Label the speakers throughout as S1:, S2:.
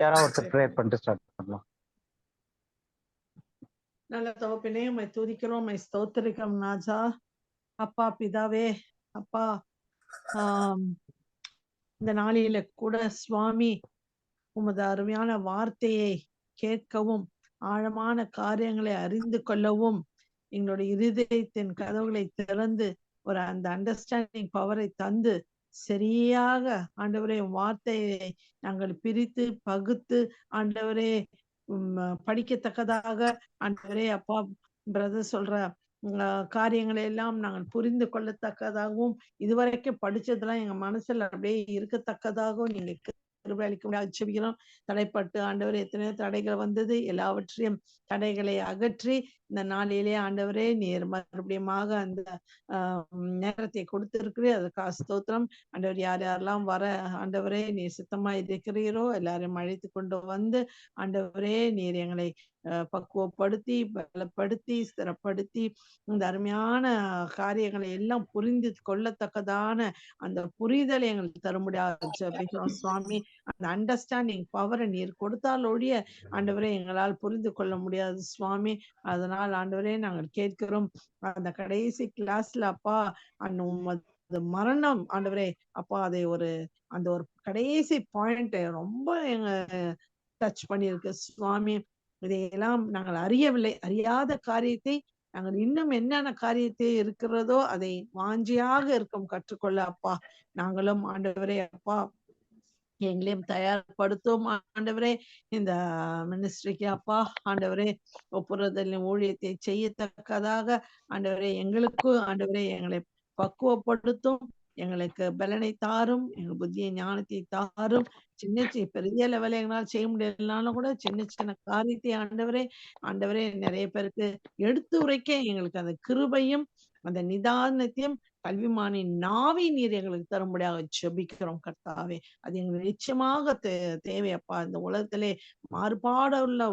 S1: யாராவது ஒருத்தர் ப்ரேயர் பண்ணிட்டு ஸ்டார்ட் பண்ணலாம்.
S2: நல்ல தகப்பனே, உம்மை துதிக்கிறோம், உம்மை ஸ்தோத்திரிக்கிறோம் ராஜா. அப்பா பிதாவே, அப்பா இந்த நாளில கூட சுவாமி உமது அருமையான வார்த்தையை கேட்கவும் ஆழமான காரியங்களை அறிந்து கொள்ளவும் எங்களுடைய இருதயத்தின் கதவுகளை திறந்து ஒரு அந்த அண்டர்ஸ்டாண்டிங் பவரை தந்து சரியாக ஆண்டவரே வார்த்தையை நாங்கள் பிரித்து பகுத்து ஆண்டவரே படிக்கத்தக்கதாக ஆண்டவரே அப்பா பிரதர் சொல்ற காரியங்களை எல்லாம் நாங்கள் புரிந்து கொள்ளத்தக்கதாகவும் இதுவரைக்கும் படிச்சதெல்லாம் எங்க மனசுல அப்படியே இருக்கத்தக்கதாகவும் நீங்க கிருபை அளிக்க முடியாது ஜெபிக்கிறோம். தடைப்பட்டு ஆண்டவர் எத்தனையோ தடைகள் வந்தது, எல்லாவற்றையும் தடைகளை அகற்றி இந்த நாளிலே ஆண்டவரே நீர் மறுபடியுமாக அந்த நேரத்தை கொடுத்திருக்கிறீர். அதுக்காக ஸ்தோத்திரம். ஆண்டவர் யார் யாரெல்லாம் வர ஆண்டவரே நீர் சித்தமா இருக்கிறீரோ எல்லாரையும் அழைத்து கொண்டு வந்து ஆண்டவரே நீர் எங்களை பக்குவப்படுத்தி பலப்படுத்தி ஸ்திரப்படுத்தி இந்த அருமையான காரியங்களை எல்லாம் புரிந்து கொள்ளத்தக்கதான அந்த புரிதலை எங்களுக்கு தரும்படியாக சுவாமி. அந்த அண்டர்ஸ்டாண்டிங் பவரை நீர் கொடுத்தால் ஒழிய ஆண்டவரே எங்களால் புரிந்து கொள்ள முடியாது சுவாமி. அதனால் ஆண்டவரே நாங்கள் கேட்கிறோம் அந்த கடைசி கிளாஸ்ல அப்பா அந்த மரணம் ஆண்டவரே அப்பா அதை அந்த ஒரு கடைசி பாயிண்ட் ரொம்ப எங்க டச் பண்ணியிருக்கு சுவாமி. இதையெல்லாம் நாங்கள் அறியவில்லை. அறியாத காரியத்தை நாங்கள் இன்னும் என்னென்ன காரியத்தை இருக்கிறதோ அதை வாஞ்சியாக இருக்கும் கற்றுக்கொள்ள அப்பா. நாங்களும் ஆண்டவரே அப்பா எங்களையும் தயார்படுத்தும் ஆண்டவரே இந்த மினிஸ்ட்ரிக்கு அப்பா. ஆண்டவரே ஒப்புரதல் ஊழியத்தை செய்யத்தக்கதாக ஆண்டவரே எங்களுக்கும் ஆண்டவரே எங்களை பக்குவப்படுத்தும், எங்களுக்கு பலனை தாரும், எங்க புத்திய ஞானத்தை தாரும். சின்ன பெரிய லெவல எங்களால் செய்ய முடியலனாலும் கூட சின்ன சின்ன காரியத்தை ஆண்டவரே நிறைய பேருக்கு எடுத்து உரைக்க எங்களுக்கு அந்த கிருபையும் அந்த நிதானத்தையும் கல்விமானின் நாவை நீர் எங்களுக்கு தரும்படியாக ஜெபிக்கிறோம் கர்த்தாவே. அது எங்களுக்கு நிச்சயமாக தேவையப்பா. இந்த உலகத்திலே மாறுபாடுள்ள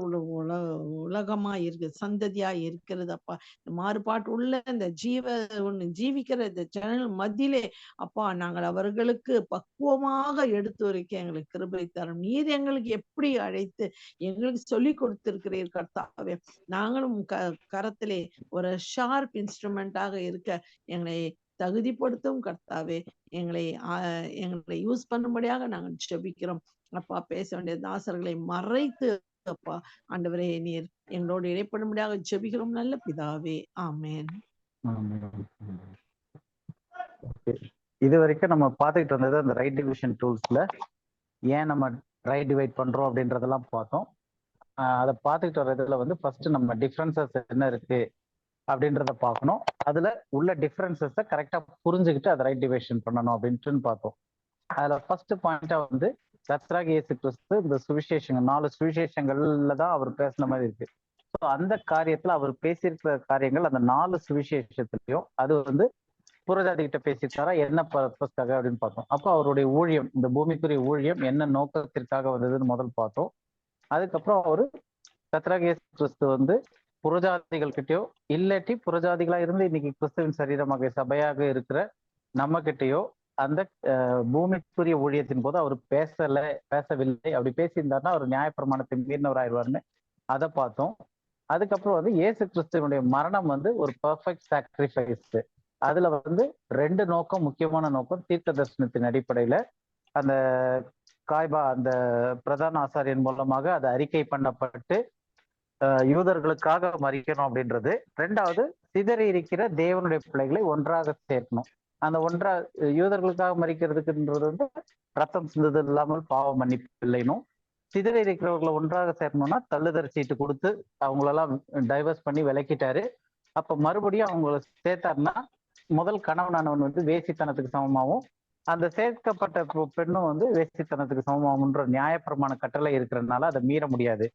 S2: உலகமா இருக்கு, சந்ததியா இருக்கிறது அப்பா. இந்த மாறுபாட்டு உள்ள இந்த ஜீவிக்கிற இந்த ஜனல் மத்தியிலே அப்பா நாங்கள் அவர்களுக்கு பக்குவமாக எடுத்து வரைக்க எங்களுக்கு கிருபை தரும். நீர் எங்களுக்கு எப்படி அழைத்து எங்களுக்கு சொல்லி கொடுத்திருக்கிறீர் கர்த்தாவே. நாங்களும் கரத்திலே ஒரு ஷார்ப் இன்ஸ்ட்ருமெண்டாக இருக்க எங்களை தகுதிப்படுத்தும் கர்த்தாவே. எங்களை யூஸ் பண்ணும்படியாக நாங்கள் ஜெபிக்கிறோம் அப்பா. பேச வேண்டிய தாசர்களை மறைத்து அப்பா ஆண்டவரே நீர் எங்களோடு இடைப்படும்படியாக ஜெபிக்கிறோம் நல்ல பிதாவே. ஆமேன்.
S1: இது வரைக்கும் நம்ம பார்த்துக்கிட்டு வந்தது அந்த ரைட் டிவிஷன் டூல்ஸ்ல ஏன் நம்ம ரைட் டிவைட் பண்றோம் அப்படின்றதெல்லாம் பார்த்தோம். அதை பார்த்துக்கிட்டு வர்றதுல வந்து ஃபர்ஸ்ட் நம்ம டிஃப்ரென்சஸ் என்ன இருக்கு அப்படின்றத பார்க்கணும். அதுல உள்ள டிஃபரன்சஸை கரெக்டா புரிஞ்சுக்கிட்டு அதை ரைட் டிவைஷன் பண்ணணும் அப்படின்ட்டு பார்த்தோம். அதுல ஃபர்ஸ்ட் பாயிண்டா வந்து கர்த்தராகிய இயேசு கிறிஸ்து இந்த சுவிசேஷங்கள் 4 சுவிசேஷங்கள்ல தான் அவர் பேசின மாதிரி இருக்கு. ஸோ அந்த காரியத்துல அவர் பேசியிருக்கிற காரியங்கள் அந்த 4 சுவிசேஷத்துலயும் அது வந்து புறஜாதி கிட்ட பேசியிருக்காரா, என்ன பர்பஸ்க்காக அப்படின்னு பார்த்தோம். அப்போ அவருடைய ஊழியம், இந்த பூமிக்குரிய ஊழியம் என்ன நோக்கத்திற்காக வந்ததுன்னு முதல் பார்த்தோம். அதுக்கப்புறம் அவரு கர்த்தராகிய இயேசு கிறிஸ்து வந்து புறஜாதிகள் கிட்டயோ இல்லாட்டி புறஜாதிகளா இருந்து இன்னைக்கு கிறிஸ்துவின் சரீரமாக சபையாக இருக்கிற நம்ம கிட்டயோ அந்த பூமிக்குரிய ஊழியத்தின் போது அவர் பேசவில்லை. அப்படி பேசியிருந்தாருன்னா அவர் நியாயப்பிரமாணத்தை மீறினவராயிருவாருன்னு அதை பார்த்தோம். அதுக்கப்புறம் வந்து இயேசு கிறிஸ்துவனுடைய மரணம் வந்து ஒரு பெர்ஃபெக்ட் சாக்ரிஃபைஸ். அதுல வந்து 2 நோக்கம், முக்கியமான நோக்கம். தீர்க்க தரிசனத்தின் அடிப்படையில அந்த அந்த பிரதான ஆசாரியன் மூலமாக அது அறிக்கை பண்ணப்பட்டு யூதர்களுக்காக மறிக்கணும் அப்படின்றது. 2வது சிதறி இருக்கிற தேவனுடைய பிள்ளைகளை ஒன்றாக சேர்க்கணும். அந்த யூதர்களுக்காக மறிக்கிறதுக்குன்றது வந்து ரத்தம் சிந்துதல் இல்லாமல் பாவ மன்னிப்பு இல்லைனும், சிதறி இருக்கிறவர்களை ஒன்றாக சேர்க்கணும்னா தள்ளுதற் சீட்டு கொடுத்து அவங்களெல்லாம் டைவர்ஸ் பண்ணி விலக்கிட்டாரு. அப்ப மறுபடியும் அவங்கள சேர்த்தாருன்னா முதல் கணவனானவன் வந்து வேசித்தனத்துக்கு சமமாகவும் அந்த சேர்க்கப்பட்ட பெண்ணும் வந்து வேசித்தனத்துக்கு சமமாகும்ன்ற நியாயப்பிரமாண கட்டளை இருக்கிறதுனால அதை மீற முடியாது.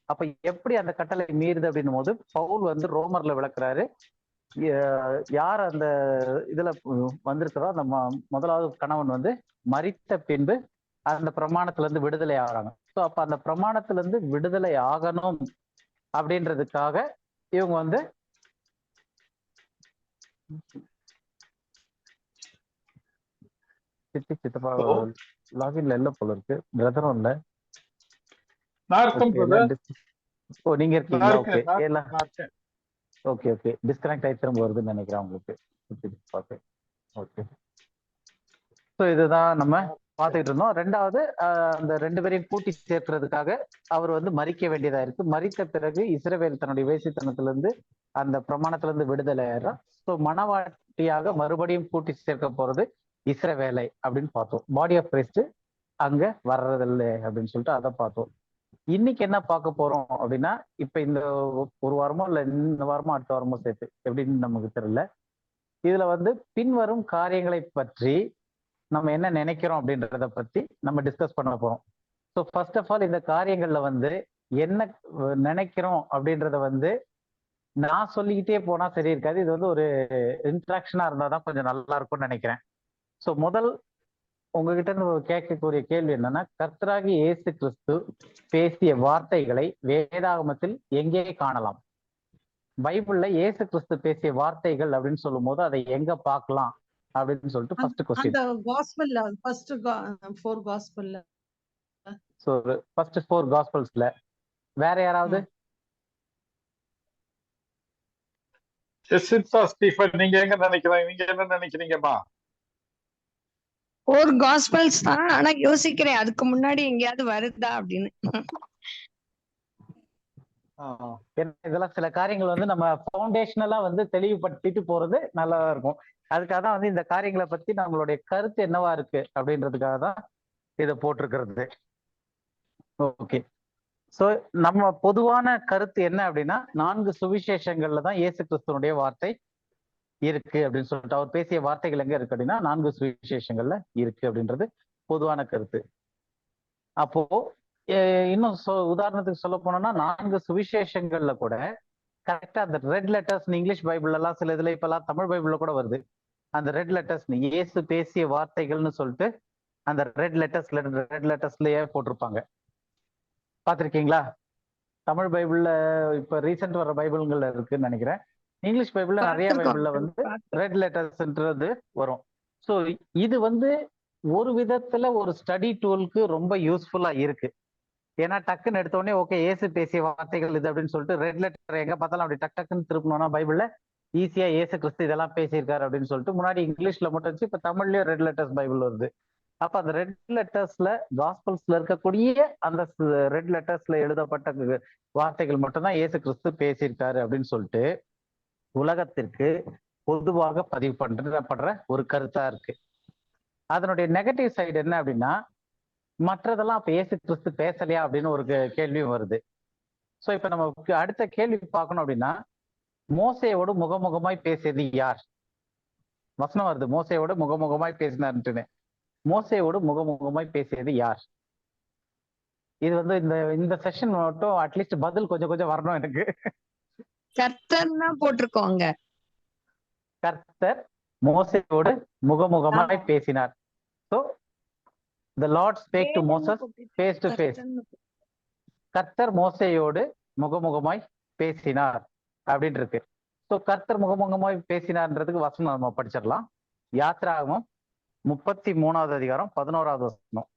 S1: அப்ப எப்படி அந்த கட்டளை மீறுது அப்படின்னும் போது பவுல் வந்து ரோமர்ல விளக்குறாரு. யார் அந்த இதுல வந்திருக்கிறோ அந்த முதலாவது கணவன் வந்து மரித்த பின்பு அந்த பிரமாணத்துல இருந்து விடுதலை ஆகிறாங்க. ஸோ அப்ப அந்த பிரமாணத்துல இருந்து விடுதலை ஆகணும் அப்படின்றதுக்காக இவங்க வந்து சித்தி சித்தப்பா
S3: ஹலோ,
S1: லாகின்ல இல்ல போல இருக்கு. பிரதரும் இல்ல.
S3: நான் இருக்கேன்
S1: ஓகே எல்லாம்
S3: பிரதர்.
S1: ஓ நீங்க
S3: நான்
S1: இருக்கீங்களா? ஓகே
S3: இருக்கேன், நான்
S1: எல்லாம்
S3: நான் இருக்கேன்.
S1: Okay okay. டிஸ்கனெக்ட் ஆகி திரும்ப வருதுன்னு நினைக்கிறேன் உங்களுக்கு. ஓகே. ஸோ இதுதான் நம்ம பார்த்துக்கிட்டு இருந்தோம். ரெண்டாவது அந்த 2 பேரையும் கூட்டி சேர்க்கிறதுக்காக அவர் வந்து மறிக்க வேண்டியதா இருக்கு. மறித்த பிறகு இஸ்ரவேல் தன்னுடைய வேசித்தனத்திலிருந்து அந்த பிரமாணத்திலிருந்து விடுதலை ஆயிடுறான். ஸோ மனவாட்டியாக மறுபடியும் கூட்டி சேர்க்க போறது இஸ்ரவேலை அப்படின்னு பார்த்தோம். பாடி ஆஃப் கிரைஸ்ட் அங்க வர்றதில்லை அப்படின்னு சொல்லிட்டு அதை பார்த்தோம். இன்னைக்கு என்ன பார்க்க போறோம் அப்படின்னா, இப்ப இந்த ஒரு வாரமோ இல்ல இந்த வாரமோ அடுத்த வாரமோ சேர்த்து எப்படின்னு நமக்கு தெரியல. இதுல வந்து பின்வரும் காரியங்களை பற்றி நம்ம என்ன நினைக்கிறோம் அப்படின்றத பத்தி நம்ம டிஸ்கஸ் பண்ண போறோம். ஸோ ஃபர்ஸ்ட் ஆஃப் ஆல் இந்த காரியங்கள்ல வந்து என்ன நினைக்கிறோம் அப்படின்றத வந்து நான் சொல்லிக்கிட்டே போனா சரி இருக்காது. இது வந்து ஒரு இன்ட்ராக்ஷனா இருந்தாதான் கொஞ்சம் நல்லா இருக்கும்னு நினைக்கிறேன். ஸோ முதல் உங்ககிட்ட இருந்து கேட்கக்கூடிய கேள்வி என்னன்னா, கர்த்தராகி இயேசு கிறிஸ்து பேசிய வார்த்தைகளை வேதாகமத்தில் எங்கே காணலாம்? பைபிள்ல இயேசு கிறிஸ்து பேசிய வார்த்தைகள் அப்படின்னு சொல்லும் போது அதை எங்க பார்க்கலாம் அப்படின்னு சொல்லிட்டு ஃபர்ஸ்ட் கொஸ்டின்.
S2: அந்த காஸ்பல்ல ஃபர்ஸ்ட் 4 காஸ்பல்ல.
S1: ஸோ ஃபர்ஸ்ட் 4 காஸ்பல்ஸ்ல வேற யாராவது?
S3: ஜெசிந்தா ஸ்டீஃபன், நீங்க எங்க நினைக்கிறீங்க? நீங்க என்ன நினைக்கிறீங்கம்மா?
S4: 4 காஸ்பல்ஸ் தான். ஆனா யோசிக்கிறேன் அதுக்கு முன்னாடி எங்கேயாவது வருதா அப்படின்னு.
S1: இதெல்லாம் சில காரியங்கள் வந்து நம்ம ஃபவுண்டேஷனலா வந்து தெளிவுபடுத்திட்டு போறது நல்லா இருக்கும். அதுக்காக தான் வந்து இந்த காரியங்களை பத்தி நம்மளுடைய கருத்து என்னவா இருக்கு அப்படின்றதுக்காக தான் இதை போட்டிருக்கிறது. ஓகே. சோ நம்ம பொதுவான கருத்து என்ன அப்படின்னா, 4 சுவிசேஷங்கள்ல தான் இயேசு கிறிஸ்துவனுடைய வார்த்தை இருக்கு அப்படின்னு சொல்லிட்டு, அவர் பேசிய வார்த்தைகள் எங்க இருக்கு அப்படின்னா 4 சுவிசேஷங்கள்ல இருக்கு அப்படின்றது பொதுவான கருத்து. அப்போ இன்னும் உதாரணத்துக்கு சொல்ல போனோம்னா 4 சுவிசேஷங்கள்ல கூட கரெக்டா அந்த ரெட் லெட்டர்ஸ் இங்கிலீஷ் பைபிள் எல்லாம் சில இதுல இப்பெல்லாம் தமிழ் பைபிள்ல கூட வருது. அந்த ரெட் லெட்டர்ஸ் இயேசு பேசிய வார்த்தைகள்னு சொல்லிட்டு அந்த ரெட் லெட்டர்ஸ்லயே போட்டிருப்பாங்க. பாத்திருக்கீங்களா? தமிழ் பைபிள்ல இப்ப ரீசெண்ட் வர பைபிள்கள் இருக்குன்னு நினைக்கிறேன். இங்கிலீஷ் பைபிள்ல நிறைய பைபிள்ல வந்து ரெட் லெட்டர்ஸ்ன்றது வரும். ஸோ இது வந்து ஒரு விதத்துல ஒரு ஸ்டடி டூலுக்கு ரொம்ப யூஸ்ஃபுல்லா இருக்கு. ஏன்னா டக்குன்னு எடுத்தோடனே ஓகே இயேசு பேசிய வார்த்தைகள் இது அப்படின்னு சொல்லிட்டு ரெட் லெட்டர் எங்க பார்த்தாலும் அப்படி டக்குன்னு திருப்பணும்னா பைபிள்ல ஈஸியா இயேசு கிறிஸ்து இதெல்லாம் பேசியிருக்காரு அப்படின்னு சொல்லிட்டு முன்னாடி இங்கிலீஷ்ல மட்டும் இருந்துச்சு, இப்ப தமிழ்லயும் ரெட் லெட்டர்ஸ் பைபிள் வருது. அப்ப அந்த ரெட் லெட்டர்ஸ்ல காஸ்பல்ஸ்ல இருக்கக்கூடிய அந்த ரெட் லெட்டர்ஸ்ல எழுதப்பட்ட வார்த்தைகள் மட்டும்தான் இயேசு கிறிஸ்து பேசியிருக்காரு அப்படின்னு சொல்லிட்டு உலகத்திற்கு பொதுவாக பதிவு பண்றப்படுற ஒரு கருத்தா இருக்கு. அதனுடைய நெகட்டிவ் சைடு என்ன அப்படின்னா, மற்றதெல்லாம் அப்ப இயேசு கிறிஸ்து பேசலையா அப்படின்னு ஒரு கேள்வியும் வருது. சோ இப்ப நம்ம அடுத்த கேள்வி பார்க்கணும் அப்படின்னா, மோசையோடு முகமுகமாய் பேசியது யார்? வசனம் வருது மோசையோடு முகமுகமாய் பேசினார்ன்ட்டுன்னு. மோசையோடு முகமுகமாய் பேசியது யார்? இது வந்து இந்த செஷன் மட்டும் அட்லீஸ்ட் பதில் கொஞ்சம் கொஞ்சம் வரணும் எனக்கு.
S4: கர்த்தர் தான் போட்டிருக்கோங்க.
S1: கர்த்தர் மோசையோடு முகமுகமாய் பேசினார். So the Lord spake to Moses face to face. கர்த்தர் மோசையோடு முகமுகமாய் பேசினார் அப்படின்னு இருக்கு. ஸோ கர்த்தர் முகமுகமாய் பேசினார்ன்றதுக்கு வசனம் நம்ம படிச்சிடலாம். யாத்ராகமம் 33வது அதிகாரம் 11வது வசனம்.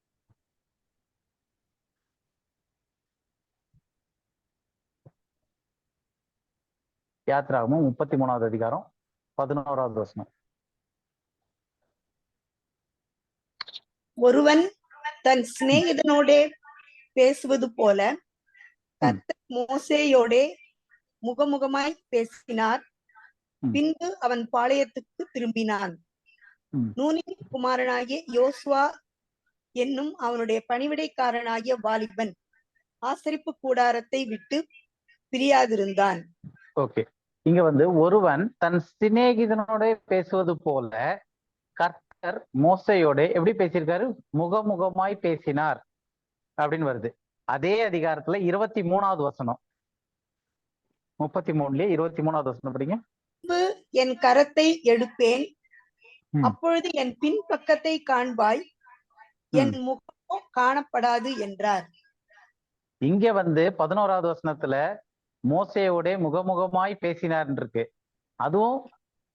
S1: யாத்ராகமம் 33வது அதிகாரம் 11வது வசனம்.
S5: ஒருவன் தன் சிநேகிதனோடே பேசுவது போல கர்த்தர் மோசேயோடே முகமுகமாய் பேசினார். பின்பு அவன் பாளையத்துக்கு திரும்பினான். நூனின் குமாரனாகிய யோசுவா என்னும் அவனுடைய பணிவிடைக்காரனாகிய வாலிபன் ஆசரிப்பு கூடாரத்தை விட்டு பிரியாதிருந்தான்.
S1: ஓகே, இங்க வந்து ஒருவன் தன் சிநேகிதனோட பேசுவது போல கர்த்தர் மோசையோட எப்படி பேசியிருக்காரு? முகமுகமாய் பேசினார் அப்படின்னு வருது. அதே அதிகாரத்துல 23வது வசனம், 33லயே 23வது வசனம் படிங்க.
S5: என் கரத்தை எடுப்பேன், அப்பொழுது என் பின் பக்கத்தை காண்பாய், என் முகமோ காணப்படாது என்றார்.
S1: இங்க வந்து 11வது வசனத்துல மோசையோட முகமுகமாய் பேசினார் இருக்கு. அதுவும்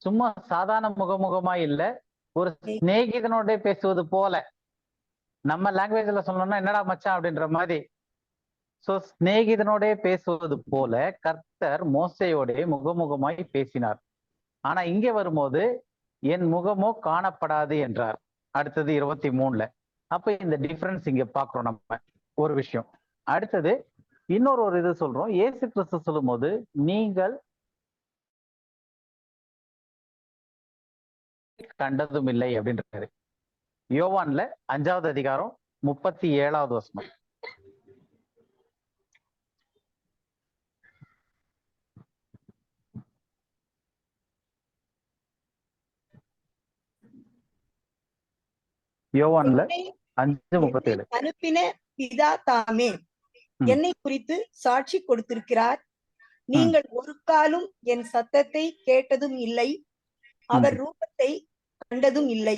S1: சும்மா சாதாரண முகமுகமாய் இல்ல, ஒரு சிநேகிதனோட பேசுவது போல. நம்ம லாங்குவேஜ்ல சொல்லணும்னா என்னடா மச்சான் அப்படின்ற மாதிரி. சோ சிநேகிதனோட பேசுவது போல கர்த்தர் மோசையோட முகமுகமாய் பேசினார். ஆனா இங்க வரும்போது என் முகமோ காணப்படாது என்றார். அடுத்தது 23ல. அப்ப இந்த டிஃபரன்ஸ் இங்க பாக்குறோம் நம்ம ஒரு விஷயம். அடுத்தது இன்னொரு இது சொல்றோம். இயேசு கிறிஸ்து சொல்லும் போது நீங்கள் கண்டதும் இல்லை அப்படின்றாரு. யோவான்ல 5வது அதிகாரம் 37வது வசனம். யோவான்ல 5:37.
S5: அனுப்பின பிதா தாமே என்னை குறித்து சாட்சி கொடுத்திருக்கிறார். நீங்கள் ஒரு காலும் என் சத்தத்தை கேட்டதும் இல்லை, அவர் ரூபத்தை கண்டதும் இல்லை.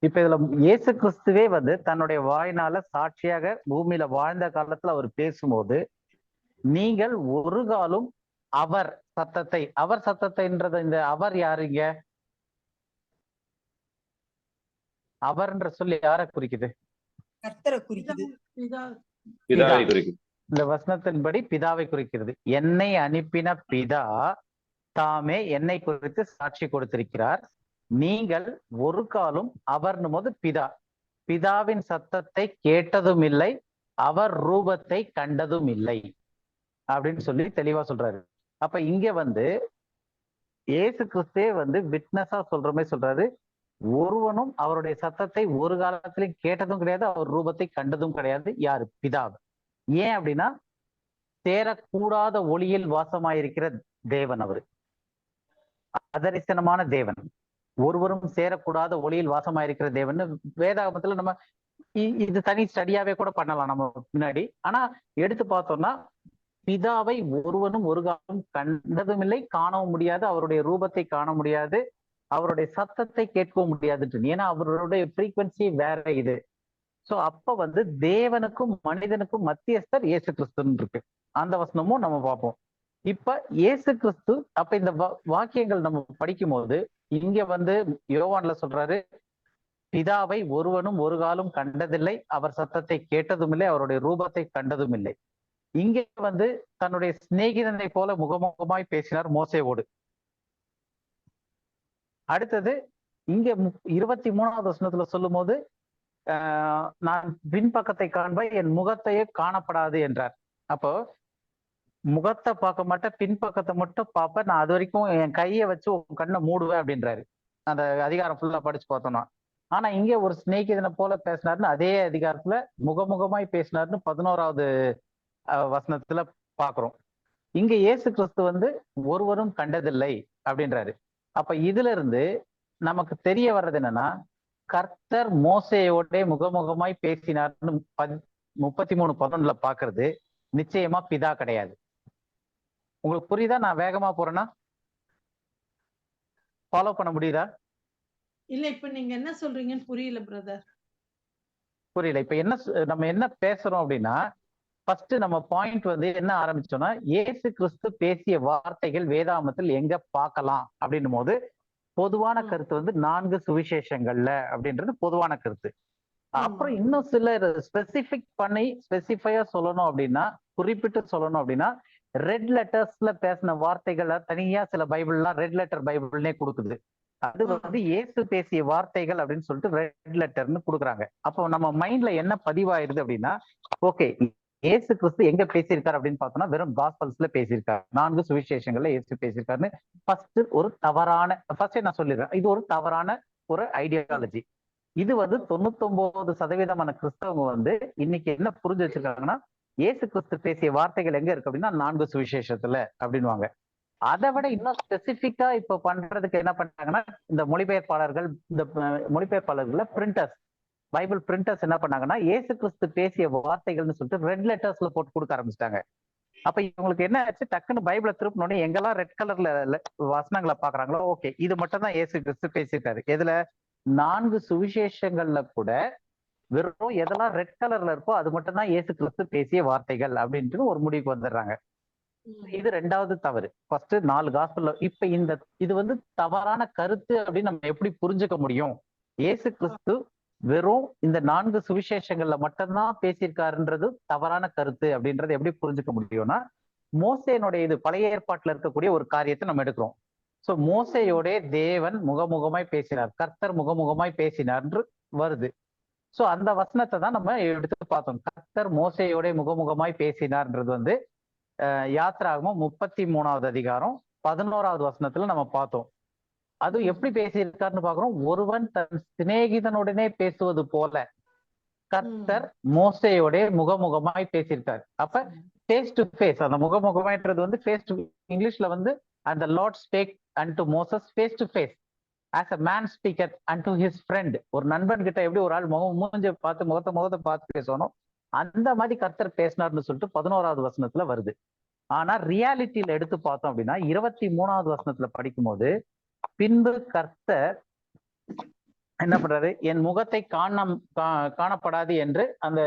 S1: இப்ப இதுல இயேசு கிறிஸ்துவே வந்து தன்னுடைய வாயினால சாட்சியாக பூமியில வாழ்ந்த காலத்துல அவர் பேசும்போது, நீங்கள் ஒரு காலும் அவர் சத்தத்தைன்றது இந்த அவர் யாருங்க? அவர்ன்ற சொல்லி யாரை குறிக்குது?
S5: கர்த்தரை குறிக்குது.
S1: இந்த வசனத்தின்படி பிதாவை குறிக்கிறது. என்னை அனுப்பின பிதா தாமே என்னை குறித்து சாட்சி கொடுத்திருக்கிறார். நீங்கள் ஒரு காலும் அவர்னும் போது பிதாவின் சத்தத்தை கேட்டதும் இல்லை, அவர் ரூபத்தை கண்டதும் இல்லை அப்படின்னு சொல்லி தெளிவா சொல்றாரு. அப்ப இங்க வந்து இயேசு கிறிஸ்தே வந்து விட்னஸா சொல்ற மாதிரி சொல்றாரு. ஒருவனும் அவருடைய சத்தத்தை ஒரு காலத்திலையும் கேட்டதும் கிடையாது, அவர் ரூபத்தை கண்டதும் கிடையாது. யாரு? பிதாவை. ஏன் அப்படின்னா சேரக்கூடாத ஒளியில் வாசமாயிருக்கிற தேவன் அவரு. அதரிசனமான தேவன், ஒருவரும் சேரக்கூடாத ஒளியில் வாசமாயிருக்கிற தேவன். வேதாகமத்துல நம்ம இது தனி ஸ்டடியாவே கூட பண்ணலாம் நம்ம முன்னாடி. ஆனா எடுத்து பார்த்தோம்னா பிதாவை ஒருவனும் ஒரு காலம் கண்டதும் இல்லை, காணவும் முடியாது, அவருடைய ரூபத்தை காண முடியாது, அவருடைய சத்தத்தை கேட்கவும் முடியாதுட்டு. ஏன்னா அவருடைய ஃப்ரீக்வன்சி வேற இது. சோ அப்ப வந்து தேவனுக்கும் மனிதனுக்கும் மத்தியஸ்தர் இயேசு கிறிஸ்துன்னு இருக்கு. அந்த வசனமும் நம்ம பார்ப்போம். இப்ப இயேசு கிறிஸ்து அப்ப இந்த வாக்கியங்கள் நம்ம படிக்கும் போது இங்க வந்து யோவான்ல சொல்றாரு, பிதாவை ஒருவனும் ஒரு காலம் கண்டதில்லை, அவர் சத்தத்தை கேட்டதும் இல்லை, அவருடைய ரூபத்தை கண்டதும் இல்லை. இங்க வந்து தன்னுடைய சிநேகிதனை போல முகமுகமாய் பேசினார் மோசேவோடு. அடுத்தது இங்க 23வது வசனத்துல சொல்லும் போது நான் பின்பக்கத்தை காண்பாய், என் முகத்தையே காணப்படாது என்றார். அப்போ முகத்தை பார்க்க மாட்டேன், பின்பக்கத்தை மட்டும் பார்ப்பேன், நான் அது வரைக்கும் என் கையை வச்சு உன் கண்ணை மூடுவேன் அப்படின்றாரு. அந்த அதிகாரம் ஃபுல்லா படிச்சு பார்த்தோம்னா. ஆனா இங்க ஒரு சிநேகிதனை போல பேசினாருன்னு அதே அதிகாரத்துல முகமுகமாய் பேசினாருன்னு 11வது வசனத்துல பாக்குறோம். இங்க இயேசு கிறிஸ்து வந்து ஒருவரும் கண்டதில்லை அப்படின்றாரு. அப்ப இதுல இருந்து நமக்கு தெரிய வர்றது என்னன்னா, கர்த்தர் மோசேயோட முகமுகமாய் பேசினார்னு 33:11 பாக்குறது நிச்சயமா பிதா கிடையாது. உங்களுக்கு புரியுதா? நான் வேகமா போறேன்னா ஃபாலோ பண்ண முடியுதா?
S2: இல்ல, இப்ப நீங்க என்ன சொல்றீங்கன்னு புரியல பிரதர்.
S1: புரியல. இப்ப நம்ம என்ன பேசுறோம் அப்படின்னா, ஃபர்ஸ்ட் நம்ம பாயிண்ட் வந்து என்ன ஆரம்பிச்சோம்னா, இயேசு கிறிஸ்து பேசிய வார்த்தைகள் வேதாகமத்தில் எங்க பார்க்கலாம் அப்படின்னும் போது பொதுவான கருத்து வந்து 4 சுவிசேஷங்கள்ல அப்படின்றது பொதுவான கருத்து. அப்புறம் இன்னும் சில ஸ்பெசிஃபையா சொல்லணும் அப்படின்னா, குறிப்பிட்டு சொல்லணும் அப்படின்னா, ரெட் லெட்டர்ஸ்ல பேசின வார்த்தைகளை தனியா சில பைபிள்லாம் ரெட் லெட்டர் பைபிள்னே கொடுக்குது. அது வந்து இயேசு பேசிய வார்த்தைகள் அப்படின்னு சொல்லிட்டு ரெட் லெட்டர்னு கொடுக்குறாங்க. அப்போ நம்ம மைண்ட்ல என்ன பதிவாயிருது அப்படின்னா, ஓகே இயேசு கிறிஸ்து எங்க பேசியிருக்காரு அப்படின்னு பார்த்தோம்னா வெறும் காஸ்பல்ஸ்ல பேசியிருக்காரு, 4 சுவிசேஷங்கள்ல இயேசு பேசியிருக்காருன்னு ஃபர்ஸ்ட் நான் சொல்லிடுறேன். இது ஒரு தவறான ஒரு ஐடியாலஜி. இது வந்து 99% கிறிஸ்தவங்க வந்து இன்னைக்கு என்ன புரிஞ்சு வச்சிருக்காங்கன்னா, இயேசு கிறிஸ்து பேசிய வார்த்தைகள் எங்க இருக்கு அப்படின்னா 4 சுவிசேஷத்துல அப்படின்வாங்க. அதை விட இன்னும் ஸ்பெசிபிக்கா இப்ப பண்றதுக்கு என்ன பண்ணாங்கன்னா, இந்த மொழிபெயர்ப்பாளர்கள்ல பிரிண்டர்ஸ், பைபிள் பிரிண்டர்ஸ் என்ன பண்ணாங்கன்னா, இயேசு கிறிஸ்து பேசிய வார்த்தைகள்னு சொல்லிட்டு ரெட் லெட்டர்ஸ்ல போட்டு கொடுக்க ஆரம்பிச்சிட்டாங்க. அப்ப இவங்களுக்கு என்ன ஆச்சு, டக்குன்னு பைபிளை திருப்பினோடனே எங்கெல்லாம் ரெட் கலர்ல வசனங்களை பாக்குறாங்களோ, ஓகே இது மட்டும் தான் இயேசு கிறிஸ்து பேசியிருக்காரு. எதுல 4 சுவிசேஷங்கள்ல கூட வெறும் எதெல்லாம் ரெட் கலர்ல இருக்கோ அது மட்டும் தான் இயேசு கிறிஸ்து பேசிய வார்த்தைகள் அப்படின்ட்டு ஒரு முடிவுக்கு வந்துடுறாங்க. இது ரெண்டாவது தவறு. ஃபர்ஸ்ட் 4 காஸ்பல்ல இப்ப இது வந்து தவறான கருத்து அப்படின்னு நம்ம எப்படி புரிஞ்சுக்க முடியும்? இயேசு கிறிஸ்து வெறும் இந்த 4 சுவிசேஷங்கள்ல மட்டும்தான் பேசியிருக்காருன்றது தவறான கருத்து அப்படின்றது எப்படி புரிஞ்சுக்க முடியும்னா, மோசேனுடைய இது பழைய ஏற்பாட்டுல இருக்கக்கூடிய ஒரு காரியத்தை நம்ம எடுக்கிறோம். சோ மோசையோட தேவன் முகமுகமாய் பேசினார், கர்த்தர் முகமுகமாய் பேசினார் என்று வருது. சோ அந்த வசனத்தை தான் நம்ம எடுத்து பார்த்தோம். கர்த்தர் மோசையோட முகமுகமாய் பேசினார்ன்றது வந்து யாத்ராகமம் 33வது அதிகாரம் 11வது வசனத்துல நம்ம பார்த்தோம். அது எப்படி பேசியிருக்காருன்னு பாக்குறோம். ஒருவன் தன் சிநேகிதனுடனே பேசுவது போல கர்த்தர் மோசையோட முகமுகமாய் பேசியிருக்காரு. அப்ப ஃபேஸ் டு ஃபேஸ், அந்த முகமுகமாய்ன்றது வந்து ஃபேஸ் டு, இங்கிலீஷ்ல வந்து அந்த Lord ஸ்பேக் unto Moses face to face as a man speaketh unto his friend. ஒரு நண்பன் கிட்ட எப்படி ஒரு ஆள் முகத்தை பார்த்து பேசணும், அந்த மாதிரி கர்த்தர் பேசினார்னு சொல்லிட்டு 11வது வசனத்துல வருது. ஆனா ரியாலிட்டியில எடுத்து பார்த்தோம் அப்படின்னா 23வது வசனத்துல படிக்கும்போது, பின்பு கர்த்தர் என்ன பண்றாரு, என் முகத்தை காணப்படாது என்று அந்த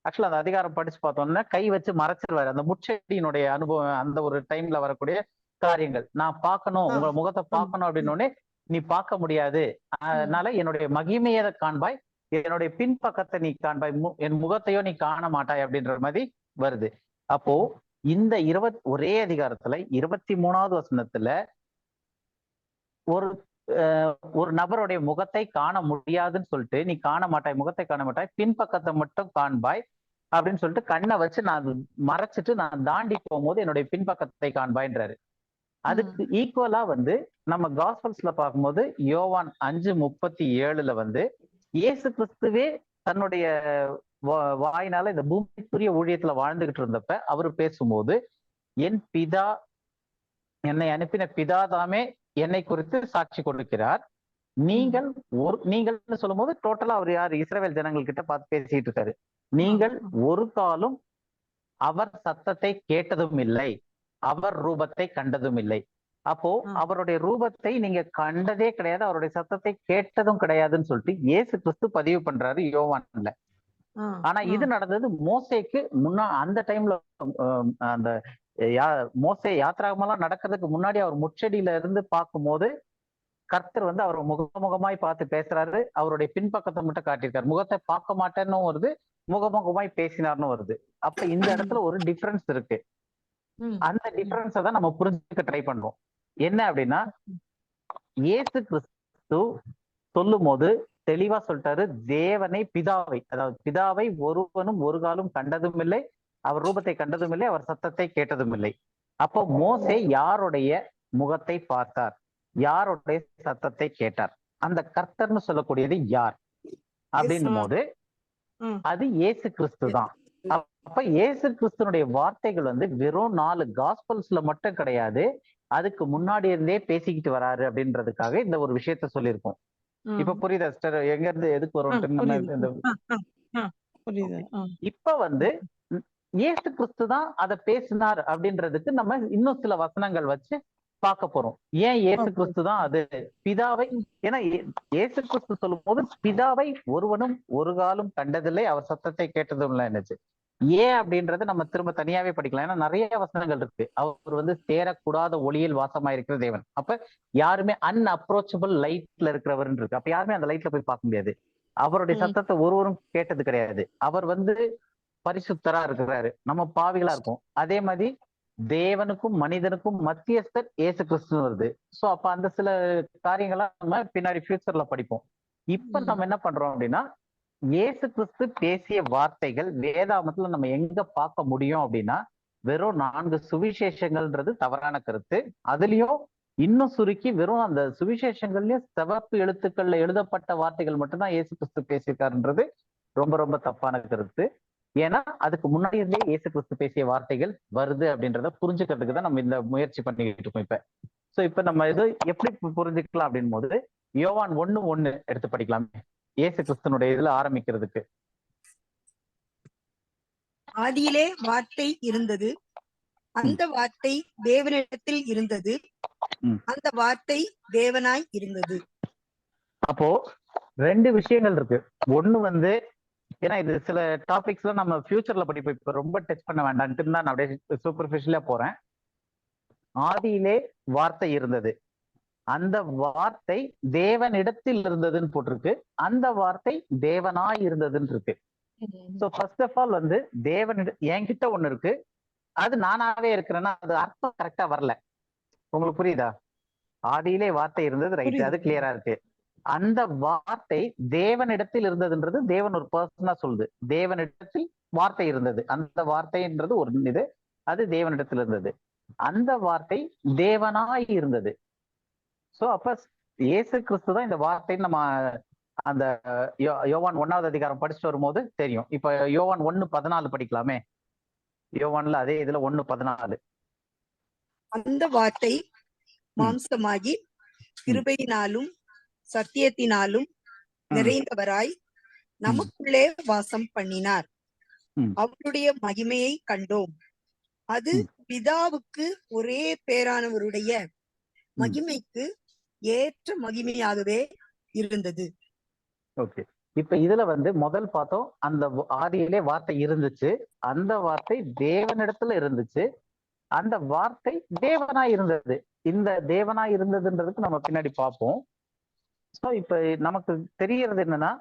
S1: ஆக்சுவலா அந்த அதிகாரம் படிச்சு பார்த்தோம்னா கை வச்சு மறைச்சிருவாரு. அந்த முச்செடியினுடைய அனுபவம், அந்த ஒரு டைம்ல வரக்கூடிய காரியங்கள், நான் பார்க்கணும், உங்க முகத்தை பார்க்கணும் அப்படின்னோடனே நீ பார்க்க முடியாது, அதனால என்னுடைய மகிமையை காண்பாய், என்னுடைய பின்பக்கத்தை நீ காண்பாய், என் முகத்தையோ நீ காண மாட்டாய் அப்படின்ற மாதிரி வருது. அப்போ இந்த ஒரே அதிகாரத்துல 23வது வசனத்துல ஒரு நபருடைய முகத்தை காண முடியாதுன்னு சொல்லிட்டு, நீ காண மாட்டாய், முகத்தை காண மாட்டாய், பின்பக்கத்தை மட்டும் காண்பாய் அப்படின்னு சொல்லிட்டு கண்ணை வச்சு நான் மறைச்சிட்டு நான் தாண்டி போகும்போது என்னுடைய பின்பக்கத்தை காண்பாய்ன்றாரு. அதுக்கு ஈக்குவலா வந்து நம்ம காஸ்பல்ஸ்ல பார்க்கும்போது யோவான் 5:37 வந்து இயேசு கிறிஸ்துவே தன்னுடைய வாயினால இந்த பூமிக்குரிய ஊழியத்துல வாழ்ந்துகிட்டு இருந்தப்ப அவரு பேசும்போது, என் பிதா, என்னை அனுப்பின பிதா தாமே என்னை குறித்து சாட்சி கொடுக்கிறார், நீங்கள்னு சொல்லும் போது டோட்டலா அவர் யாரு, இஸ்ரவேல் ஜனங்கள் கிட்ட பார்த்து பேசிட்டு இருக்காரு. நீங்கள் ஒரு காலும் அவர் சத்தத்தை கேட்டதும் இல்லை, அவர் ரூபத்தை கண்டதும் இல்லை. அப்போ அவருடைய ரூபத்தை நீங்க கண்டதே கிடையாது, அவருடைய சத்தத்தை கேட்டதும் கிடையாதுன்னு சொல்லிட்டு இயேசு கிறிஸ்து பதிவு பண்றாரு யோவான்ல. ஆனா இது நடந்தது மோசேக்கு அந்த டைம்ல, அந்த மோசே யாத்ராகமெல்லாம் நடக்கிறதுக்கு முன்னாடி அவர் முச்செடியில இருந்து பார்க்கும்போது கர்த்தர் வந்து அவர் முகமுகமாய் பார்த்து பேசுறாரு, அவருடைய பின்பக்கத்தை மட்டும் காட்டியிருக்காரு. முகத்தை பார்க்க மாட்டேன்னு வருது, முகமுகமாய் பேசினார்னு வருது. அப்ப இந்த இடத்துல ஒரு டிஃபரன்ஸ் இருக்கு. அந்த டிஃபரன்ஸை தான் நம்ம புரிஞ்சுக்க ட்ரை பண்றோம். என்ன அப்படின்னா, இயேசு கிறிஸ்து சொல்லும் போது தெளிவா சொல்லிட்டாரு, தேவனை பிதாவை, அதாவது பிதாவை ஒருவனும் ஒரு காலும் கண்டதும் இல்லை, அவர் ரூபத்தை கண்டதும் இல்லை, அவர் சத்தத்தை கேட்டதும் இல்லை. அப்போ மோசே யாருடைய முகத்தை பார்த்தார், யாருடைய சத்தத்தை கேட்டார்? அந்த கர்த்தர்னு சொல்லக்கூடியது யார் அப்படின்னும் போது அது இயேசு கிறிஸ்து தான். அப்ப இயேசு கிறிஸ்துனுடைய வார்த்தைகள் வந்து வெறும் 4 காஸ்பல்ஸ்ல மட்டும் கிடையாது, அதுக்கு முன்னாடி இருந்தே பேசிக்கிட்டு வராரு அப்படின்றதுக்காக இந்த ஒரு விஷயத்த சொல்லியிருக்கோம். இப்ப புரியுதா சிஸ்டர், எங்க இருந்து எதுக்கு வரும்? இப்ப வந்து இயேசு கிறிஸ்து தான் அதை பேசினார் அப்படின்றதுக்கு நம்ம இன்னும் சில வசனங்கள் வச்சு பார்க்க போறோம். ஏன் இயேசு கிறிஸ்து தான் அது பிதாவை, ஏன்னா இயேசு கிறிஸ்து சொல்லும் போது பிதாவை ஒருவனும் ஒரு காலும் கண்டதில்லை, அவர் சத்தத்தை கேட்டதும் இல்லை என்னச்சு. ஏன் அப்படின்றத நம்ம திரும்ப தனியாவே படிக்கலாம். ஏன்னா நிறைய வசனங்கள் இருக்கு. அவர் வந்து சேரக்கூடாத ஒளியில் வாசமாயிருக்கிற தேவன். அப்ப யாருமே அன்அப்ரோச்சபிள் லைட்ல இருக்கிறவர் இருக்கு. அப்ப யாருமே அந்த லைட்ல போய் பார்க்க முடியாது. அவருடைய சத்தத்தை ஒருவரும் கேட்டது கிடையாது. அவர் வந்து பரிசுத்தரா இருக்கிறாரு, நம்ம பாவிகளா இருக்கும். அதே மாதிரி தேவனுக்கும் மனிதனுக்கும் மத்தியஸ்தர் இயேசு கிறிஸ்து வருது. சோ அப்ப அந்த சில காரியங்கள்லாம் நம்ம பின்னாடி ஃபியூச்சர்ல படிப்போம். இப்ப நம்ம என்ன பண்றோம் அப்படின்னா, இயேசு கிறிஸ்து பேசிய வார்த்தைகள் வேதாகமத்துல நம்ம எங்க பார்க்க முடியும் அப்படின்னா, வெறும் 4 சுவிசேஷங்கள்ன்றது தவறான கருத்து. அதுலயும் இன்னும் சுருக்கி வெறும் அந்த சுவிசேஷங்கள்லயும் சிவப்பு எழுத்துக்கள்ல எழுதப்பட்ட வார்த்தைகள் மட்டும்தான் இயேசு கிறிஸ்து பேசியிருக்காருன்றது ரொம்ப ரொம்ப தப்பான கருத்து. ஏன்னா அதுக்கு முன்னாடி இருந்தே இயேசு கிறிஸ்து பேசிய வார்த்தைகள் வருது அப்படின்றத புரிஞ்சுக்கிறதுக்கு தான் நம்ம இந்த முயற்சி பண்ணிக்கிட்டு இருக்கோம் இப்ப. சோ இப்ப நம்ம இது எப்படி புரிஞ்சுக்கலாம் அப்படின் போது யோவான் 1:1 எடுத்து படிக்கலாமே, இயேசு கிறிஸ்துனுடைய இதுல ஆரம்பிக்கிறதுக்கு.
S5: ஆதியிலே வார்த்தை இருந்தது, அந்த வார்த்தை தேவனிடத்தில் இருந்தது, அந்த வார்த்தை தேவனாய் இருந்தது.
S1: அப்போ 2 விஷயங்கள் இருக்கு. ஒண்ணு வந்து, ஏன்னா இது சில டாபிக்ஸ்ல நம்ம ஃபியூச்சர்ல படிப்போம், இப்ப ரொம்ப டச் பண்ண வேண்டாம்ட்டு தான் நான் அப்படியே சூப்பர்ஃபிஷியலா போறேன். ஆதியிலே வார்த்தை இருந்தது, அந்த வார்த்தை தேவனிடத்தில் இருந்ததுன்னு போட்டிருக்கு, அந்த வார்த்தை தேவனாய் இருந்ததுன்னு இருக்கு. சோ ஃபர்ஸ்ட் ஆஃப் ஆல் வந்து என்கிட்ட ஒண்ணு இருக்கு, அது நானாவே இருக்கிறேன்னா அது அர்த்தம் கரெக்டா வரல. உங்களுக்கு புரியுதா? ஆதியிலே வார்த்தை இருந்தது, ரைட், அது கிளியரா இருக்கு. அந்த வார்த்தை தேவனிடத்தில் இருந்ததுன்றது தேவன் ஒரு பர்சனா சொல்லுது. தேவனிடத்தில் வார்த்தை இருந்தது, அந்த வார்த்தைன்றது ஒரு இது, அது தேவனிடத்தில் இருந்தது. அந்த வார்த்தை தேவனாய் இருந்தது. சோ அப்ப இயேசு கிறிஸ்து தான் இந்த வார்த்தைன்னு நம்ம அந்த யோவான் 1வது அதிகாரம் படிச்சுட்டு வரும்போது தெரியும். இப்ப யோவான் 1:14 படிக்கலாமே. யோவான்ல அதே இதுல 1:14.
S5: அந்த வார்த்தை மாம்சமாகி கிருபையினாலும் சத்தியத்தினாலும் நிறைந்தவராய் நமக்குள்ளே வாசம் பண்ணினார். அவருடைய மகிமையை கண்டோம். அது பிதாவுக்கு ஒரே பேரானவருடைய மகிமைக்கு ஏற்ற மகிமையாகவே இருந்தது.
S1: ஓகே, இப்ப இதுல வந்து முதல் பார்த்தோம், அந்த ஆதியிலே வார்த்தை இருந்துச்சு, அந்த வார்த்தை தேவனிடத்துல இருந்துச்சு, அந்த வார்த்தை தேவனாய் இருந்தது. இந்த தேவனாய் இருந்ததுன்றதுக்கு நம்ம பின்னாடி பார்ப்போம். சோ இப்ப நமக்கு தெரியறது என்னன்னா,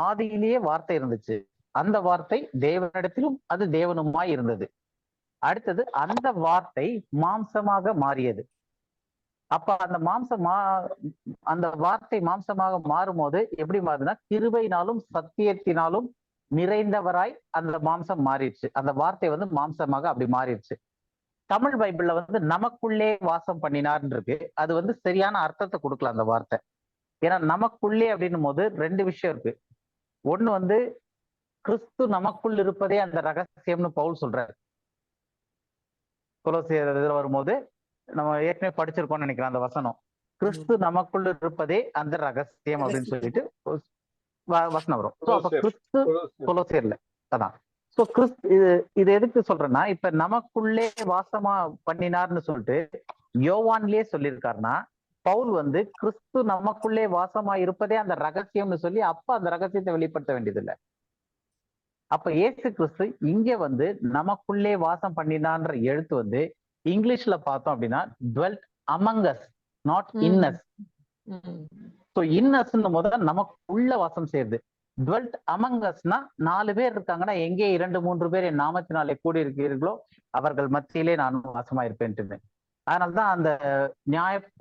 S1: ஆதியிலேயே வார்த்தை இருந்துச்சு, அந்த வார்த்தை தேவனிடத்திலும் அது தேவனுமாய் இருந்தது. அடுத்தது அந்த வார்த்தை மாம்சமாக மாறியது. அப்ப அந்த வார்த்தை மாம்சமாக மாறும்போது எப்படி மாறுதுன்னா, கிருபையினாலும் சத்தியத்தினாலும் நிறைந்தவராய் அந்த மாம்சம் மாறிடுச்சு. அந்த வார்த்தை வந்து மாம்சமாக அப்படி மாறிடுச்சு. தமிழ் பைபிள்ல வந்து நமக்குள்ளே வாசம் பண்ணினார்ன்னு இருக்கு. அது வந்து சரியான அர்த்தத்தை கொடுக்கல அந்த வார்த்தை. ஏன்னா நமக்குள்ளே அப்படின்னும் போது ரெண்டு விஷயம் இருக்கு. ஒண்ணு வந்து கிறிஸ்து நமக்குள் இருப்பதே அந்த ரகசியம்னு பவுல் சொல்றாரு. கொலோசியர் இதுல வரும்போது நம்ம ஏற்கனவே படிச்சிருக்கோம்னு நினைக்கிறேன் அந்த வசனம். கிறிஸ்து நமக்குள் இருப்பதே அந்த ரகசியம் அப்படின்னு சொல்லிட்டு வசனம் வரும். சோ அப்ப கிறிஸ்து கொலோசியர்ல அதான். சோ கிறிஸ்து இது எதுக்கு சொல்றேன்னா, இப்ப நமக்குள்ளே வாசமா பண்ணினார்னு சொல்லிட்டு யோவான்லயே சொல்லியிருக்காருன்னா, பவுல் வந்து கிறிஸ்து நமக்குள்ளே வாசமா இருப்பதே அந்த ரகசியம்னு சொல்லி அப்ப அந்த ரகசியத்தை வெளிப்படுத்த வேண்டியதில்லை. அப்ப இயேசு கிறிஸ்து இங்க வந்து நமக்குள்ளே வாசம் பண்ணினான்ற எழுத்து வந்து இங்கிலீஷ்ல பார்த்தோம் அப்படின்னா dwelt among us, not in us. So in usன்னு முதல்ல நமக்கு உள்ள வாசம் செய்யுது. dwelt among usனா 4 பேர் இருக்காங்கன்னா, எங்கே 2-3 பேர் என் நாமத்தினாலே கூடி இருக்கிறீர்களோ அவர்கள் மத்தியிலே நான் வாசமா இருப்பேன்ட்டு. அதனாலதான்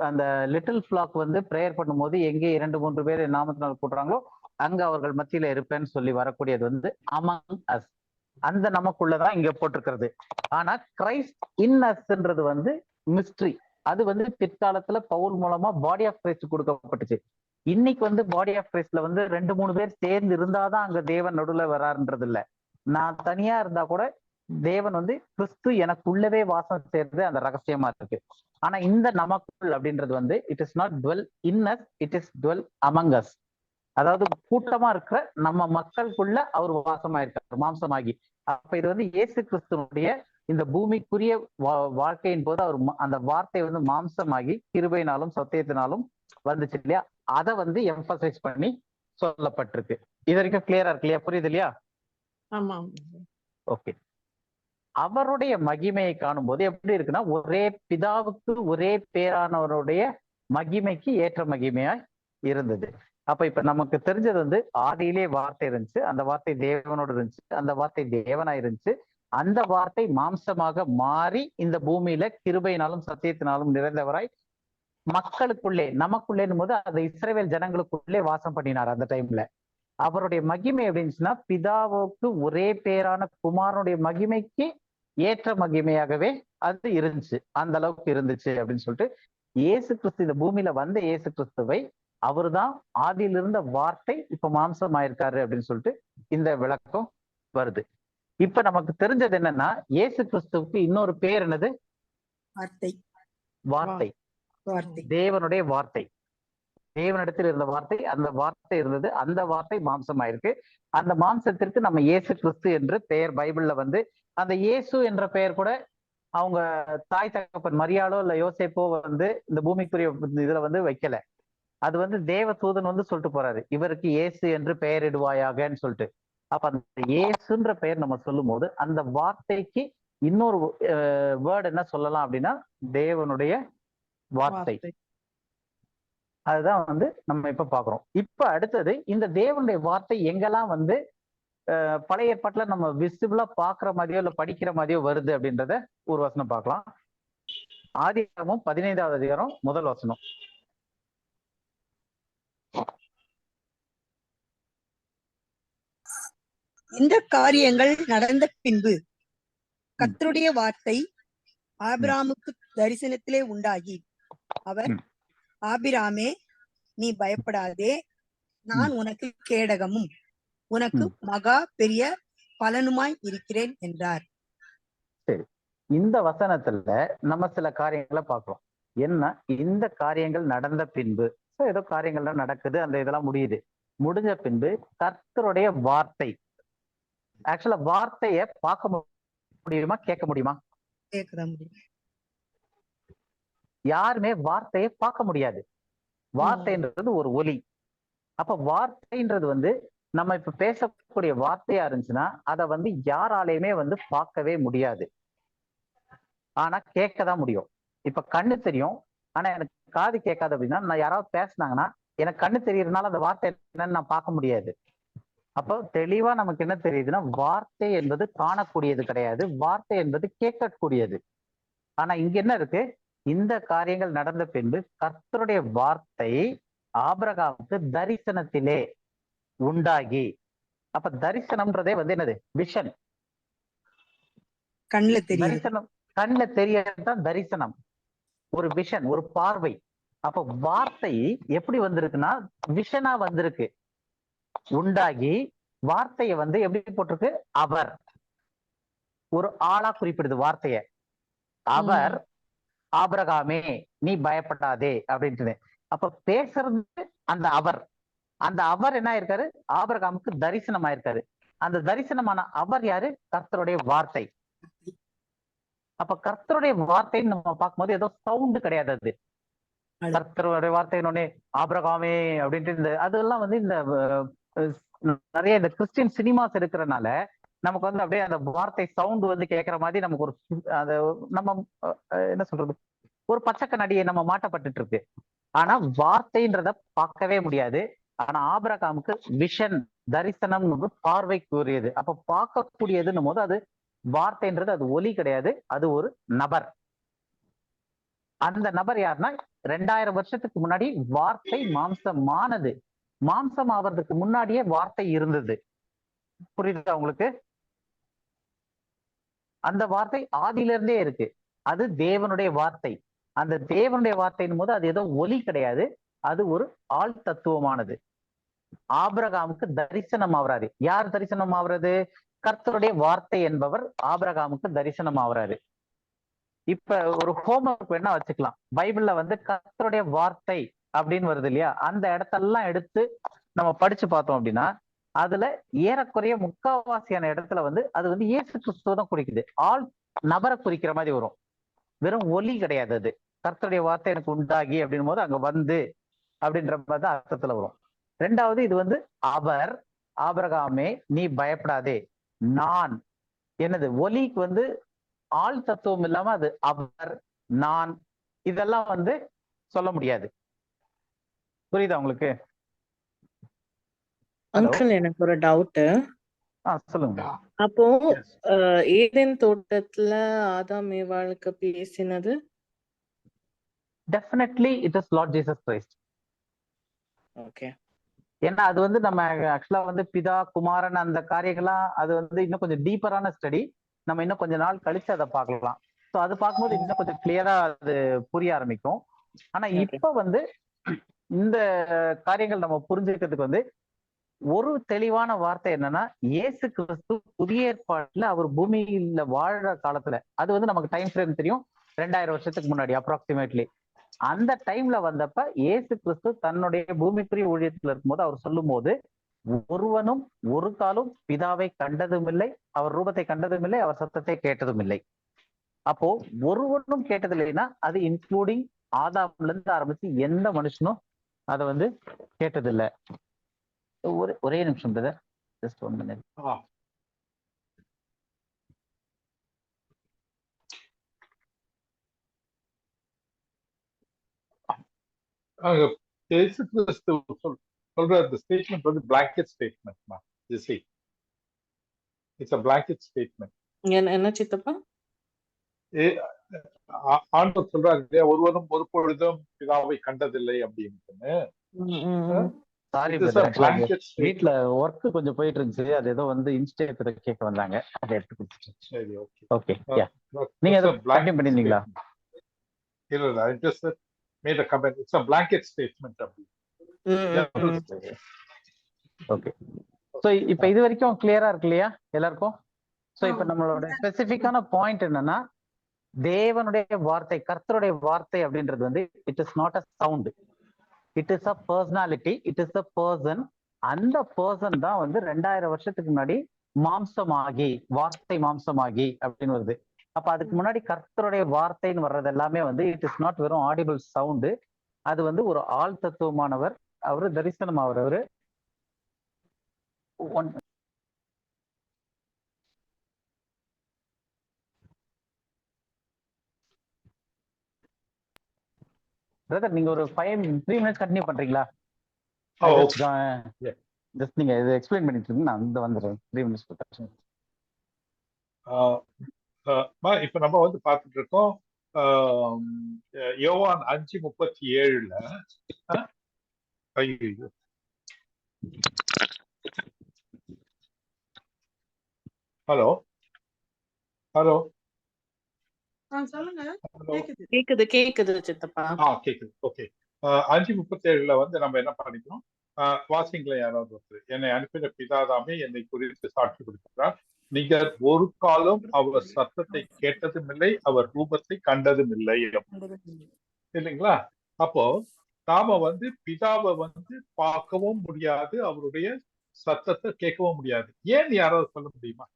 S1: அந்த லிட்டில் ஃபிளாக் வந்து பிரேயர் பண்ணும்போது எங்கே 2-3 பேர் என் நாமத்தினால் கூடுறாங்களோ அங்க அவர்கள் மத்தியில இருப்பேன்னு சொல்லி வரக்கூடியது வந்து among us. அந்த நமக்குள்ளதான் இங்க போட்டிருக்கிறது. ஆனா கிரைஸ்ட் இன் அஸ்ன்றது வந்து மிஸ்ட்ரி. அது வந்து பிற்காலத்துல பவுல் மூலமா பாடி ஆஃப் கிரைஸ்ட் கொடுக்கப்பட்டுச்சு. இன்னைக்கு வந்து பாடி ஆஃப் கிரைஸ்ட்ல வந்து 2-3 பேர் சேர்ந்து இருந்தாதான் அங்க தேவன் நடுவுல வராருன்றது இல்ல. நான் தனியா இருந்தா கூட தேவன் வந்து கிறிஸ்து எனக்குள்ளவே வாசம் செய்யறது அந்த ரகசியமா இருக்கு. ஆனா இந்த நமக்குள் அப்படின்றது வந்து it is not dwell in us, it is dwell among us. அதாவது கூட்டமா இருக்கிற நம்ம மக்களுக்குள்ள அவர் வாசமா இருக்காரு மாம்சமாகி. அப்ப இது வந்து இயேசு கிறிஸ்துவனுடைய இந்த பூமிக்குரிய வாழ்க்கையின் போது அவர் அந்த வார்த்தை வந்து மாம்சமாகி கிருபையினாலும் சத்தியத்தினாலும் வந்துச்சு இல்லையா, அதை வந்து எம்பசைஸ் பண்ணி சொல்லப்பட்டிருக்கு. இது வரைக்கும் கிளியரா இருக்கு இல்லையா? புரியுது இல்லையா?
S2: ஆமா.
S1: ஓகே. அவருடைய மகிமையை காணும் போது எப்படி இருக்குன்னா, ஒரே பிதாவுக்கு ஒரே பேரானவருடைய மகிமைக்கு ஏற்ற மகிமையாய் இருந்தது. அப்ப இப்ப நமக்கு தெரிஞ்சது வந்து ஆதியிலே வார்த்தை இருந்துச்சு, அந்த வார்த்தை தேவனோடு இருந்துச்சு, அந்த வார்த்தை தேவனாய் இருந்துச்சு, அந்த வார்த்தை மாம்சமாக மாறி இந்த பூமியில கிருபையினாலும் சத்தியத்தினாலும் நிறைந்தவராய் மக்களுக்குள்ளே நமக்குள்ளேன்னு போது அந்த இஸ்ரவேல் ஜனங்களுக்குள்ளே வாசம் பண்ணினார். அந்த டைம்ல அவருடைய மகிமை எப்படின்னுச்சுன்னா, பிதாவுக்கு ஒரே பேரான குமாரனுடைய மகிமைக்கு ஏற்ற மகிமையாகவே அது இருந்துச்சு. அந்த அளவுக்கு இருந்துச்சு அப்படின்னு சொல்லிட்டு இயேசு கிறிஸ்து இந்த பூமியில வந்த இயேசு கிறிஸ்துவை அவருதான் ஆதியில் இருந்த வார்த்தை இப்ப மாம்சம் ஆயிருக்காரு அப்படின்னு சொல்லிட்டு இந்த விளக்கம் வருது. இப்ப நமக்கு தெரிஞ்சது என்னன்னா, இயேசு கிறிஸ்துவுக்கு இன்னொரு பேர் என்னது?
S5: வார்த்தை.
S1: வார்த்தை,
S5: வார்த்தை,
S1: தேவனுடைய வார்த்தை. தேவனிடத்தில் இருந்த வார்த்தை, அந்த வார்த்தை இருந்தது, அந்த வார்த்தை மாம்சம் ஆயிருக்கு. அந்த மாம்சத்திற்கு நம்ம இயேசு கிறிஸ்து என்று பெயர் பைபிள்ல வந்து, அந்த இயேசு என்ற பெயர் கூட அவங்க தாய் தகப்பன் மரியாளோ இல்ல யோசேப்போ வந்து இந்த பூமிக்குரிய இதுல வந்து வைக்கல. அது வந்து தேவ தூதன் வந்து சொல்லிட்டு போறாரு, இவருக்கு இயேசு என்று பெயரிடுவாயாகன்னு சொல்லிட்டு. அப்ப அந்த இயேசுன்ற பெயர் நம்ம சொல்லும் போது அந்த வார்த்தைக்கு இன்னொரு வேர்டு என்ன சொல்லலாம் அப்படின்னா தேவனுடைய வார்த்தை. அதுதான் வந்து நம்ம இப்ப பாக்குறோம். இப்ப அடுத்தது இந்த தேவனுடைய வார்த்தை எங்கெல்லாம் வந்து பழைய ஏற்பாட்டுல நம்ம விசிபிளா பாக்குற மாதிரியோ இல்ல படிக்கிற மாதிரியோ வருது அப்படின்றத ஒரு வசனம் பார்க்கலாம். ஆதியாகமம் 15வது அதிகாரம் முதல் வசனம்.
S5: இந்த காரியங்கள் நடந்த பின்பு கர்த்தருடைய வார்த்தை ஆபிராமுக்கு தரிசனத்திலே உண்டாகி அவர், ஆபிராமே நீ பயப்படாதே, நான் உனக்கு கேடகமும் உனக்கு மகா பெரிய பலனுமாய் இருக்கிறேன் என்றார்.
S1: சரி, இந்த வசனத்துல நம்ம சில காரியங்களை பார்க்கிறோம். என்ன, இந்த காரியங்கள் நடந்த பின்பு ஏதோ காரியங்கள்லாம் நடக்குது, அந்த இதெல்லாம் முடியுது. முடிஞ்ச பின்பு கர்த்தருடைய வார்த்தை, ஆக்சுவலா வார்த்தைய பார்க்க முடியுமா, கேட்க முடியுமா?
S5: கேட்கதான் முடியும்.
S1: யாருமே வார்த்தையை பார்க்க முடியாது. வார்த்தைன்றது ஒரு ஒலி. அப்ப வார்த்தைன்றது வந்து நம்ம இப்ப பேசக்கூடிய வார்த்தையா இருந்துச்சுன்னா அதை வந்து யாராலையுமே வந்து பார்க்கவே முடியாது. ஆனா கேட்கதான் முடியும். இப்ப கண்ணு தெரியும், ஆனா எனக்கு காது கேட்காது. அப்படின்னா நான் யாராவது பேசினாங்கன்னா எனக்கு கண்ணு தெரியறதுனால அந்த வார்த்தை என்னன்னு நான் பார்க்க முடியாது. அப்போ தெளிவா நமக்கு என்ன தெரியுதுன்னா, வார்த்தை என்பது காணக்கூடியது கிடையாது, வார்த்தை என்பது கேட்கக்கூடியது. ஆனா இங்க என்ன இருக்கு, இந்த காரியங்கள் நடந்த பின்பு கர்த்தருடைய வார்த்தை ஆபிரகாமுக்கு தரிசனத்திலே உண்டாகி. அப்ப தரிசனம்ன்றதே வந்து என்னது, விஷன்.
S5: கண்ணுல தெரியும்.
S1: தரிசனம் கண்ணுல தெரியறதுதான் தரிசனம், ஒரு விஷன், ஒரு பார்வை. அப்ப வார்த்தை எப்படி வந்திருக்குன்னா விஷனா வந்திருக்கு, உண்டாகி. வார்த்தைய வந்து எப்படி போட்டிருக்கு, அவர், ஒரு ஆளா குறிப்பிடுது வார்த்தைய. அவர், ஆபிரகாமே நீ பயப்படாதே அப்படின்ட்டு. அப்ப பேசுறது அந்த அவர். அந்த அவர் என்ன ஆயிருக்காரு, ஆபிரகாமுக்கு தரிசனம் ஆயிருக்காரு. அந்த தரிசனமான அவர் யாரு, கர்த்தருடைய வார்த்தை. அப்ப கர்த்தருடைய வார்த்தைன்னு நம்ம பார்க்கும்போது ஏதோ சவுண்டு கிடையாது. அது கர்த்தருடைய வார்த்தைன்னு ஆபிரகாமே அப்படின்ட்டு அதெல்லாம் வந்து இந்த நிறைய இந்த கிறிஸ்டியன் சினிமாஸ் இருக்கிறதுனால நமக்கு வந்து அப்படியே அந்த வார்த்தை சவுண்ட் வந்து கேட்கிற மாதிரி நமக்கு ஒரு அதை நம்ம என்ன சொல்றது, ஒரு பச்சை கண்ணாடியை நம்ம மாட்டப்பட்டு இருக்கு. ஆனா வார்த்தைன்றத பார்க்கவே முடியாது. ஆனா ஆபிரகாமுக்கு விஷன், தரிசனம் பார்வைக்குரியது. அப்ப பார்க்கக்கூடியதுன்னும் போது அது வார்த்தைன்றது அது ஒலி கிடையாது, அது ஒரு நபர். அந்த நபர் யாருன்னா 2000 வருஷத்துக்கு முன்னாடி வார்த்தை மாம்சமானது. மாம்சம் ஆவறதுக்கு முன்னாடியே வார்த்தை இருந்தது. புரியுதா உங்களுக்கு? அந்த வார்த்தை ஆதியிலிருந்தே இருக்கு. அது தேவனுடைய வார்த்தை. அந்த தேவனுடைய வார்த்தையின் போது அது ஏதோ ஒலி கிடையாது, அது ஒரு ஆள் தத்துவமானது. ஆபிரகாமுக்கு தரிசனம் ஆவறாரு. யார் தரிசனம் ஆவறது? கர்த்தருடைய வார்த்தை என்பவர் ஆபிரகாமுக்கு தரிசனம் ஆவறாரு. இப்ப ஒரு ஹோம்ஒர்க் வேணா வச்சுக்கலாம். பைபிள்ல வந்து கர்த்தருடைய வார்த்தை அப்படின்னு வருது இல்லையா, அந்த இடத்தெல்லாம் எடுத்து நம்ம படிச்சு பார்த்தோம் அப்படின்னா அதுல ஏறக்குறைய முக்காவாசியான இடத்துல வந்து அது வந்து இயேசு கிறிஸ்துவ தான் குறிக்குது. ஆள் நபரை குறிக்கிற மாதிரி வரும், வெறும் ஒலி கிடையாது. அது கர்த்தருடைய வார்த்தை எனக்கு உண்டாகி அப்படின் போது அங்க வந்து அப்படின்ற மாதிரி தான் அர்த்தத்துல வரும். ரெண்டாவது, இது வந்து அவர், ஆபிரகாமே நீ பயப்படாதே, நான், என்னது ஒலிக்கு வந்து ஆள் தத்துவம் இல்லாம அது அவர், நான், இதெல்லாம் வந்து சொல்ல முடியாது. புரியுதா உங்களுக்கு?
S6: அங்கிள், எனக்கு ஒரு டவுட்.
S1: சொல்லுங்க.
S6: அப்போ ஏதேன் தோட்டத்துல ஆதாம் ஏவாளுக்கு பேசினது
S1: definitely it is Lord Jesus Christ.
S6: Okay.
S1: ஏன்னா அது வந்து நம்ம ஆக்சுவலா வந்து பிதா குமாரன் அந்த காரியங்கள்லாம் அது வந்து இன்னும் கொஞ்சம் டீப்பரான ஸ்டடி. நம்ம இன்னும் கொஞ்ச நாள் கழிச்சு அதை பார்க்கலாம். ஸோ அது பார்க்கும்போது இன்னும் கொஞ்சம் கிளியரா அது புரிய ஆரம்பிக்கும். ஆனா இப்ப வந்து இந்த காரியங்கள் நம்ம புரிஞ்சுக்கிறதுக்கு வந்து ஒரு தெளிவான வார்த்தை என்னன்னா, இயேசு கிறிஸ்து புதிய ஏற்பாட்டுல அவர் பூமியில வாழ்ற காலத்துல, அது வந்து நமக்கு டைம் ஃப்ரேம் தெரியும், 2000 வருஷத்துக்கு முன்னாடி அப்ராக்சிமேட்லி. அந்த டைம்ல வந்தப்ப இயேசு கிறிஸ்து தன்னுடைய பூமிக்குரிய ஊழியத்துல இருக்கும்போது அவர் சொல்லும் போது, ஒருவனும் ஒரு காலும் பிதாவை கண்டதும் இல்லை, அவர் ரூபத்தை கண்டதும் இல்லை, அவர் சத்தத்தை கேட்டதும் இல்லை. அப்போ ஒருவனும் கேட்டது இல்லைன்னா அது இன்க்ளூடிங் ஆதாம்ல இருந்து ஆரம்பிச்சு எந்த மனுஷனும் அதை வந்து கேட்டது இல்லை. ஒரே நிமிஷம் பிரதர், ஜஸ்ட் 1 minute.
S3: அங்க இயேசு கிறிஸ்து சொல்ற அந்த ஸ்டேட்மெண்ட் வந்து blanket statement. It's a blanket statement.
S6: என்ன சித்தப்பா?
S3: ஆண்டவர் சொல்றாரு இல்லையா, ஒருவரும் ஒரு பொழுதும் பிதாவை கண்டதில்லை அப்படின்னு.
S1: சாரி வீட்ல ஒர்க் கொஞ்சம் போயிட்டு இருந்துச்சு, அது ஏதோ வந்து இன்ஸ்டேட் கேட்க வந்தாங்க, அதை எடுத்து கொடுத்துட்டேன்.
S3: சரி, ஓகே.
S1: ஓகே, நீங்க அதை கண்டினியூ பண்ணிருந்தீங்களா?
S3: இல்ல, I just made a comment. It's a blanket statement அப்படி.
S1: ஓகே. சோ இப்ப இது வரைக்கும் கிளியரா இருக்கு இல்லையா எல்லாருக்கும்? சோ இப்ப நம்மளோட ஸ்பெசிபிக்கான பாயிண்ட் என்னன்னா, தேவனுடைய வார்த்தை, கர்த்தருடைய வார்த்தை அப்படின்றது வந்து it is not a sound, it is a personality, it is a person. அந்த பர்சன் தான் வந்து 2000 வருஷத்துக்கு முன்னாடி மாம்சமாகி, வார்த்தை மாம்சமாகி அப்படின்னு வருது. அப்ப அதுக்கு முன்னாடி கர்த்தருடைய வார்த்தைன்னு வர்றது எல்லாமே வந்து இட் இஸ் நாட் வெறும் ஆடிபிள் சவுண்டு. அது வந்து ஒரு ஆள் தத்துவமானவர், அவரு தரிசனம் ஆகிறவரு. பிரதர், நீங்க ஒரு 3 மினிட்ஸ் கண்டினியூ பண்றீங்களா? ஜஸ்ட் நீங்க இதை எக்ஸ்பிளைன் பண்ணிட்டு இருக்கீங்க, நான் வந்து வந்துடுறேன் 3 மினிட்ஸ்.
S3: இப்ப நம்ம வந்து பார்த்துட்டு இருக்கோம் யோவான் 5:37. ஹலோ ஹலோ
S2: சொல்லுங்க.
S6: கேக்குது சித்தப்பா.
S3: கேக்குது. ஓகே. 5:37 வந்து நம்ம என்ன பண்ணிக்கிறோம், வாசிங்களா யாராவது ஒருத்தர். என்னை அனுப்பின பிதாதாமே என்னை குறித்து சாட்சி கொடுக்கிறார். நீங்கள் ஒரு காலம் அவர் சத்தத்தை கேட்டதும் இல்லை, அவர் ரூபத்தை கண்டதும் இல்லை இல்லைங்களா? அப்போ நாம வந்து பிதாவை வந்து பார்க்கவும் முடியாது, அவருடைய சத்தத்தை கேட்கவும் முடியாது. ஏன் யாராவது சொல்ல முடியுமா?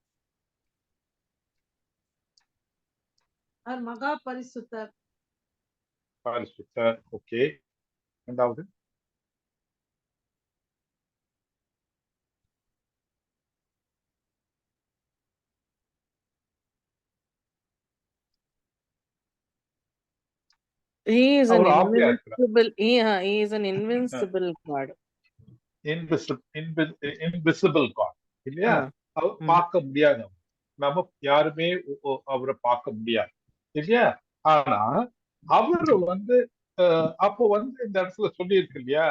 S2: மகா பரிசுத்தர்.
S3: பரிசுத்தர், ஓகே. ரெண்டாவது
S6: He is an invincible. He is an invincible God.
S3: Invisible God இல்லையா? அவர் பார்க்க முடியாது, நம்ம யாருமே அவரை பார்க்க முடியாது இல்லையா? ஆனா அவரு வந்து அப்போ வந்து இந்த இடத்துல சொல்லி இருக்கு இல்லையா,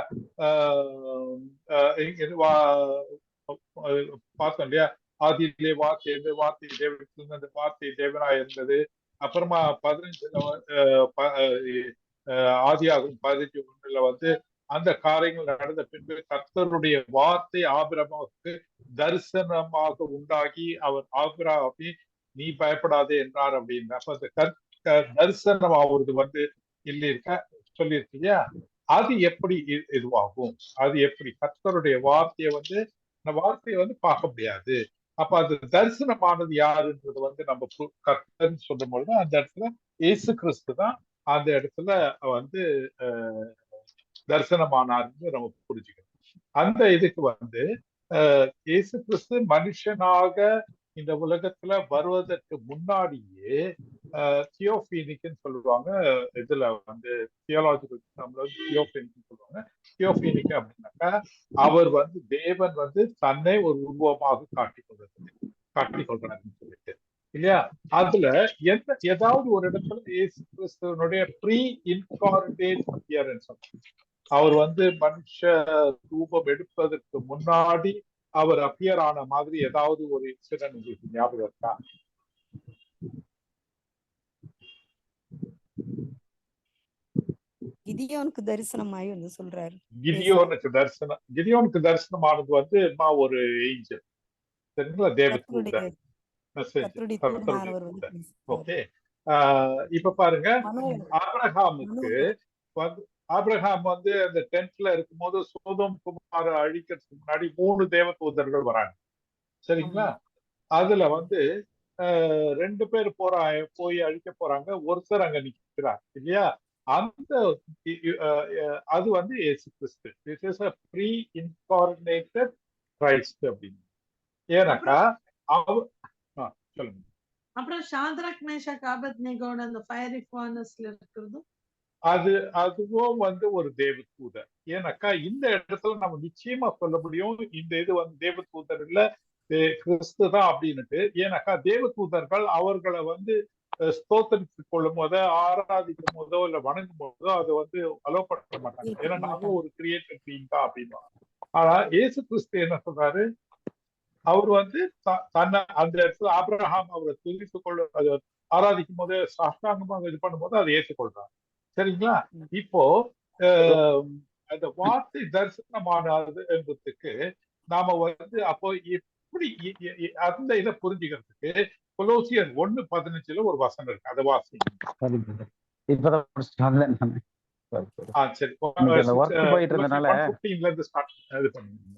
S3: பார்த்தோம் இல்லையா, ஆதியிலே வார்த்தை, வார்த்தை தேவனுக்கு, அந்த வார்த்தை தேவனா இருந்தது. அப்புறமா 15 ஆதியாகும் 15:1 வந்து அந்த காரியங்கள் நடந்த பின்பு கர்த்தருடைய வார்த்தை ஆபிரகாமுக்கு தரிசனமாக உண்டாகி அவர் ஆபிரகாமே நீ பயப்படாதே என்றார் அப்படின்னு. அப்ப அந்த தரிசனம் ஆகுறது வந்து சொல்லியிருக்கு இல்லையா? அது எப்படி இதுவாகும்? அது எப்படி கர்த்தருடைய வார்த்தையை வந்து அந்த வார்த்தையை வந்து பார்க்க முடியாது. அப்ப அது தரிசனமானது யாருன்றது வந்து நம்ம கர்த்தர்ன்னு சொல்லும் பொழுது அந்த இடத்துல இயேசு கிறிஸ்து தான் அந்த இடத்துல வந்து தரிசனமானார்னு நம்ம புரிஞ்சுக்கணும். அந்த இதுக்கு வந்து இயேசு கிறிஸ்து மனுஷனாக இந்த உலகத்துல வருவதற்கு முன்னாடியே தியோபீனிக்னு சொல்லுவாங்க. இதுல வந்து தியோலாஜிக்கல் தியோபீனிக்னு சொல்லுவாங்க. தியோபீனிக் அப்படின்னாக்கா அவர் வந்து தேவன் வந்து தன்னை ஒரு உருவமாக காட்டிக்கொள்றாருன்னு சொல்லிட்டு இல்லையா? அதுல ஏதாவது ஒரு இடத்துல இயேசு கிறிஸ்துவனுடைய ப்ரீ இன்கார்னேட் அப்பியரன்ஸ், அவர் வந்து மனுஷ ரூபம் எடுப்பதற்கு முன்னாடி அவர் அப்பியர் ஆன மாதிரி ஏதாவது ஒரு இன்சிடென்ட் உங்களுக்கு ஞாபகம் இருக்கா?
S5: கிதியோனுக்கு தரிசனமாயி வந்து சொல்றாரு.
S3: கிதியோனுக்கு தரிசனமானது வந்து ஒரு ஏஞ்சல், சரிங்களா? தேவதூதன். ஓகே. இப்ப பாருங்க, ஆபிரகாம் வந்து அந்த டென்ட்ல இருக்கும்போது சோதோம் குமார அழிக்கிறதுக்கு முன்னாடி 3 தேவதூதர்கள் வராங்க, சரிங்களா? அதுல வந்து 2 பேர் போய் அழிக்க போறாங்க, ஒருத்தர் அங்க நிக்கிறார் இல்லையா? அந்த அது வந்து இயேசு கிறிஸ்து. This is a pre-incarnated Christ அப்படின்னு. ஏன்னாக்கா சொல்லுங்க.
S2: அப்புறம் ஷாத்ராக் மேஷாக் ஆபேத்நேகோட அந்த ஃபயரி ஃபர்னஸ்ல இருக்கிறது
S3: அதுவும் வந்து ஒரு தேவதூதர். ஏன்னாக்கா இந்த இடத்துல நம்ம நிச்சயமா சொல்ல முடியும் இந்த இது வந்து தேவதூதர் இல்ல கிறிஸ்து தான் அப்படின்னுட்டு. ஏன்னாக்கா தேவதூதர்கள் அவர்களை வந்து ஸ்தோத்தரித்துக் கொள்ளும் போதோ ஆராதிக்கும் போதோ இல்ல வணங்கும் போதோ அதை வந்து அலோவ் பண்ண மாட்டாங்க. ஏன்னா நாம ஒரு கிரியேட்டர் பீயிங் தான் அப்படின்னு. ஆனா இயேசு கிறிஸ்து என்ன சொல்றாரு, அவர் வந்து தன்னை அந்த இடத்துல ஆபிரகாம் அவரை துதித்துக் கொள்ள அதை ஆராதிக்கும் போது சாஷ்டாங்கமாக இது பண்ணும்போது அதை ஏற்றுக்கொள்றாங்க. சரிங்களா? இப்போ அந்த வார்த்தை தரிசனமானது என்பதுக்கு நாம வந்து அப்போ எப்படி அந்த இதை புரிஞ்சுக்கிறதுக்கு கொலோசியர் 1:15 ஒரு வசனம் இருக்கு, அதை வாசி. சரி, 1:15 இருந்து ஸ்டார்ட் இது பண்ணுங்க.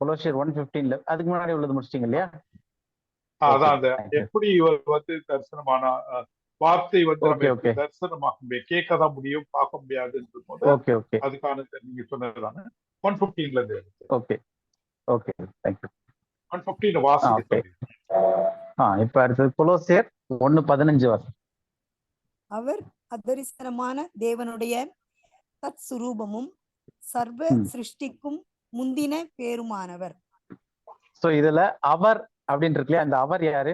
S1: கொலோசியர் 1:15 அதுக்கு முன்னாடி உள்ளது முடிச்சிட்டீங்க இல்லையா?
S3: அதான் அந்த எப்படி இவர் வந்து தரிசனமான வார்த்தை வந்து தரிசனமாக முடியும், கேட்கதான் முடியும், பார்க்க முடியாதுன்ற போது அதுக்கான நீங்க சொன்னதுதானே 1:15 இருந்து.
S1: Okay okay, thank you.
S3: 1:15 வாசிக்க.
S1: இப்ப அடுத்தது கொலோசியர் 1:15
S5: அவர் அதரிசனமான தேவனுடைய தற்சுரூபமும் சர்வ சிருஷ்டிக்கும் முந்தின பேருமானவர்.
S1: சோ இதுல அவர் அப்படின்னு இருக்குல்லையா, அந்த அவர் யாரு?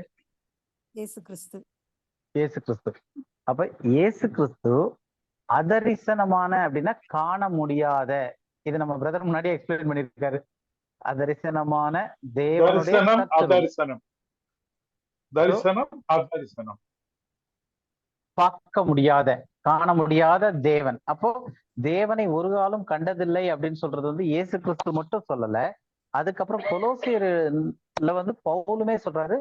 S5: இயேசு கிறிஸ்து.
S1: இயேசு கிறிஸ்து. அப்ப இயேசு கிறிஸ்து அதரிசனமான அப்படின்னா காண முடியாத, இது நம்ம பிரதர் முன்னாடியே எக்ஸ்பிளைன் பண்ணிருக்காரு. அதரிசனமான தேவனுடைய பார்க்க முடியாத, காண முடியாத தேவன். அப்போ தேவனை ஒரு காலம் கண்டதில்லை அப்படின்னு சொல்றது வந்து இயேசு கிறிஸ்து மட்டும் சொல்லல. அதுக்கப்புறம் கொலோசியர்ல வந்து பவுலுமே சொல்றாரு,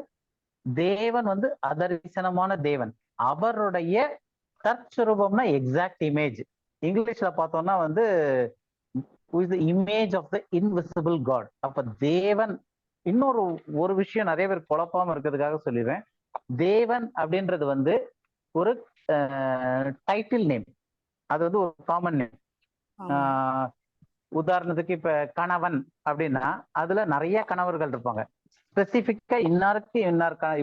S1: தேவன் வந்து அதரிசனமான தேவன், அவருடைய தற்சுரூபம்னா எக்ஸாக்ட் இமேஜ். இங்கிலீஷ்ல பார்த்தோம்னா வந்து image of the invisible God. அப்ப தேவன், இன்னொரு ஒரு விஷயம் நிறைய பேர் குழப்பாம இருக்கிறதுக்காக சொல்லிடுறேன். தேவன் அப்படின்றது வந்து ஒரு டைட்டில் நேம், அது வந்து ஒரு காமன் நேம். உதாரணத்துக்கு இப்ப கணவன் அப்படின்னா அதுல நிறைய கணவர்கள் இருப்பாங்க. ஸ்பெசிபிக்கா இன்னாருக்கு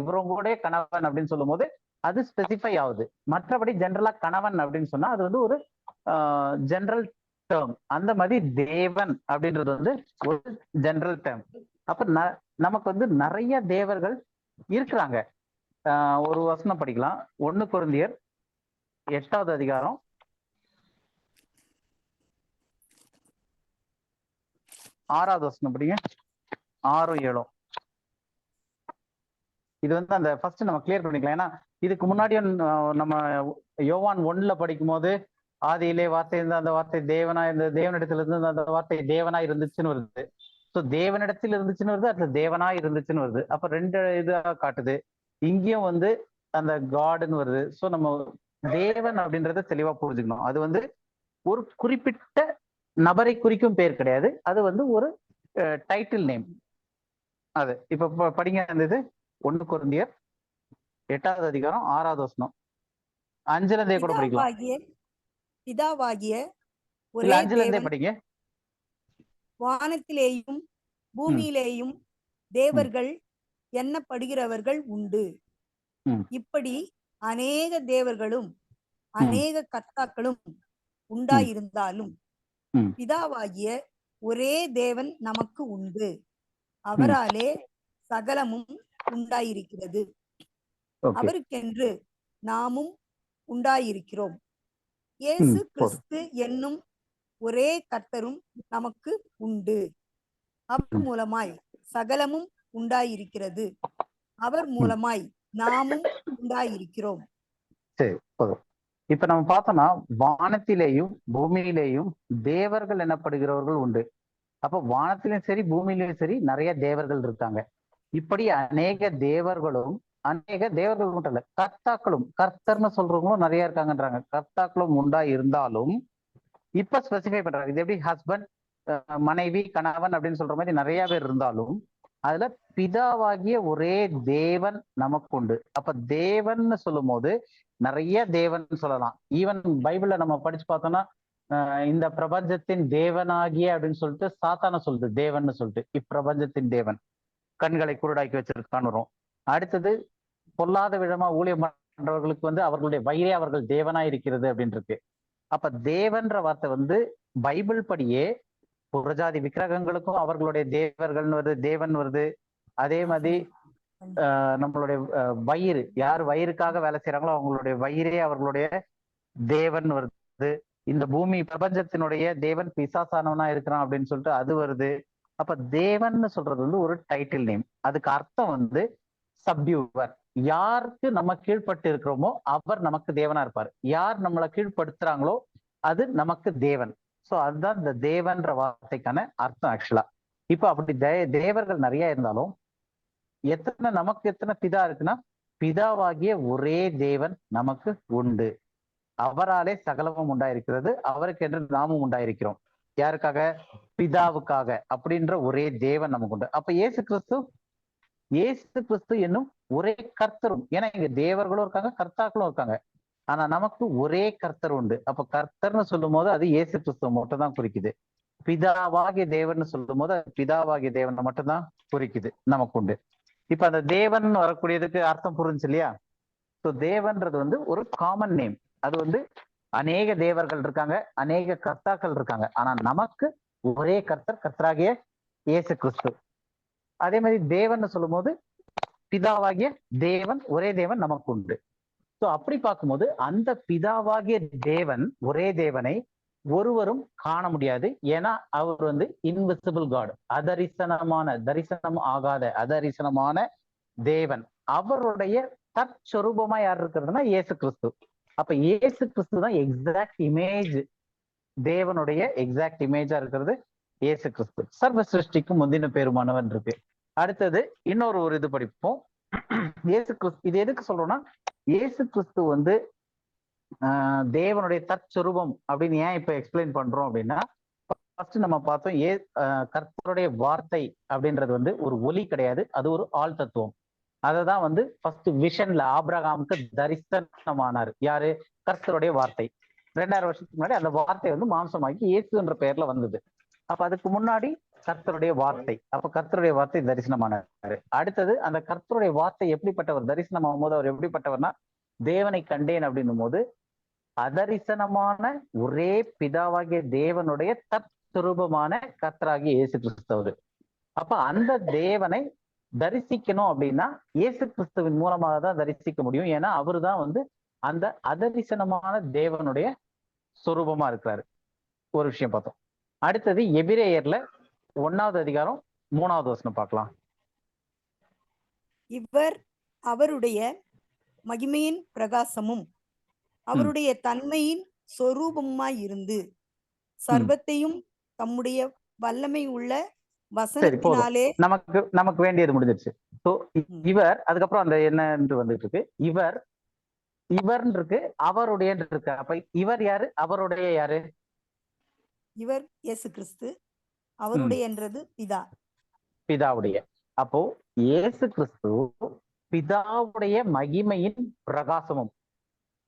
S1: இவரோட கணவன் அப்படின்னு சொல்லும் போது அது ஸ்பெசிஃபை ஆகுது. மற்றபடி ஜென்ரலா கணவன் அப்படின்னு சொன்னா அது வந்து ஒரு ஜென்ரல் டேர்ம். அந்த மாதிரி தேவன் அப்படின்றது வந்து ஒரு ஜென்ரல் டேர்ம். அப்ப நமக்கு வந்து நிறைய தேவர்கள் இருக்கிறாங்க. ஒரு வசனம் படிக்கலாம். 1 கொரிந்தியர் 8வது அதிகாரம் 6வது வசனம் படிங்க. 6, 7. இது வந்து அந்த ஃபர்ஸ்ட் நம்ம கிளியர் பண்ணிக்கலாம். ஏன்னா இதுக்கு முன்னாடியும் நம்ம யோவான் 1ல படிக்கும் போது ஆதியிலே வார்த்தை இருந்த அந்த வார்த்தை தேவனா இருந்த, தேவனிடத்துல இருந்து அந்த வார்த்தை தேவனா இருந்துச்சுன்னு வருது. ஸோ தேவனிடத்தில் இருந்துச்சுன்னு வருது, அதுல தேவனா இருந்துச்சுன்னு வருது. அப்ப 2 இதாக காட்டுது. இங்கேயும் வந்து அந்த காடுன்னு வருது. ஸோ நம்ம தேவன் அப்படின்றத தெளிவா புரிஞ்சுக்கணும். அது வந்து ஒரு குறிப்பிட்ட நபரை குறிக்கும் பேர் கிடையாது, அது வந்து ஒரு டைட்டில் நேம். அது இப்ப படிங்க. அந்த இது 1 கொரிந்தியர் 8வது அதிகாரம் 6வது வசனம். 5ல கூட படிக்கலாம்.
S5: பிதாவாகிய
S1: ஒரே தேவன் படிங்க.
S5: வானத்திலேயும் பூமியிலேயும் தேவர்கள் எண்ணப்படுகிறவர்கள் உண்டு. இப்படி அநேக தேவர்களும் அநேக கர்த்தாக்களும் உண்டாயிருந்தாலும் பிதாவாகிய ஒரே தேவன் நமக்கு உண்டு. அவராலே சகலமும் உண்டாயிருக்கிறது. அவருக்கென்று நாமும் உண்டாயிருக்கிறோம். இயேசு கிறிஸ்து என்னும் ஒரே கர்த்தரும் நமக்கு உண்டு. அவர் மூலமாய் சகலமும் உண்டாயிருக்கிறது. அவர் மூலமாய் நாமும் உண்டாயிருக்கிறோம்.
S1: சரி, இப்ப நம்ம பார்த்தோம்னா வானத்திலேயும் பூமியிலேயும் தேவர்கள் எனப்படுகிறவர்கள் உண்டு. அப்ப வானத்திலும் சரி பூமியிலும் சரி நிறைய தேவர்கள் இருக்காங்க. இப்படி அநேக தேவர்களும், அநேக தேவர்கள் மட்டும் இல்ல, கர்த்தாக்களும், கர்த்தர்னு சொல்றவங்களும் நிறைய இருக்காங்கன்றாங்க. கர்த்தாக்களும் உண்டா இருந்தாலும் இப்ப ஸ்பெசிஃபை பண்றாங்க. இது எப்படி ஹஸ்பண்ட், மனைவி, கணவன் அப்படின்னு சொல்ற மாதிரி நிறைய பேர் இருந்தாலும் அதுல பிதாவாகிய ஒரே தேவன் நமக்கு உண்டு. அப்ப தேவன் சொல்லும் போது நிறைய தேவன் சொல்லலாம். ஈவன் பைபிள்ல நம்ம படிச்சு பார்த்தோம்னா இந்த பிரபஞ்சத்தின் தேவனாகிய அப்படின்னு சொல்லிட்டு சாத்தான சொல்லுது தேவன் சொல்லிட்டு. இப்பிரபஞ்சத்தின் தேவன் கண்களை குருடாக்கி வச்சிருக்கான்னு வரும். அடுத்தது பொல்லாத விதமா ஊழியம் பண்றவர்களுக்கு வந்து அவர்களுடைய வயிறே அவர்கள் தேவனா இருக்கிறது அப்படின்னு இருக்கு. அப்ப தேவன்ற வார்த்தை வந்து பைபிள் படியே புறஜாதி விக்கிரகங்களுக்கும் அவர்களுடைய தேவர்கள்னு வருது, தேவன் வருது. அதே மாதிரி நம்மளுடைய வயிறு, யார் வயிறுக்காக வேலை செய்யறாங்களோ அவங்களுடைய வயிறே அவர்களுடைய தேவன் வருது. இந்த பூமி பிரபஞ்சத்தினுடைய தேவன் பிசாசானவனா இருக்கிறான் அப்படின்னு சொல்லிட்டு அது வருது. அப்ப தேவன் சொல்றது வந்து ஒரு டைட்டில் நேம். அதுக்கு அர்த்தம் வந்து சப்டியூவர். யாருக்கு நம்ம கீழ்பட்டு இருக்கிறோமோ அவர் நமக்கு தேவனா இருப்பார். யார் நம்மளை கீழ்படுத்துறாங்களோ அது நமக்கு தேவன். சோ அதுதான் இந்த தேவன்ற வார்த்தைக்கான அர்த்தம் ஆக்சுவலா. இப்ப அப்படி தேவர்கள் நிறைய இருந்தாலும் நமக்கு எத்தனை பிதா இருக்குன்னா, பிதாவாகிய ஒரே தேவன் நமக்கு உண்டு. அவராலே சகலமும் உண்டாயிருக்கிறது, அவருக்கு என்று நாமும் உண்டாயிருக்கிறோம். யாருக்காக? பிதாவுக்காக. அப்படின்ற ஒரே தேவன் நமக்கு உண்டு. அப்ப இயேசு கிறிஸ்து என்னும் ஒரே கர்த்தரும். ஏன்னா இங்க தேவர்களும் இருக்காங்க, கர்த்தாக்களும் இருக்காங்க. ஆனா நமக்கு ஒரே கர்த்தர் உண்டு. அப்ப கர்த்தர்னு சொல்லும் போது அது இயேசு கிறிஸ்துவ மட்டும் தான் குறிக்குது. பிதாவாகிய தேவன் சொல்லும் போது அது பிதாவாகிய தேவனை மட்டும்தான் குறிக்குது, நமக்கு உண்டு. இப்ப அந்த தேவன் வரக்கூடியதுக்கு அர்த்தம் புரிஞ்சு இல்லையா? ஸோ தேவன்றது வந்து ஒரு காமன் நேம். அது வந்து அநேக தேவர்கள் இருக்காங்க, அநேக கர்த்தாக்கள் இருக்காங்க. ஆனா நமக்கு ஒரே கர்த்தராகிய இயேசு கிறிஸ்து. அதே மாதிரி தேவன் சொல்லும் போது பிதாவாகிய தேவன், ஒரே தேவன் நமக்கு உண்டு. ஸோ அப்படி பார்க்கும்போது அந்த பிதாவாகிய தேவன், ஒரே தேவனை ஒருவரும் காண முடியாது. ஏன்னா அவர் வந்து இன்விசிபிள் காட், தரிசனம் ஆகாத அதரிசனமான தேவன். அவருடைய தற்சொரூபமா யார் இருக்கிறதுனா இயேசு கிறிஸ்து. அப்ப இயேசு கிறிஸ்து தான் எக்ஸாக்ட் இமேஜ், தேவனுடைய எக்ஸாக்ட் இமேஜா இருக்கிறது இயேசு கிறிஸ்து. சர்வ சிருஷ்டிக்கும் முந்தின பெருமானவன் இருக்கு. அடுத்தது இன்னொரு இது படிப்போம். இயேசு கிறிஸ்து, இது எதுக்கு சொல்றோம்னா, இயேசு கிறிஸ்து வந்து தேவனுடைய தற்சொரூபம் அப்படின்னு ஏன் இப்ப எக்ஸ்பிளைன் பண்றோம் அப்படின்னா, ஃபர்ஸ்ட் நம்ம பார்த்தோம் கர்த்தருடைய வார்த்தை அப்படின்றது வந்து ஒரு ஒலி கிடையாது, அது ஒரு ஆள் தத்துவம். அததான் வந்து ஃபர்ஸ்ட் விஷன்ல ஆபிரகாமுக்கு தரிசனமானார். யாரு? கர்த்தருடைய வார்த்தை. 2000 வருஷத்துக்கு முன்னாடி அந்த வார்த்தை வந்து மாம்சமாக்கி இயேசுன்ற பெயர்ல வந்தது. அப்ப அதுக்கு முன்னாடி கர்த்தருடைய வார்த்தை. அப்ப கர்த்தருடைய வார்த்தை தரிசனமானாரு. அடுத்தது அந்த கர்த்தருடைய வார்த்தை எப்படிப்பட்டவர்? தரிசனமாகும் போது அவர் எப்படிப்பட்டவர்னா, தேவனை கண்டேன் அப்படின்னும் போது அதரிசனமான ஒரே பிதாவாகிய தேவனுடைய தற்சுரூபமான கர்த்தராகிய இயேசு கிறிஸ்து. அப்ப அந்த தேவனை தரிசிக்கணும் அப்படின்னா இயேசு கிறிஸ்துவின் மூலமாக தான் தரிசிக்க முடியும். ஏன்னா அவரு தான் வந்து அந்த அதரிசனமான தேவனுடைய சொரூபமா இருக்கிறாரு. ஒரு விஷயம் பார்த்தோம். அடுத்தது எபிரேயர்ல 1வது அதிகாரம் 3வது வசனம் பார்க்கலாம்.
S5: இவர் அவருடைய மகிமையின் பிரகாசமும் அவருடைய தன்மையின் சொரூபமாய் இருந்து சர்வத்தையும் தம்முடைய வல்லமை உள்ள வசனத்தினாலே
S1: நமக்கு வேண்டியது முடிஞ்சிருச்சு. சோ இவர், அதுக்கப்புறம் அந்த என்ன வந்துட்டு இருக்கு, இவர் இருக்கு, அவருடைய இருக்கு. அப்ப இவர் யாரு? அவருடைய யாரு?
S5: இவர் இயேசு கிறிஸ்து. அவருடையன்றது பிதாவுடைய.
S1: அப்போ இயேசு கிறிஸ்து பிதாவுடைய மகிமையின் பிரகாசமும்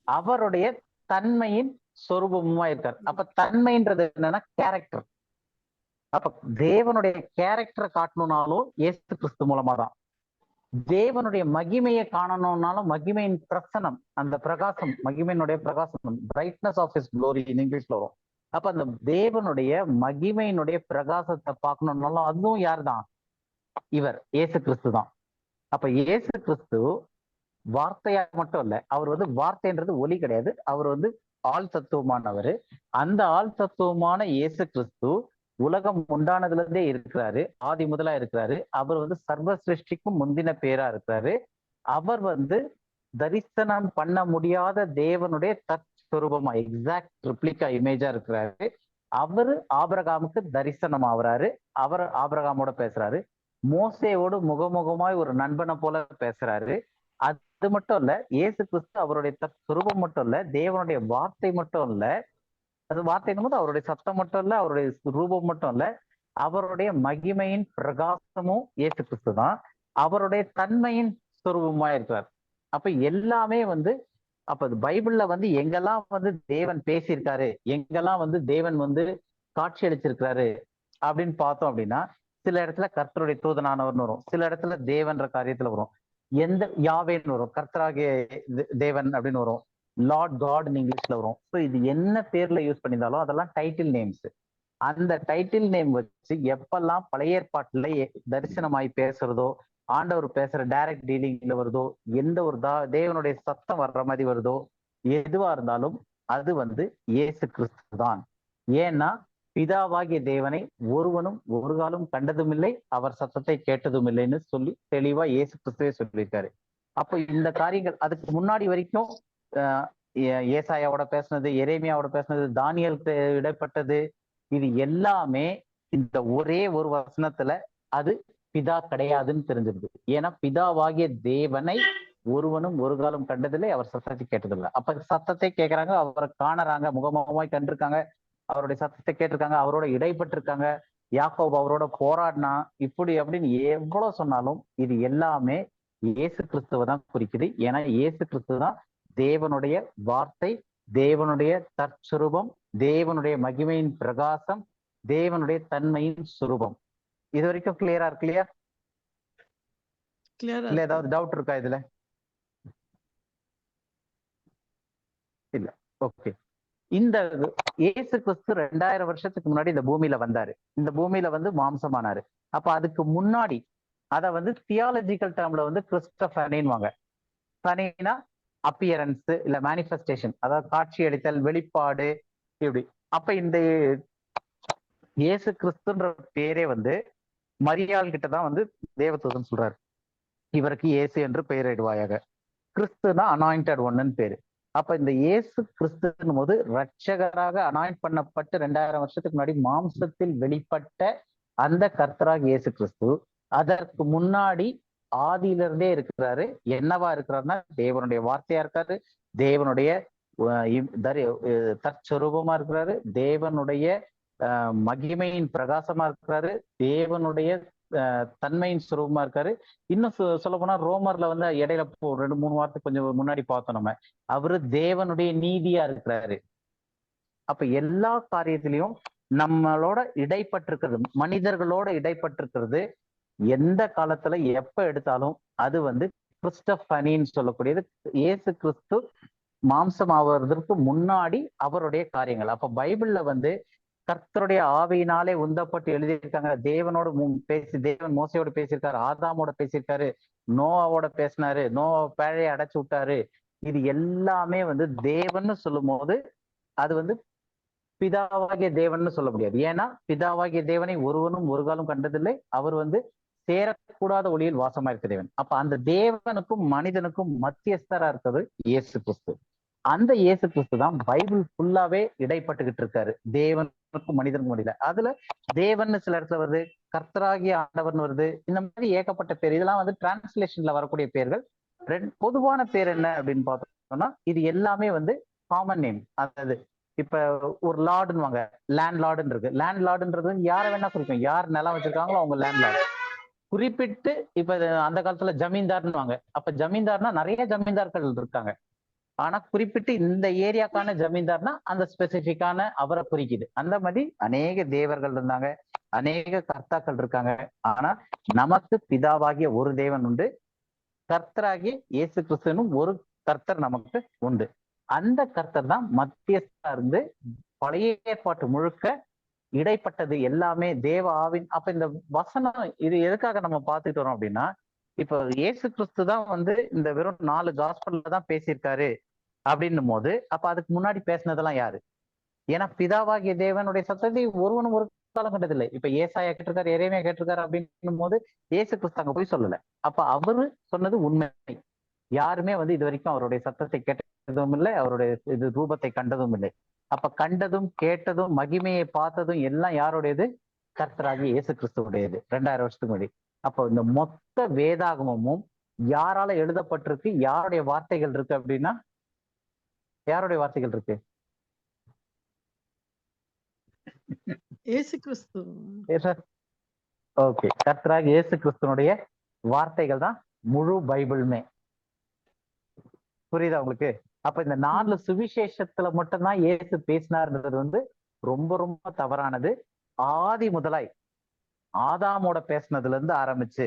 S1: அவருடைய தன்மையின் சொரூபமுமா இருக்கார். அப்ப தன்மைன்றது என்னன்னா கேரக்டர். அப்ப தேவனுடைய கேரக்டரை காட்டணும்னாலும் இயேசு கிறிஸ்து மூலமா தான். தேவனுடைய மகிமையை காணணும்னாலும் மகிமையின் பிரசனம், அந்த பிரகாசம், மகிமையினுடைய பிரகாசம், பிரைட்னஸ் ஆஃப் ஹிஸ் க்ளோரி இங்கிலீஷ்ல வரும். அப்ப அந்த தேவனுடைய மகிமையினுடைய பிரகாசத்தை பார்க்கணும்னாலும் அதுவும் யார் தான்? இவர் இயேசு கிறிஸ்து தான். அப்ப இயேசு கிறிஸ்து வார்த்தையா மட்டும் இல்ல, அவர் வந்து வார்த்தைன்றது ஒலி கிடையாது, அவர் வந்து ஆள் தத்துவமானவர். அந்த ஆள் தத்துவமான இயேசு கிறிஸ்து உலகம் உண்டானதுல இருந்தே இருக்கிறாரு, ஆதி முதலா இருக்கிறாரு. அவர் வந்து சர்வ சிருஷ்டிக்கும் முந்தின பேரா இருக்கிறாரு. அவர் வந்து தரிசனம் பண்ண முடியாத தேவனுடைய தற்சுரூபமா, எக்ஸாக்ட் ரிப்ளிகா இமேஜா இருக்கிறாரு. அவரு ஆபிரகாமுக்கு தரிசனம் ஆகுறாரு. அவர் ஆபிரகாமோட பேசுறாரு. மோசேவோடு முகமுகமாய் ஒரு நண்பனை போல பேசுறாரு. அது மட்டும் இல்ல, இயேசு கிறிஸ்து அவருடைய தற்சுரூபம் மட்டும் இல்ல, தேவனுடைய வார்த்தை மட்டும் இல்ல, அது வார்த்தைன்னும் போது அவருடைய சத்தம் மட்டும் இல்ல, அவருடைய ரூபம் மட்டும் இல்ல, அவருடைய மகிமையின் பிரகாசமும் இயேசு கிறிஸ்து தான். அவருடைய தன்மையின் சொரூபமா இருக்கிறார். அப்ப எல்லாமே வந்து, அப்ப பைபிள்ல வந்து எங்கெல்லாம் வந்து தேவன் பேசியிருக்காரு, எங்கெல்லாம் வந்து தேவன் வந்து காட்சி அளிச்சிருக்கிறாரு அப்படின்னு பார்த்தோம் அப்படின்னா, சில இடத்துல கர்த்தருடைய தூதனானவர்னு வரும், சில இடத்துல தேவன்ற காரியத்துல வரும், எந்த யாவேன்னு வரும், கர்த்தராகிய தேவன் அப்படின்னு வரும், லார்ட் காட் இங்கிலீஷ்ல வரும். ஸோ இது என்ன பேர்ல யூஸ் பண்ணியிருந்தாலும் அதெல்லாம் டைட்டில் நேம்ஸ். அந்த டைட்டில் நேம் வச்சு எப்பெல்லாம் பழைய ஏற்பாட்டுல தரிசனமாய் பேசுறதோ, ஆண்டவர் பேசுற டைரக்ட் டீலிங்ல வருதோ, எந்த ஒரு தேவனுடைய சத்தம் வர்ற மாதிரி வருதோ, எதுவா இருந்தாலும் அது வந்து இயேசு கிறிஸ்து தான். ஏன்னா பிதாவாகிய தேவனை ஒருவனும் ஒரு காலம் கண்டதும் இல்லை, அவர் சத்தத்தை கேட்டதும் இல்லைன்னு சொல்லி தெளிவா இயேசு கிறிஸ்துவே சொல்லியிருக்காரு. அப்போ இந்த காரியங்கள் அதுக்கு முன்னாடி வரைக்கும் ஏசாயாவோட பேசுனது, எரேமியாவோட பேசுனது, தானியலுக்கு இடைப்பட்டது, இது எல்லாமே இந்த ஒரே ஒரு வசனத்துல அது பிதா கிடையாதுன்னு தெரிஞ்சிருது. ஏன்னா பிதாவாகிய தேவனை ஒருவனும் ஒரு காலம் கண்டதில்லை, அவர் சத்தத்தை கேட்டதில்லை. அப்ப சத்தத்தை கேட்கறாங்க, அவரை காணறாங்க, முகமுகமாய் கண்டிருக்காங்க, அவருடைய சத்தத்தை கேட்டிருக்காங்க, அவரோட இடைப்பட்டிருக்காங்க, யாக்கோபு அவரோட போராடினா, இப்படி அப்படின்னு எவ்வளவு சொன்னாலும் இது எல்லாமே இயேசு கிறிஸ்துவ தான் குறிக்குது. ஏன்னா இயேசு கிறிஸ்து தான் தேவனுடைய வார்த்தை, தேவனுடைய தற்சுரூபம், தேவனுடைய மகிமையின் பிரகாசம், தேவனுடைய தன்மையின் சுரூபம். இது வரைக்கும் கிளியரா இருக்கு இல்லையா? இல்ல ஏதாவது டவுட் இருக்கா இதுல? இல்ல. ஓகே. இந்த இயேசு கிறிஸ்து 2000 வருஷத்துக்கு முன்னாடி இந்த பூமியில வந்தாரு. இந்த பூமியில வந்து மாம்சமானாரு. அப்ப அதுக்கு முன்னாடி அத வந்து தியாலஜிக்கல் டேர்ம்ல வந்து கிறிஸ்டோபனின்வாங்க. பனினா அப்பியரன்ஸ் இல்ல மேனிஃபெஸ்டேஷன், அதாவது காட்சி அளித்தல், வெளிப்பாடு, இப்படி. அப்ப இந்த இயேசு கிறிஸ்துன்ற பேரே வந்து மரியாள் கிட்டதான் வந்து தேவதூதன் சொல்றாரு, இவருக்கு இயேசு என்று பெயரிடுவாயாக. கிறிஸ்துனா அனாயிண்டட் ஒன்னு பேரு. அப்ப இந்த இயேசு கிறிஸ்துன்னும் போது ரட்சகராக அனாயிண்ட் பண்ணப்பட்டு 2000 வருஷத்துக்கு முன்னாடி மாம்சத்தில் வெளிப்பட்ட அந்த கர்த்தராக இயேசு கிறிஸ்து அதற்கு முன்னாடி ஆதியிலிருந்தே இருக்கிறாரு. என்னவா இருக்கிறாருன்னா தேவனுடைய வார்த்தையா இருக்காரு, தேவனுடைய தற்சொரூபமா இருக்கிறாரு, தேவனுடைய மகிமையின் பிரகாசமா இருக்கிறாரு, தேவனுடைய தன்மையின் சுரூபமா இருக்காரு. இன்னும் சொல்ல போனா ரோமர்ல வந்து இடையில 2-3 வாரத்துக்கு கொஞ்சம் முன்னாடி பார்த்தோம் நம்ம, அவரு தேவனுடைய நீதியா இருக்கிறாரு. அப்ப எல்லா காரியத்திலையும் நம்மளோட இடைப்பட்டிருக்கிறது, மனிதர்களோட இடைப்பட்டிருக்கிறது, எந்த காலத்துல எப்ப எடுத்தாலும் அது வந்து கிறிஸ்டோபனின்னு சொல்லக்கூடியது இயேசு கிறிஸ்து மாம்சம் ஆவதற்கு முன்னாடி அவருடைய காரியங்கள். அப்ப பைபிள்ல வந்து கர்த்தருடைய ஆவியினாலே உந்தப்பட்டு எழுதியிருக்காங்க. தேவனோட தேவன் மோசையோட பேசியிருக்காரு, ஆதாமோட பேசியிருக்காரு, நோவாவோட பேசினாரு, நோவா பேழையை அடைச்சு விட்டாரு. இது எல்லாமே வந்து தேவன்னு சொல்லும் போது அது வந்து பிதாவாகிய தேவன் சொல்ல முடியாது. ஏன்னா பிதாவாகிய தேவனை ஒருவனும் ஒரு காலம் கண்டதில்லை, அவர் வந்து சேரக்கூடாத ஒளியில் வாசமா இருக்க தேவன். அப்ப அந்த தேவனுக்கும் மனிதனுக்கும் மத்தியஸ்தரா இருக்கிறது இயேசு கிறிஸ்து. அந்த இயேசு கிறிஸ்து தான் பைபிள் ஃபுல்லாவே இடைப்பட்டுக்கிட்டு இருக்காரு தேவனுக்கும் மனிதனுக்கும் முடியல. அதுல தேவன் சில இடத்துல வருது, கர்த்தராகிய ஆண்டவர்னு வருது, இந்த மாதிரி ஏகப்பட்ட பேர். இதெல்லாம் வந்து டிரான்ஸ்லேஷன்ல வரக்கூடிய பேர்கள். பொதுவான பேர் என்ன அப்படின்னு பார்த்தோம்னா இது எல்லாமே வந்து காமன் நேம். அதாவது இப்ப ஒரு லார்டுன்னுவாங்க, லேண்ட் லார்டுன்னு இருக்கு. லேண்ட் லார்டுன்றது யாரை வேணா குறிக்கும், யார் நிலம் வச்சிருக்காங்களோ அவங்க லேண்ட் லார்டு. குறிப்பிட்டு இப்ப அந்த காலத்துல ஜமீன்தார்னுவாங்க. அப்ப ஜமீன்தார்னா நிறைய ஜமீன்தார்கள் இருக்காங்க, ஆனா குறிப்பிட்டு இந்த ஏரியாக்கான ஜமீன்தார்னா அந்த ஸ்பெசிபிக்கான அவரை குறிக்குது. அந்த மாதிரி அநேக தேவர்கள் இருந்தாங்க, அநேக கர்த்தாக்கள் இருக்காங்க. ஆனா நமக்கு பிதாவாகிய ஒரு தேவன் உண்டு, கர்த்தராகிய இயேசு கிறிஸ்துனும் ஒரு கர்த்தர் நமக்கு உண்டு. அந்த கர்த்தர் தான் மத்தியஸ்தா இருந்து பழைய ஏற்பாட்டு முழுக்க இடைப்பட்டது எல்லாமே தேவ ஆவின். அப்ப இந்த வசனம் இது எதுக்காக நம்ம பார்த்துட்டு வரோம் அப்படின்னா, இப்ப இயேசு கிறிஸ்து தான் வந்து இந்த வெறும் 4 காஸ்பல்ல தான் பேசியிருக்காரு அப்படின்னும் போது, அப்ப அதுக்கு முன்னாடி பேசினதெல்லாம் யாரு? ஏன்னா பிதாவாகிய தேவனுடைய சத்தத்தை ஒருவனும் ஒரு காலம் கண்டதில்லை. இப்ப ஏசாயா கேட்டிருக்காரு, எரேமியா கேட்டிருக்காரு அப்படின்னும் போது இயேசு கிறிஸ்து அங்க போய் சொல்லல. அப்ப அவரு சொன்னது உண்மை. யாருமே வந்து இது வரைக்கும் அவருடைய சத்தத்தை கேட்டதும் இல்லை, அவருடைய இது ரூபத்தை கண்டதும் இல்லை. அப்ப கண்டதும் கேட்டதும் மகிமையை பார்த்ததும் எல்லாம் யாருடையது? கர்த்தராகிய இயேசு கிறிஸ்துவுடையது 2000 வருஷத்துக்கு முன்னாடி. அப்போ இந்த மொத்த வேதாகமமும் யாரால எழுதப்பட்டிருக்கு, யாருடைய வார்த்தைகள் இருக்கு அப்படின்னா யாருடைய வார்த்தைகள் இருக்கு?
S2: இயேசு கிறிஸ்து.
S1: ஓகே, கர்த்தராகிய இயேசு கிறிஸ்துனுடைய வார்த்தைகள் தான் முழு பைபிளுமே. புரியுதா உங்களுக்கு? அப்ப இந்த 4 சுவிசேஷத்துல மட்டும்தான் இயேசு பேசினார்ன்றது வந்து ரொம்ப ரொம்ப தவறானது. ஆதி முதலாய் ஆதாமோட பேசினதுல இருந்து ஆரம்பிச்சு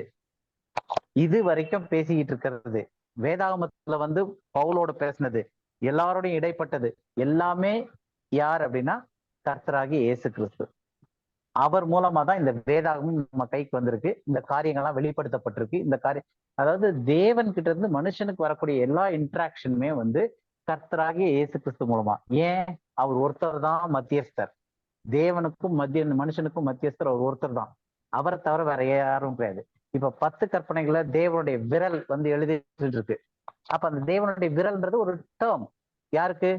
S1: இது வரைக்கும் பேசிக்கிட்டு இருக்கிறது. வேதாகமத்துல வந்து பவுலோட பேசினது, எல்லாரோடையும் இடைப்பட்டது எல்லாமே யார் அப்படின்னா கர்த்தராகிய இயேசு கிறிஸ்து. அவர் மூலமா தான் இந்த வேதாகமும் நம்ம கைக்கு வந்திருக்கு. இந்த காரியங்கள்லாம் வெளிப்படுத்தப்பட்டிருக்கு. இந்த காரியம், அதாவது தேவன் கிட்ட இருந்து மனுஷனுக்கு வரக்கூடிய எல்லா இன்ட்ராக்ஷனுமே வந்து கர்த்தராகிய இயேசு கிறிஸ்து மூலமா. ஏன்? அவர் ஒருத்தர் தான் மத்தியஸ்தர். தேவனுக்கும் மனுஷனுக்கும் மத்தியஸ்தர் அவர் ஒருத்தர் தான். அவரை தவிர வேற யாரும் கிடையாது. இப்ப 10 கற்பனைகளை தேவனுடைய விரல் வந்து எழுதி இருக்கு. அப்ப அந்த தேவனுடைய விரல்ன்றது ஒரு டேர்ம். யாருக்கு?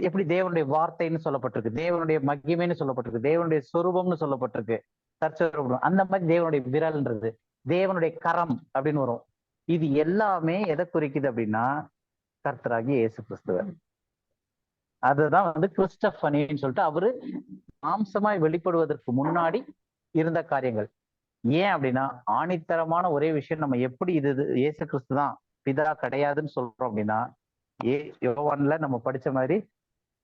S1: எப்படி தேவனுடைய வார்த்தைன்னு சொல்லப்பட்டிருக்கு, தேவனுடைய மகிமைன்னு சொல்லப்பட்டிருக்கு, தேவனுடைய சொரூபம்னு சொல்லப்பட்டிருக்கு, தற்சொரூபம். அந்த மாதிரி தேவனுடைய விரல்ன்றது, தேவனுடைய கரம் அப்படின்னு வரும். இது எல்லாமே எதை குறிக்குது அப்படின்னா கர்த்தராகிய இயேசு கிறிஸ்துவர். அதுதான் வந்து கிறிஸ்டபனின்னு சொல்லிட்டு அவரு மாம்சமாய் வெளிப்படுவதற்கு முன்னாடி இருந்த காரியங்கள். ஏன் அப்படின்னா ஆணித்தரமான ஒரே விஷயம், நம்ம எப்படி இது இயேசு கிறிஸ்து தான் பிதா கிடையாதுன்னு சொல்றோம் அப்படின்னா, யோவான்ல நம்ம படிச்ச மாதிரி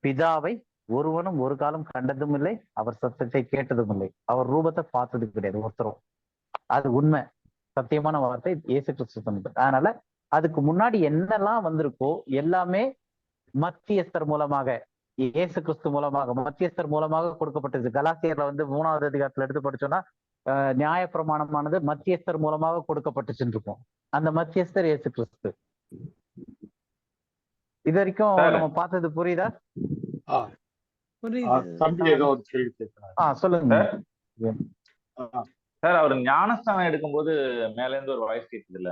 S1: பிதாவை ஒருவனும் ஒரு காலம் கண்டதும் இல்லை, அவர் சத்தத்தை கேட்டதும் இல்லை, அவர் ரூபத்தை பார்த்தது கிடையாது ஒருத்தரும். அது உண்மை, சத்தியமான வார்த்தை இயேசு கிறிஸ்து சொன்னது. அதனால அதுக்கு முன்னாடி என்னெல்லாம் வந்திருக்கோ எல்லாமே மத்தியஸ்தர் மூலமாக, இயேசு கிறிஸ்து மூலமாக, மத்தியஸ்தர் மூலமாக கொடுக்கப்பட்டது. கலாத்தியர்ல வந்து 3வது அதிகாரத்துல எடுத்து படிச்சோம்னா நியாயப்பிரமாணமானது மத்தியஸ்தர் மூலமாக கொடுக்கப்பட்டுச்சுன்னு இருக்கும். அந்த மத்தியஸ்தர் இயேசு கிறிஸ்து. இது வரைக்கும் நம்ம பார்த்தது புரியுதா?
S3: தம்பி ஏதோ ஒரு கேள்வி கேட்கிறார்.
S1: சொல்லுங்க
S7: சார். அவர் ஞானஸ்தானம் எடுக்கும்போது மேல இருந்து ஒரு வாய்ஸ் கேட்குது இல்ல,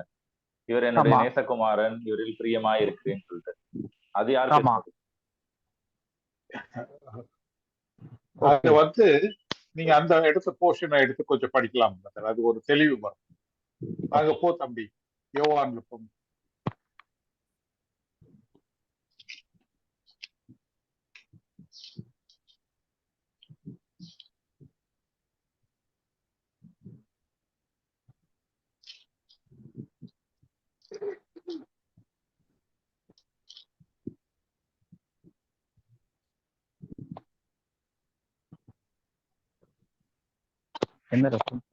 S7: இவர் என்னுடைய நேசகுமாரன், இவரில் பிரியமா இருக்கிறேன்னு சொல்லிட்டு, அது யாருக்கு?
S3: அது வந்து நீங்க அந்த எடுத்த போர்ஷனை எடுத்து கொஞ்சம் படிக்கலாம், அது ஒரு தெளிவு வரும். அங்க போ தம்பி, யோவான்ல போ.
S1: என்ன ரெஃபரன்ஸ்?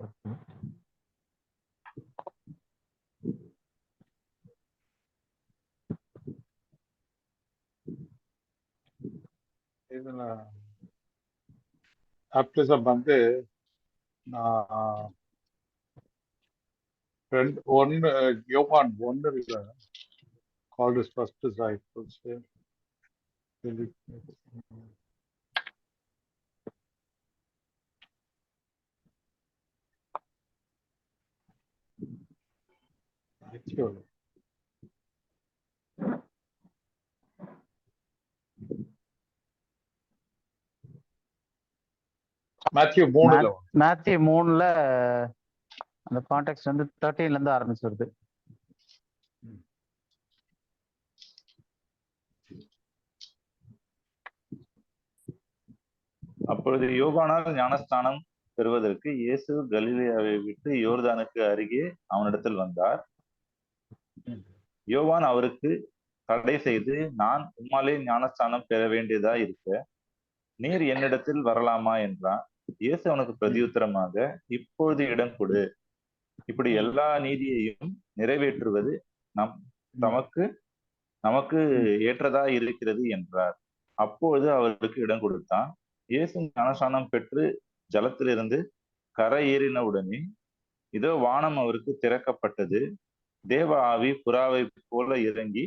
S3: இதுல பேப்டிசம் வந்து யோவான் 1 called his first disciples. Matthew 3ல அந்த கான்டெக்ஸ்ட் வந்து 13ல இருந்து ஆரம்பிச்சு வருது.
S7: அப்பொழுது யோவானால் ஞானஸ்தானம் பெறுவதற்கு இயேசு கலிலேயாவை விட்டு யோர்தானுக்கு அருகே அவனிடத்தில் வந்தார். யோவான் அவருக்கு தடை செய்து, நான் உம்மாலே ஞானஸ்தானம் பெற வேண்டியதா இருக்க நீர் என்னிடத்தில் வரலாமா என்றான். இயேசு அவனுக்கு பிரதியுத்தரமாக, இப்பொழுது இடம் கொடு, இப்படி எல்லா நீதியையும் நிறைவேற்றுவது நமக்கு ஏற்றதா இருக்கிறது என்றார். அப்பொழுது அவருக்கு இடம் கொடுத்தான். இயேசு ஞானஸ்நானம் பெற்று ஜலத்திலிருந்து கரை ஏறினவுடனே இதோ வானம் அவருக்கு திறக்கப்பட்டது. தேவ ஆவி புறாவை போல இறங்கி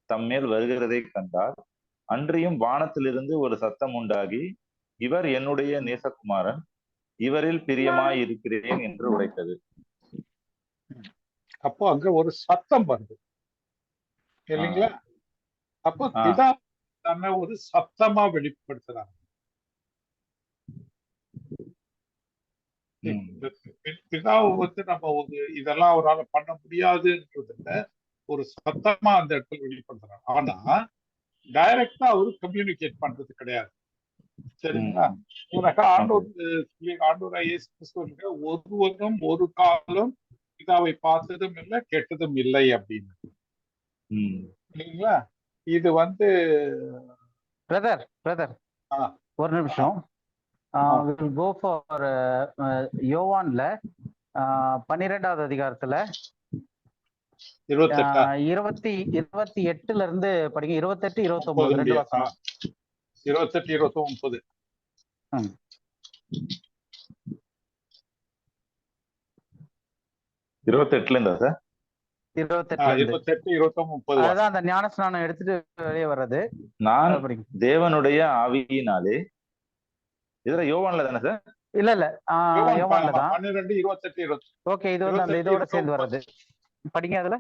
S7: தம்மேல் வருகிறதை கண்டார். அன்றியும் வானத்திலிருந்து ஒரு சத்தம் உண்டாகி, இவர் என்னுடைய நேசகுமாரன், இவரில் பிரியமாய் இருக்கிறேன் என்று உரைத்தது.
S3: அப்போ அங்க ஒரு சத்தம் வருது இல்லைங்களா? அப்போ பிதா தன்னை ஒரு சத்தமா வெளிப்படுத்துறாங்க. பிதாவை வந்து நம்ம ஒரு இதெல்லாம் அவரால் பண்ண முடியாதுன்றதுல ஒரு சத்தமா அந்த இடத்துல வெளிப்படுத்துறாங்க. ஆனா டைரக்டா அவரு கம்யூனிகேட் பண்றது கிடையாது. சரிங்களா? உனக்கு ஆண்டவராக இயேசு கிறிஸ்து ஒருவரும் ஒரு காலம் பிதாவை பார்த்ததும் இல்லை கேட்டதும் இல்லை அப்படின்னு இல்லைங்களா? இது வந்து
S1: பிரதர் ஒரு நிமிஷம். go for யோவான்ல 12வது அதிகாரத்துல
S3: 28
S1: 28 இருந்து படிங்க. 28, 29 ரெண்டு வாசனம்.
S3: 28, 29.
S1: ம்.
S7: 28 இருந்தா சார்?
S1: 28 இருந்து.
S3: 28, 29
S1: அதான் அந்த ஞானஸ்நானம் எடுத்துட்டு வெளியே வர்றது.
S7: நான்
S1: அது படிங்க.
S7: தேவனுடைய ஆவியினாலே, இதுல யோவான்ல தானே சார்?
S1: இல்ல யோவான்ல தான்.
S3: 12, 28, 20.
S1: ஓகே, இது வந்து அந்த
S3: 28,
S1: இதோட சேர்ந்து
S3: 29.
S1: வர்றது. படிங்க அதுல.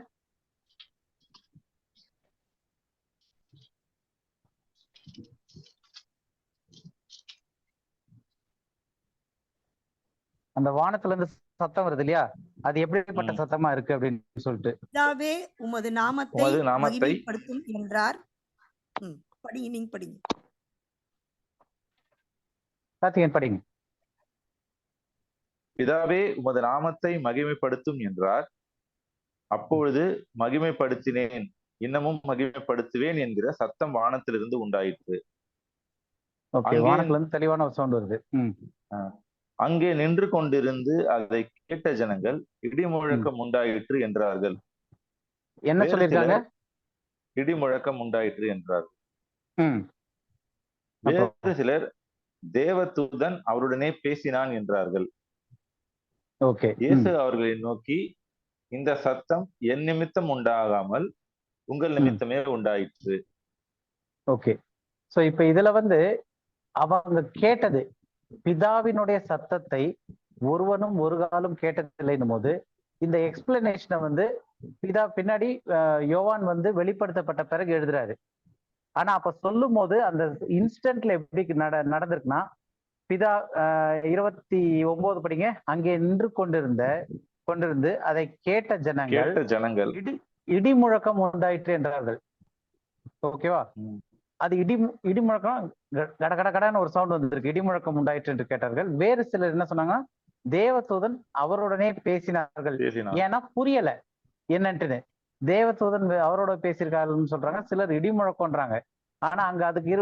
S1: அந்த வானத்துல இருந்து சத்தம் வருது இல்லையா, அது எப்படிப்பட்ட சத்தமா இருக்கு அப்படின்னு சொல்லிட்டு.
S5: பிதாவே உமது நாமத்தை
S7: உமது நாமத்தை
S5: மகிமைப்படுத்தும் என்றார். படிங்க, நீங்க படிங்க.
S1: கார்த்திகேயன் படிங்க.
S7: பிதாவே உமது நாமத்தை மகிமைப்படுத்தும் என்றார். அப்பொழுது மகிமைப்படுத்தினேன், இன்னமும் மகிமைப்படுத்துவேன் என்கிற சத்தம் வானத்திலிருந்து உண்டாயிற்று.
S1: ஓகே, வானத்துல இருந்து தெளிவான ஒரு சவுண்ட் வருது.
S7: அங்கே நின்று கொண்டிருந்து அதை கேட்ட ஜனங்கள் இடி முழக்கம் உண்டாயிற்று என்றார்கள்.
S1: என்ன சொல்லிருக்காங்க?
S7: இடி முழக்கம் உண்டாயிற்று என்றார்கள். வேறு சிலர் தேவதூதன் அவருடனே பேசினான் என்றார்கள். இயேசு அவர்களை நோக்கி, இந்த சத்தம் என் நிமித்தம் உண்டாகாமல் உங்கள் நிமித்தமே உண்டாயிற்று.
S1: ஓகே, சோ இப்ப இதுல வந்து அவங்க கேட்டது பிதாவினுடைய சத்தத்தை ஒருவனும் ஒரு காலம் கேட்டதில்லைன்னும் போது, இந்த எக்ஸ்பிளனேஷனை வந்து பிதா பின்னாடி யோவான் வந்து வெளிப்படுத்தப்பட்ட பிறகு எழுதுறாரு. ஆனா அப்ப சொல்லும் போது அந்த இன்ஸ்டன்ட்ல எப்படி நடந்திருக்குன்னா, பிதா 29 படிங்க. அங்கே நின்று கொண்டிருந்து அதை கேட்ட ஜனங்கள் இடி முழக்கம் உண்டாயிற்று என்றார்கள். ஓகேவா? அது இடி முழக்கம் கடகடன்னு ஒரு சவுண்ட் வந்திருக்கு. இடி முழக்கம் உண்டாயிற்று என்று கேட்டார்கள். வேறு சிலர் என்ன சொன்னாங்கன்னா, தேவதூதன் அவருடனே பேசினார்கள். ஏன்னா புரியல என்னன்ட்டுன்னு. தேவதூதன் அவரோட பேசியிருக்காருன்னு சொல்றாங்க, சிலர் இடி முழக்கம்ன்றாங்க. ஆனா அங்க அதுக்கு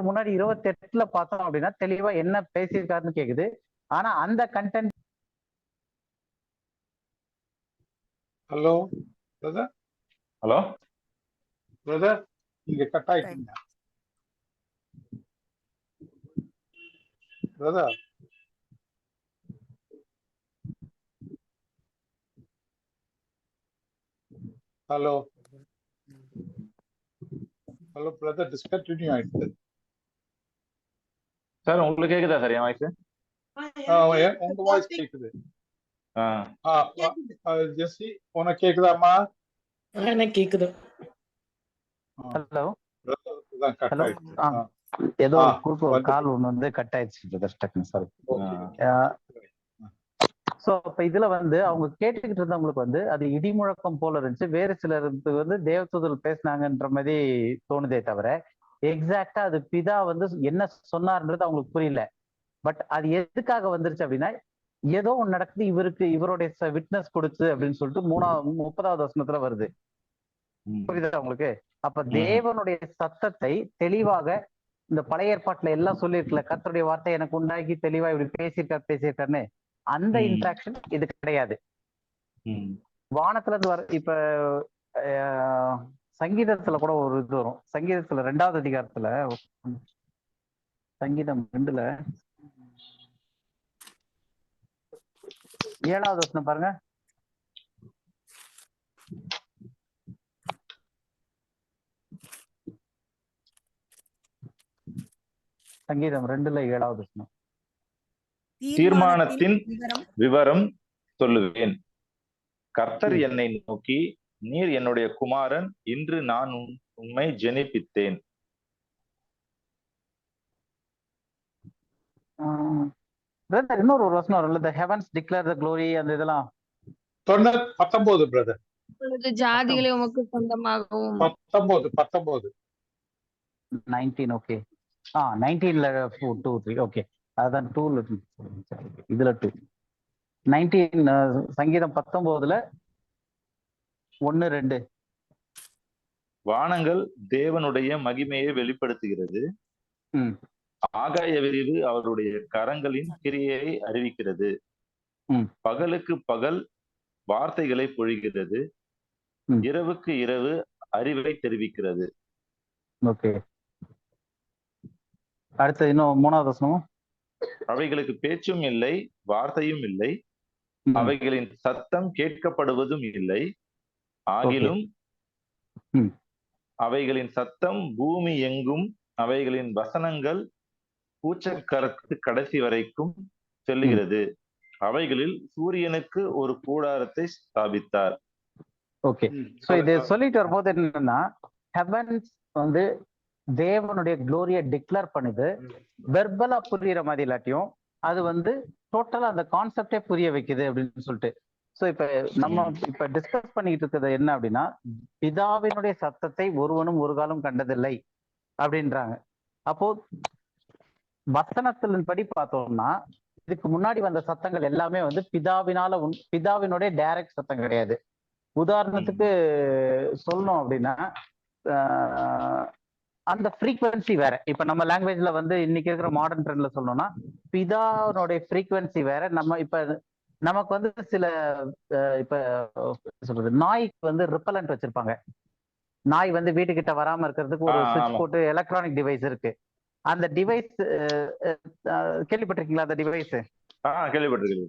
S1: முன்னாடி 28 பார்த்தோம் அப்படின்னா தெளிவா என்ன பேசியிருக்காருன்னு கேக்குது. ஆனா அந்த content.
S3: Hello brother.
S7: Hello
S3: brother, இங்க கட் ஆயிட்டீங்க brother. Hello hello brother, discontinue ஆயிடுச்சு
S7: சார். உங்களுக்கு கேக்குதா சார் என் வாய்ஸ்?
S3: உங்க வாய்ஸ் கேக்குது. ஜெசி, உனக்கு கேக்குதாமா?
S6: எனக்கு கேக்குது.
S1: ஹலோ
S3: கட் ஆயிடுச்சு.
S1: ஏதோ ஒரு கால் ஒண்ணு வந்து கட் ஆயிடுச்சு. சாரி. சோ அப்ப இதுல வந்து அவங்க கேட்டுக்கிட்டு இருந்தவங்களுக்கு வந்து அது இடி முழக்கம் போல இருந்துச்சு. வேறு சிலருக்கு வந்து தேவதூதர்கள் பேசினாங்கன்ற மாதிரி தோணுதே தவிர, எக்ஸாக்டா அது பிதா வந்து என்ன சொன்னார்ன்றது அவங்களுக்கு புரியல. பட் அது எதுக்காக வந்துருச்சு அப்படின்னா, ஏதோ ஒண்ணு நடக்குது, இவருடைய விட்னஸ் கொடுத்து அப்படின்னு சொல்லிட்டு 30வது வசனத்துல வருது. புரியுதா உங்களுக்கு? அப்ப தேவனுடைய சத்தத்தை தெளிவாக இந்த பழைய ஏற்பாட்டுல எல்லாம் சொல்லியிருக்கல, கர்த்தருடைய வார்த்தை எனக்கு உண்டாக்கி தெளிவா இப்படி பேசியிருக்காருன்னு. அந்த இன்ட்ராக்ஷன் இது கிடையாது. வானத்துல இருந்து வர இப்ப சங்கீதத்துல கூட ஒரு இது வரும். சங்கீதத்துல 2வது அதிகாரத்துல, சங்கீதம் 2ல 7வது வசனம் பாருங்க. சங்கீதம் 2ல 7வது வசனம்.
S7: தீர்மானத்தின் விவரம் சொல்லுவேன். கர்த்தர் என்னை நோக்கி, நீர் என்னுடைய குமாரன், இன்று நான் உம்மை ஜெனிப்பித்தேன்.
S1: இன்னொரு ஒரு வசனம் வரும்ல, the heavens declare the glory, அந்த இதெல்லாம்
S3: 19 பிரதர்.
S4: ஜாதிகளை உமக்கு சொந்தமாகவும்
S3: 19
S1: 19. ஓகே, 19ல 2 3. ஓகே, அதான் 2ல இதுல 2 19 சங்கீதம் 19ல 1 2.
S7: வானங்கள் தேவனுடைய மகிமையை வெளிப்படுத்துகிறது. ஆகாய விரிவு அவருடைய கரங்களின் கிரியை அறிவிக்கிறது. பகலுக்கு பகல் வார்த்தைகளை பொழிகிறது.
S1: ம்.
S7: இரவுக்கு இரவு அறிவை தெரிவிக்கிறது.
S1: ஓகே. அடுத்து இன்னும் 3வது வசனம்.
S7: அவைகளுக்கு பேச்சும் இல்லை, வார்த்தையும் இல்லை,
S1: ம்.
S7: அவைகளின் சத்தம் கேட்கப்படுவதும் இல்லை. ஆகிலும்
S1: ம்.
S7: அவைகளின் சத்தம் பூமி எங்கும், அவைகளின் வசனங்கள் பூச்சக்கரத்து கடைசி வரைக்கும் செல்லுகிறது. அவைகளில் சூரியனுக்கு ஒரு கூடாரத்தை ஸ்தாபித்தார்.
S1: ஓகே. சோ இது சொல்லிட்டு வரும்போது என்னன்னா, ஹெவன்ஸ் வந்து தேவனுடைய குளோரியை டிக்ளேர் பண்ணுது. வெர்பலா புரியுற மாதிரி இல்லாட்டியும் அது வந்து டோட்டலா அந்த கான்செப்டே புரிய வைக்குது அப்படின்னு சொல்லிட்டு. சோ இப்ப நம்ம இப்ப டிஸ்கஸ் பண்ணிட்டு இருக்கிறது என்ன அப்படின்னா, பிதாவினுடைய சத்தத்தை ஒருவனும் ஒரு காலம் கண்டதில்லை அப்படின்றாங்க. அப்போ வசனத்தின்படி பார்த்தோம்னா இதுக்கு முன்னாடி வந்த சத்தங்கள் எல்லாமே வந்து பிதாவினுடைய டைரக்ட் சத்தம் கிடையாது. உதாரணத்துக்கு சொல்லணும் அப்படின்னா அந்த ஃப்ரீக்வன்சி வேற. இப்ப நம்ம லாங்குவேஜ்ல வந்து இன்னைக்கு இருக்கிற மாடர்ன் ட்ரெண்ட்ல சொல்லணும்னா பிதாவுடைய ஃப்ரீக்வன்சி வேற. நம்ம இப்ப நமக்கு வந்து சில இப்ப சொல்றது நாய்க்கு வந்து ரிப்பலண்ட் வச்சிருப்பாங்க. நாய் வந்து வீட்டுக்கிட்ட வராம இருக்கிறதுக்கு ஒரு சுவிட்ச் போட்டு எலக்ட்ரானிக் டிவைஸ் இருக்கு. அந்த டிவைஸ் கேள்விப்பட்டிருக்கீங்களா? அந்த டிவைஸ்
S7: கேள்விப்பட்டிருக்கீங்க.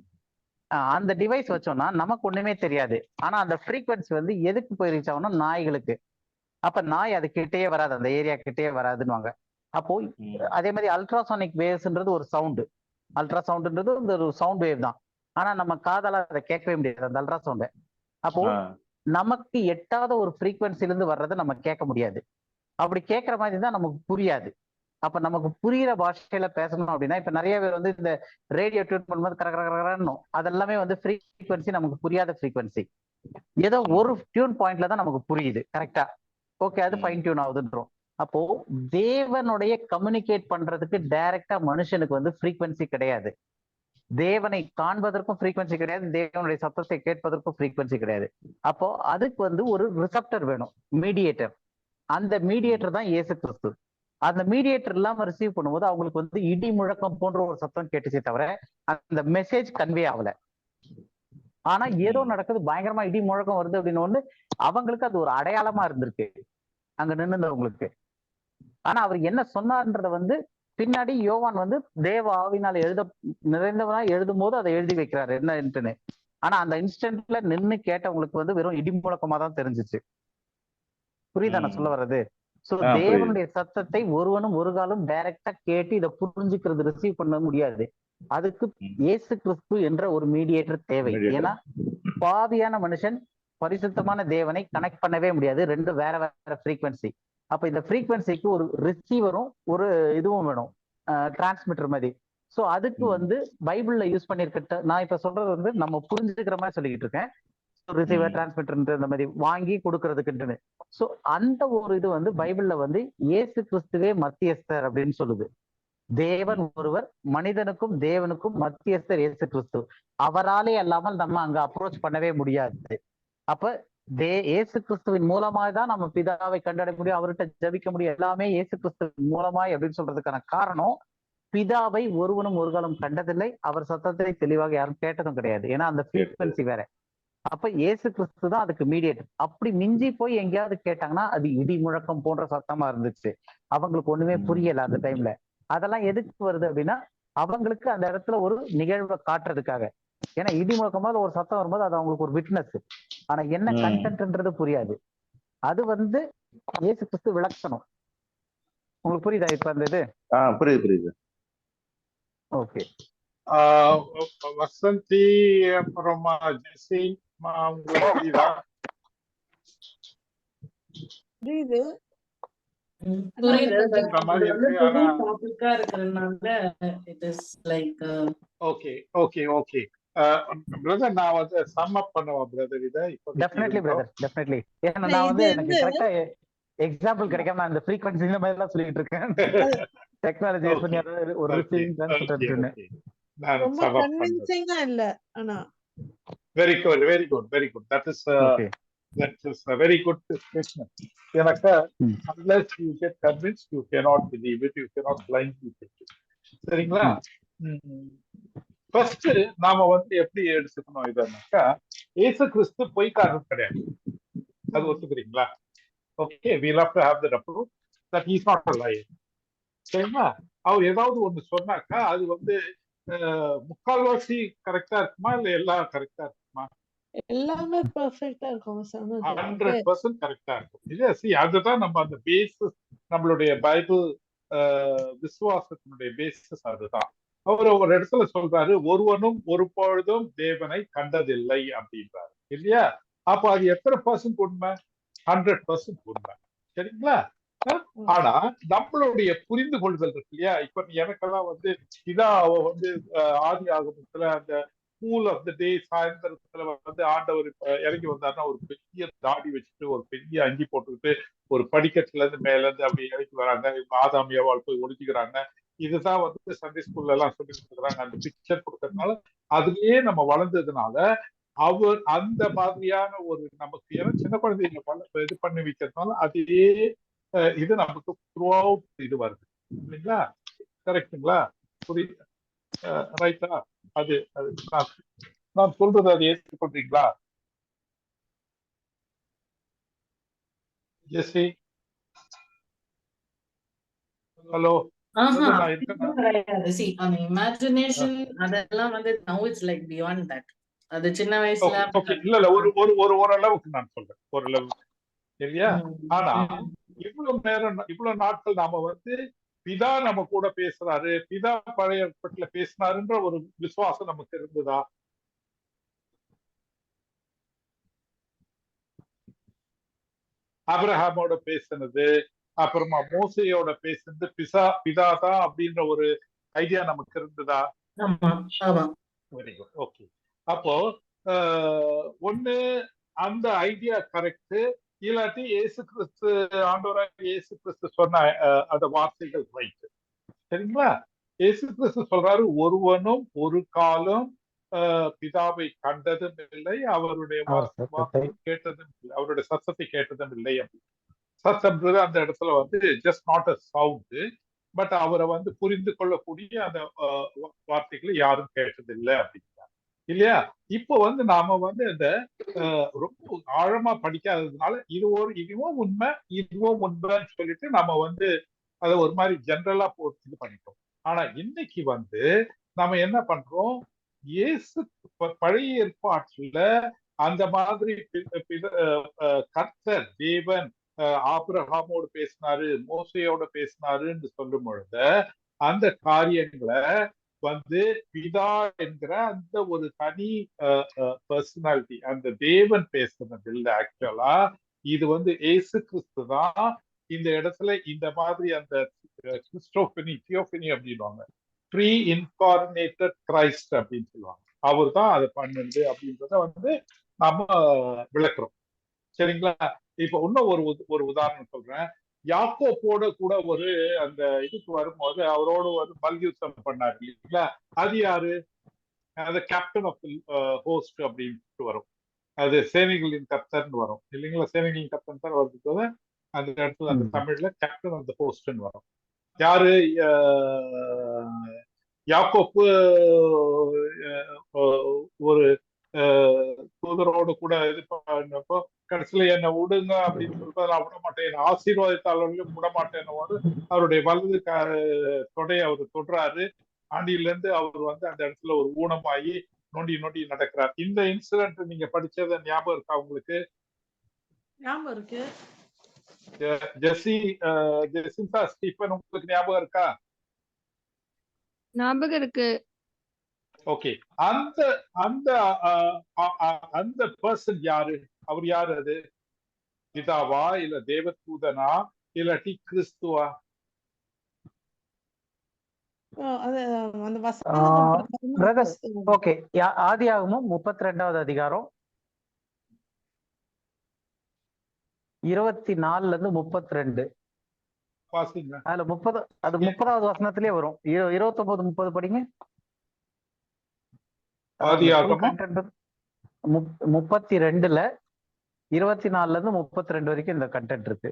S1: அந்த டிவைஸ் வச்சோம்னா நமக்கு ஒண்ணுமே தெரியாது. ஆனா அந்த ஃப்ரீக்வன்சி வந்து எதுக்கு போய் ரீச் ஆகும்னா நாய்களுக்கு. அப்ப நாய் அது கிட்டேயே வராது, அந்த ஏரியா கிட்டேயே வராதுன்னு. அப்போ அதே மாதிரி அல்ட்ராசானிக் வேவ்ஸ்ன்றது ஒரு சவுண்டு. அல்ட்ராசவுண்ட்ன்றது இந்த ஒரு சவுண்ட் வேவ் தான். ஆனா நம்ம காதால அதை கேட்கவே முடியாது அந்த அல்ட்ராசவுண்ட. அப்போ நமக்கு எட்டாத ஒரு ஃப்ரீக்வன்சில இருந்து வர்றதை நம்ம கேட்க முடியாது. அப்படி கேட்கற மாதிரி தான் நமக்கு புரியாது. அப்ப நமக்கு புரியுற பாஷையில பேசணும் அப்படின்னா இப்ப நிறைய பேர் வந்து இந்த ரேடியோ டியூன் பண்ணும்போது கரகரகரன்னு அதெல்லாமே வந்து ஃப்ரீக்வன்சி நமக்கு புரியாத ஃப்ரீக்வன்சி. ஏதோ ஒரு டியூன் பாயிண்ட்ல தான் நமக்கு புரியுது கரெக்டா. ஓகே, அது ஃபைன் டியூன் ஆகுதுன்றோம். அப்போ தேவனுடைய கம்யூனிகேட் பண்றதுக்கு டைரக்டா மனுஷனுக்கு வந்து ஃப்ரீக்வன்சி கிடையாது. தேவனை காண்பதற்கும் ஃப்ரீக்வன்சி கிடையாது, தேவனுடைய சத்தத்தை கேட்பதற்கும் ஃப்ரீக்வன்சி கிடையாது. அப்போ அதுக்கு வந்து ஒரு ரிசப்டர் வேணும், மீடியேட்டர். அந்த மீடியேட்டர் தான் இயேசு கிறிஸ்து. அந்த மீடியேட்டர் இல்லாம ரிசீவ் பண்ணும்போது அவங்களுக்கு வந்து இடி முழக்கம் போன்ற ஒரு சத்தம் கேட்டுச்சே தவிர அந்த மெசேஜ் கன்வே ஆகல. ஆனா ஏதோ நடக்குது, பயங்கரமா இடி முழக்கம் வருது அப்படின்னு வந்து அவங்களுக்கு அது ஒரு அடையாளமா இருந்திருக்கு அங்க நின்றுந்தவங்களுக்கு. ஆனா அவர் என்ன சொன்னார்ன்றத வந்து பின்னாடி யோவான் வந்து தேவ ஆவினால் நிறைந்தவனா எழுதும் போது அதை எழுதி வைக்கிறாரு என்னன்னு. ஆனா அந்த இன்ஸ்டன்ட்ல நின்னு கேட்டவங்களுக்கு வந்து வெறும் இடி முழக்கமா தான் தெரிஞ்சிச்சு. புரியுதா நான் சொல்ல வர்றது? சோ தேவனுடைய சத்தத்தை ஒருவனும் ஒரு காலம் டைரக்டா கேட்டு இதை புரிஞ்சுக்கிறது, ரிசீவ் பண்ண முடியாது. அதுக்கு இயேசு கிறிஸ்து என்ற ஒரு மீடியேட்டர் தேவை. ஏன்னா பாவியான மனுஷன் பரிசுத்தமான தேவனை கனெக்ட் பண்ணவே முடியாது. ரெண்டு வேற வேற ஃப்ரீக்வன்சி. அப்ப இந்த ஃப்ரீக்வன்சிக்கு ஒரு ரிசீவரும் ஒரு இதுவும் வேணும், டிரான்ஸ்மிட்டர் மாதிரி. சோ அதுக்கு வந்து பைபிள்ல யூஸ் பண்ணிருக்க, நான் இப்ப சொல்றது வந்து நம்ம புரிஞ்சுக்கிற மாதிரி சொல்லிக்கிட்டு இருக்கேன். ரிசீவர் டிரான்ஸ்மிட்டர் இந்த மாதிரி வாங்கி கொடுக்கறதுக்குன்னு. சோ அந்த ஒரு இது வந்து பைபிள்ல வந்து இயேசு கிறிஸ்துவே மத்தியஸ்தர் அப்படின்னு சொல்லுது. தேவன் ஒருவர், மனிதனுக்கும் தேவனுக்கும் மத்தியஸ்தர் இயேசு கிறிஸ்து. அவராலே அல்லாமல் நம்ம அங்க அப்ரோச் பண்ணவே முடியாது. அப்ப இயேசு கிறிஸ்துவின் மூலமாய் தான் நம்ம பிதாவை கண்டடைய முடியும், அவர்கிட்ட ஜபிக்க முடியும். எல்லாமே இயேசு கிறிஸ்துவின் மூலமாய் அப்படின்னு சொல்றதுக்கான காரணம், பிதாவை ஒருவனும் ஒரு காலம் கண்டதில்லை, அவர் சத்தத்தை தெளிவாக யாரும் கேட்டதும் கிடையாது. ஏன்னா அந்த ஃப்ரீக்வன்சி வேற. அப்ப இயேசு கிறிஸ்து தான் அதுக்கு மீடியேட்டர். அப்படி மிஞ்சி போய் எங்கேயாவது கேட்டாங்கன்னா அது இடி முழக்கம் போன்ற சத்தமா இருந்துச்சு. அவங்களுக்கு ஒண்ணுமே புரியல அந்த டைம்ல. அதெல்லாம் எதுக்கு வருது அப்படின்னா அவங்களுக்கு அந்த இடத்துல ஒரு நிகழ்வை காட்டுறதுக்காக. ஏன்னா இடி முழக்கமா ஒரு சத்தம் வரும்போது அது அவங்களுக்கு ஒரு விட்னஸ். ஆனா என்ன கண்டென்ட்ன்றது புரியாது. அது வந்து இயேசு கிறிஸ்து விளக்கணும். உங்களுக்கு புரியுதா இப்ப அந்த இது?
S7: புரியுது.
S1: ஓகே.
S3: வசந்தி அப்புறமா ஜெசி உங்களுக்கு புரியுதா?
S6: புரியுது.
S3: பிரதர் நான் வந்து சம் அப் பண்ணுவா பிரதர் இத.
S1: Definitely brother, definitely. ஏன்னா நான் வந்து எனக்கு கரெக்ட்டா எக்ஸாம்பிள் கிடைக்காம அந்த ஃப்ரீக்வன்சி இந்த மாதிரி எல்லாம் சொல்லிட்டு இருக்கேன். டெக்னாலஜி யூஸ் பண்ணி ஒரு ரிசீவிங் ட்ரான்ஸ்மிட்டர்னு
S2: ரொம்ப கன்வின்சிங்கா இல்ல. ஆனா
S3: very good. That is a very good statement. எனக்கு unless you get convinced, you cannot believe it, you cannot blindly take it. சரிங்களா? ஃபர்ஸ்ட் நாம வந்து எப்படி எடுத்துக்கணும் இதனாக்கா, இயேசு கிறிஸ்து பொய்க்காரர் கிடையாது. அது ஒத்துக்கிறீங்களா? Okay, we'll have to have that approve that he's not a liar. சரிங்களா? அவர் ஏதாவது ஒண்ணு சொன்னாக்கா அது வந்து முக்கால்வாசி கரெக்டா இருக்குமா இல்ல எல்லாம் கரெக்டா இருக்குமா?
S2: எல்லாமே பெர்ஃபெக்ட்டா இருக்கும் சொன்னது.
S3: 100% கரெக்டா இருக்கும். இல்ல see அதுதான் நம்ம அந்த பேசிஸ், நம்மளுடைய பைபிள் விசுவாசத்தினுடைய பேசிஸ் அதுதான். அவர் ஒரு இடத்துல சொல்றாரு, ஒருவனும் ஒரு பொழுதும் தேவனை கண்டதில்லை அப்படின்றாரு இல்லையா? அப்ப அது எத்தனை பர்சன்ட் உண்மை? 100% உண்மை. சரிங்களா? ஆனா நம்மளுடைய புரிந்து கொள்ளுதல் இருக்கு இல்லையா? இப்ப எனக்கெல்லாம் வந்து இதான் வந்து ஆதி ஆகமத்துல அந்த கூல் ஆஃப் த டே சாயந்தரத்துல வந்து ஆண்டவர் இறங்கி வந்தாருன்னா ஒரு பெரிய தாடி வச்சுட்டு ஒரு பெரிய அங்கி போட்டுக்கிட்டு ஒரு படிக்கட்டுல இருந்து மேல இருந்து அப்படி இறங்கி வராங்க. இவங்க ஆதாமியாவால் போய் ஒழிச்சுக்கிறாங்க. இதுதான் வந்து சண்டே ஸ்கூல்ல எல்லாம் சொல்லி கொடுக்குறாங்க. அந்த பிக்சர் கொடுக்கறதுனால அதுலயே நம்ம வளர்ந்ததுனால அவர் அந்த மாதிரியான ஒரு நமக்கு ஏன்னா சின்ன குழந்தைங்க இது பண்ணி வைக்கிறதுனால அதே இது நமக்கு த்ரூ அவுட் இது வருது இல்லைங்களா? கரெக்டுங்களா? புரியுது ரைட்டா? அது அது நான் சொல்றது அது ஏற்றுக்கொள்றீங்களா? ஜெஸ்ஸி ஹலோ, நான் இருக்கேன்.
S6: See, on imagination, அதெல்லாம் வந்து now it's like beyond that. அது சின்ன வயசுல
S3: இல்ல இல்ல ஒரு ஓரளவுக்கு நான் சொல்றேன், ஓரளவுக்கு இல்லையா? ஆனா இவ்வளவு நேரம் இவ்வளவு நாட்கள் நாம வந்து பிதா நம்ம கூட பேசுறாரு, பிதா பழைய ஏற்பாட்டுல பேசினாருன்ற ஒரு விசுவாசம் நமக்கு இருந்ததா? ஆபிரகாமோட பேசினது, அப்புறமா மோசையோட பேசுனது பிதாதான் அப்படின்ற ஒரு ஐடியா நமக்கு இருந்ததா? Very good, okay. அப்போ ஒண்ணு அந்த ஐடியா கரெக்ட், இல்லாட்டி இயேசு கிறிஸ்து ஆண்டவராக இயேசு கிறிஸ்து சொன்ன அந்த வார்த்தைகள் ரைட். சரிங்களா? இயேசு கிறிஸ்து சொல்றாரு, ஒருவனும் ஒரு காலம் பிதாவை கண்டதும் இல்லை, அவருடைய வார்த்தை கேட்டதும் இல்லை, அவருடைய சத்தத்தை கேட்டதும் இல்லை. அப்படி சத்தம்ன்றது அந்த இடத்துல வந்து just not a sound, but அவரை வந்து புரிந்து கொள்ளக்கூடிய அந்த வார்த்தைகளை யாரும் கேட்டதில்லை அப்படிங்கிறார் இல்லையா? இப்போ வந்து நாம வந்து இந்த ரொம்ப ஆழமா படிக்காததுனால இதுவும் உண்மை இதுவும் உண்மைன்னு சொல்லிட்டு நம்ம வந்து அதை ஒரு மாதிரி ஜெனரலா போட்டு இது பண்ணிட்டோம். ஆனா இன்னைக்கு வந்து நம்ம என்ன பண்றோம், இயேசு பழைய ஏற்பாட்டுல அந்த மாதிரி கர்த்தர் தேவன் ஆபிரகாமோடு பேசினாரு, மோசையோட பேசினாருன்னு சொல்லும் பொழுது அந்த காரியங்களை வந்து பிதா என்கிற அந்த ஒரு தனி பர்சனாலிட்டி அந்த தேவன் பேசுனது இல்லை. ஆக்சுவலா இது வந்து இயேசு கிறிஸ்து தான் இந்த இடத்துல இந்த மாதிரி அந்த தியோபனி அப்படின்வாங்க, ப்ரீ இன்கார்னேட்டட் கிரைஸ்ட் அப்படின்னு சொல்லுவாங்க. அவர் தான் அதை பண்ணுது அப்படின்றத வந்து நாம விளக்குறோம். சரிங்களா? இப்ப இன்னும் ஒரு உதாரணம் சொல்றேன். யாக்கோப்போட கூட ஒரு அந்த இதுக்கு வரும்போது அவரோட ஒரு மல்யுத்தம் பண்ணாரு இல்லைங்களா? அது யாரு? அது கேப்டன் ஆஃப் ஹோஸ்ட் அப்படின்னு வரும், அது சேனைகளின் கர்த்தர்னு வரும் இல்லைங்களா? சேனைகளின் கர்த்தன் தான் வருது அந்த இடத்துல அந்த தமிழ்ல கேப்டன் ஆஃப் த ஹோஸ்ட்னு வரும். யாரு? யாக்கோப்பு ஒரு தூதரோடு கூட இது பண்ணப்போ கடைசியில என்னை விடுங்க அப்படின்னு சொல்லிட்டு நான் விட மாட்டேன், என்னை ஆசீர்வாதத்தாளர்களும் விட மாட்டேன்னு அவருடைய வலது தொடையை அவர் தொடுறாரு. ஆண்டியில இருந்து அவர் வந்து அந்த இடத்துல ஒரு ஊனமாயி நோண்டி நோண்டி நடக்கிறார். இந்த இன்சிடென்ட் நீங்க படிச்சத ஞாபகம் இருக்கா உங்களுக்கு?
S2: ஞாபகம் இருக்கு.
S3: ஜெசிந்தா ஸ்டீபன் உங்களுக்கு ஞாபகம் இருக்கா?
S4: ஞாபகம் இருக்கு.
S3: ஓகே, அந்த அந்த அந்த பர்சன் யாரு? அவர் யாரு? அது பிதாவா இல்ல தேவதூதனா இல்லாட்டி கிறிஸ்துவா?
S1: ஓகே, ஆதியாகமம் 32வது அதிகாரம் 24ல இருந்து 32 அதுல 30 அது 30வது வசனத்திலே வரும். 29 30 படிங்க. 32ல 24ல இருந்து 32 வரைக்கும் இந்த கண்டென்ட் இருக்கு.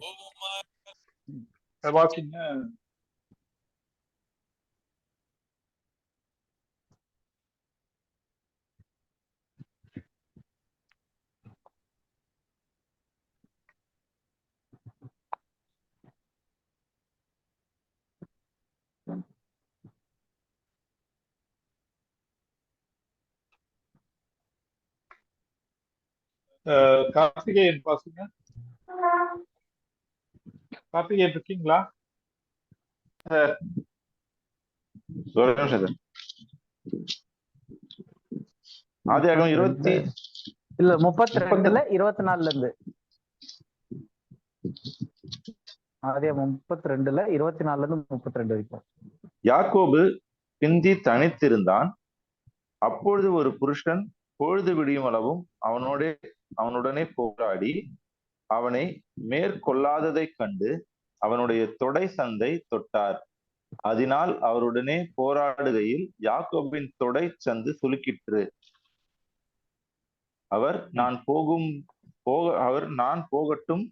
S3: கார்த்திகேயன் பாசுங்க. கார்த்திகேயன் இருக்கீங்களா?
S7: ஒரு நிமிஷம் சார். ஆதியாகமம்
S1: 32 24 இருந்து ஆதியாகமம் 32 24 இருந்து 32 வரைக்கும்.
S7: யாக்கோபு பிந்தி தனித்திருந்தான். அப்பொழுது ஒரு புருஷன் பொழுது விடியும் அளவும் அவனுடனே போராடி அவனை மேற்கொள்ளாததைக் கண்டு அவனுடைய தொடை சந்தை தொட்டார். அதனால் அவருடனே போராடுகையில் யாக்கோபின் தொடை சந்து சுலுக்கிற்று. அவர் நான் போகட்டும்,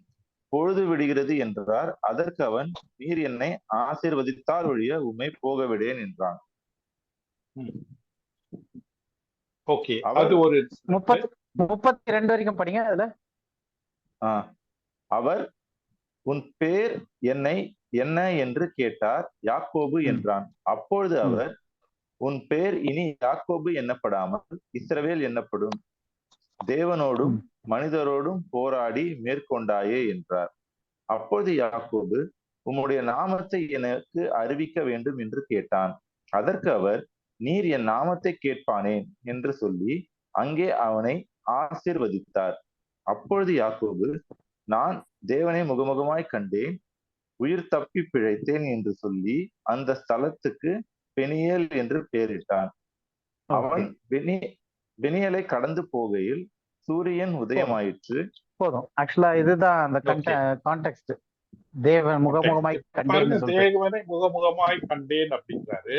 S7: பொழுது விடுகிறது என்றார். அதற்கு அவன், நீர் என்னை ஆசீர்வதித்தால் ஒழிய உம்மை போக விடேன் என்றான்.
S3: ஓகே, அது ஒரு
S1: 32 வரைக்கும் படிங்க. அதுல
S7: அவர், உன் பேர் என்ன என்று கேட்டார். யாக்கோபு என்றான். அப்பொழுது அவர், உன் பேர் இனி யாக்கோபு எண்ணப்படாமல் இஸ்ரவேல் எண்ணப்படும். தேவனோடும் மனிதரோடும் போராடி மேற்கொண்டாயே என்றார். அப்பொழுது யாக்கோபு, உம்முடைய நாமத்தை எனக்கு அறிவிக்க வேண்டும் என்று கேட்டான். அதற்கு அவர், நீர் என் நாமத்தை கேட்பானேன் என்று சொல்லி அங்கே அவனை ஆசீர்வதித்தார். அப்பொழுது யாக்கோபு, நான் தேவனை முகமுகமாய் கண்டேன், உயிர் தப்பி பிழைத்தேன் என்று சொல்லி அந்த ஸ்தலத்துக்கு பெனியேல் என்று பெயரிட்டான். அவன் பெனியலை கடந்து போகையில் சூரியன் உதயமாயிற்று.
S1: போதும். ஆக்சுவலா இதுதான் அந்த கான்டெக்ஸ்ட். தேவன் முகமுகமாய் கண்டேன்,
S3: தேவனை முகமுகமாய் கண்டேன் அப்படிங்கிறாரு.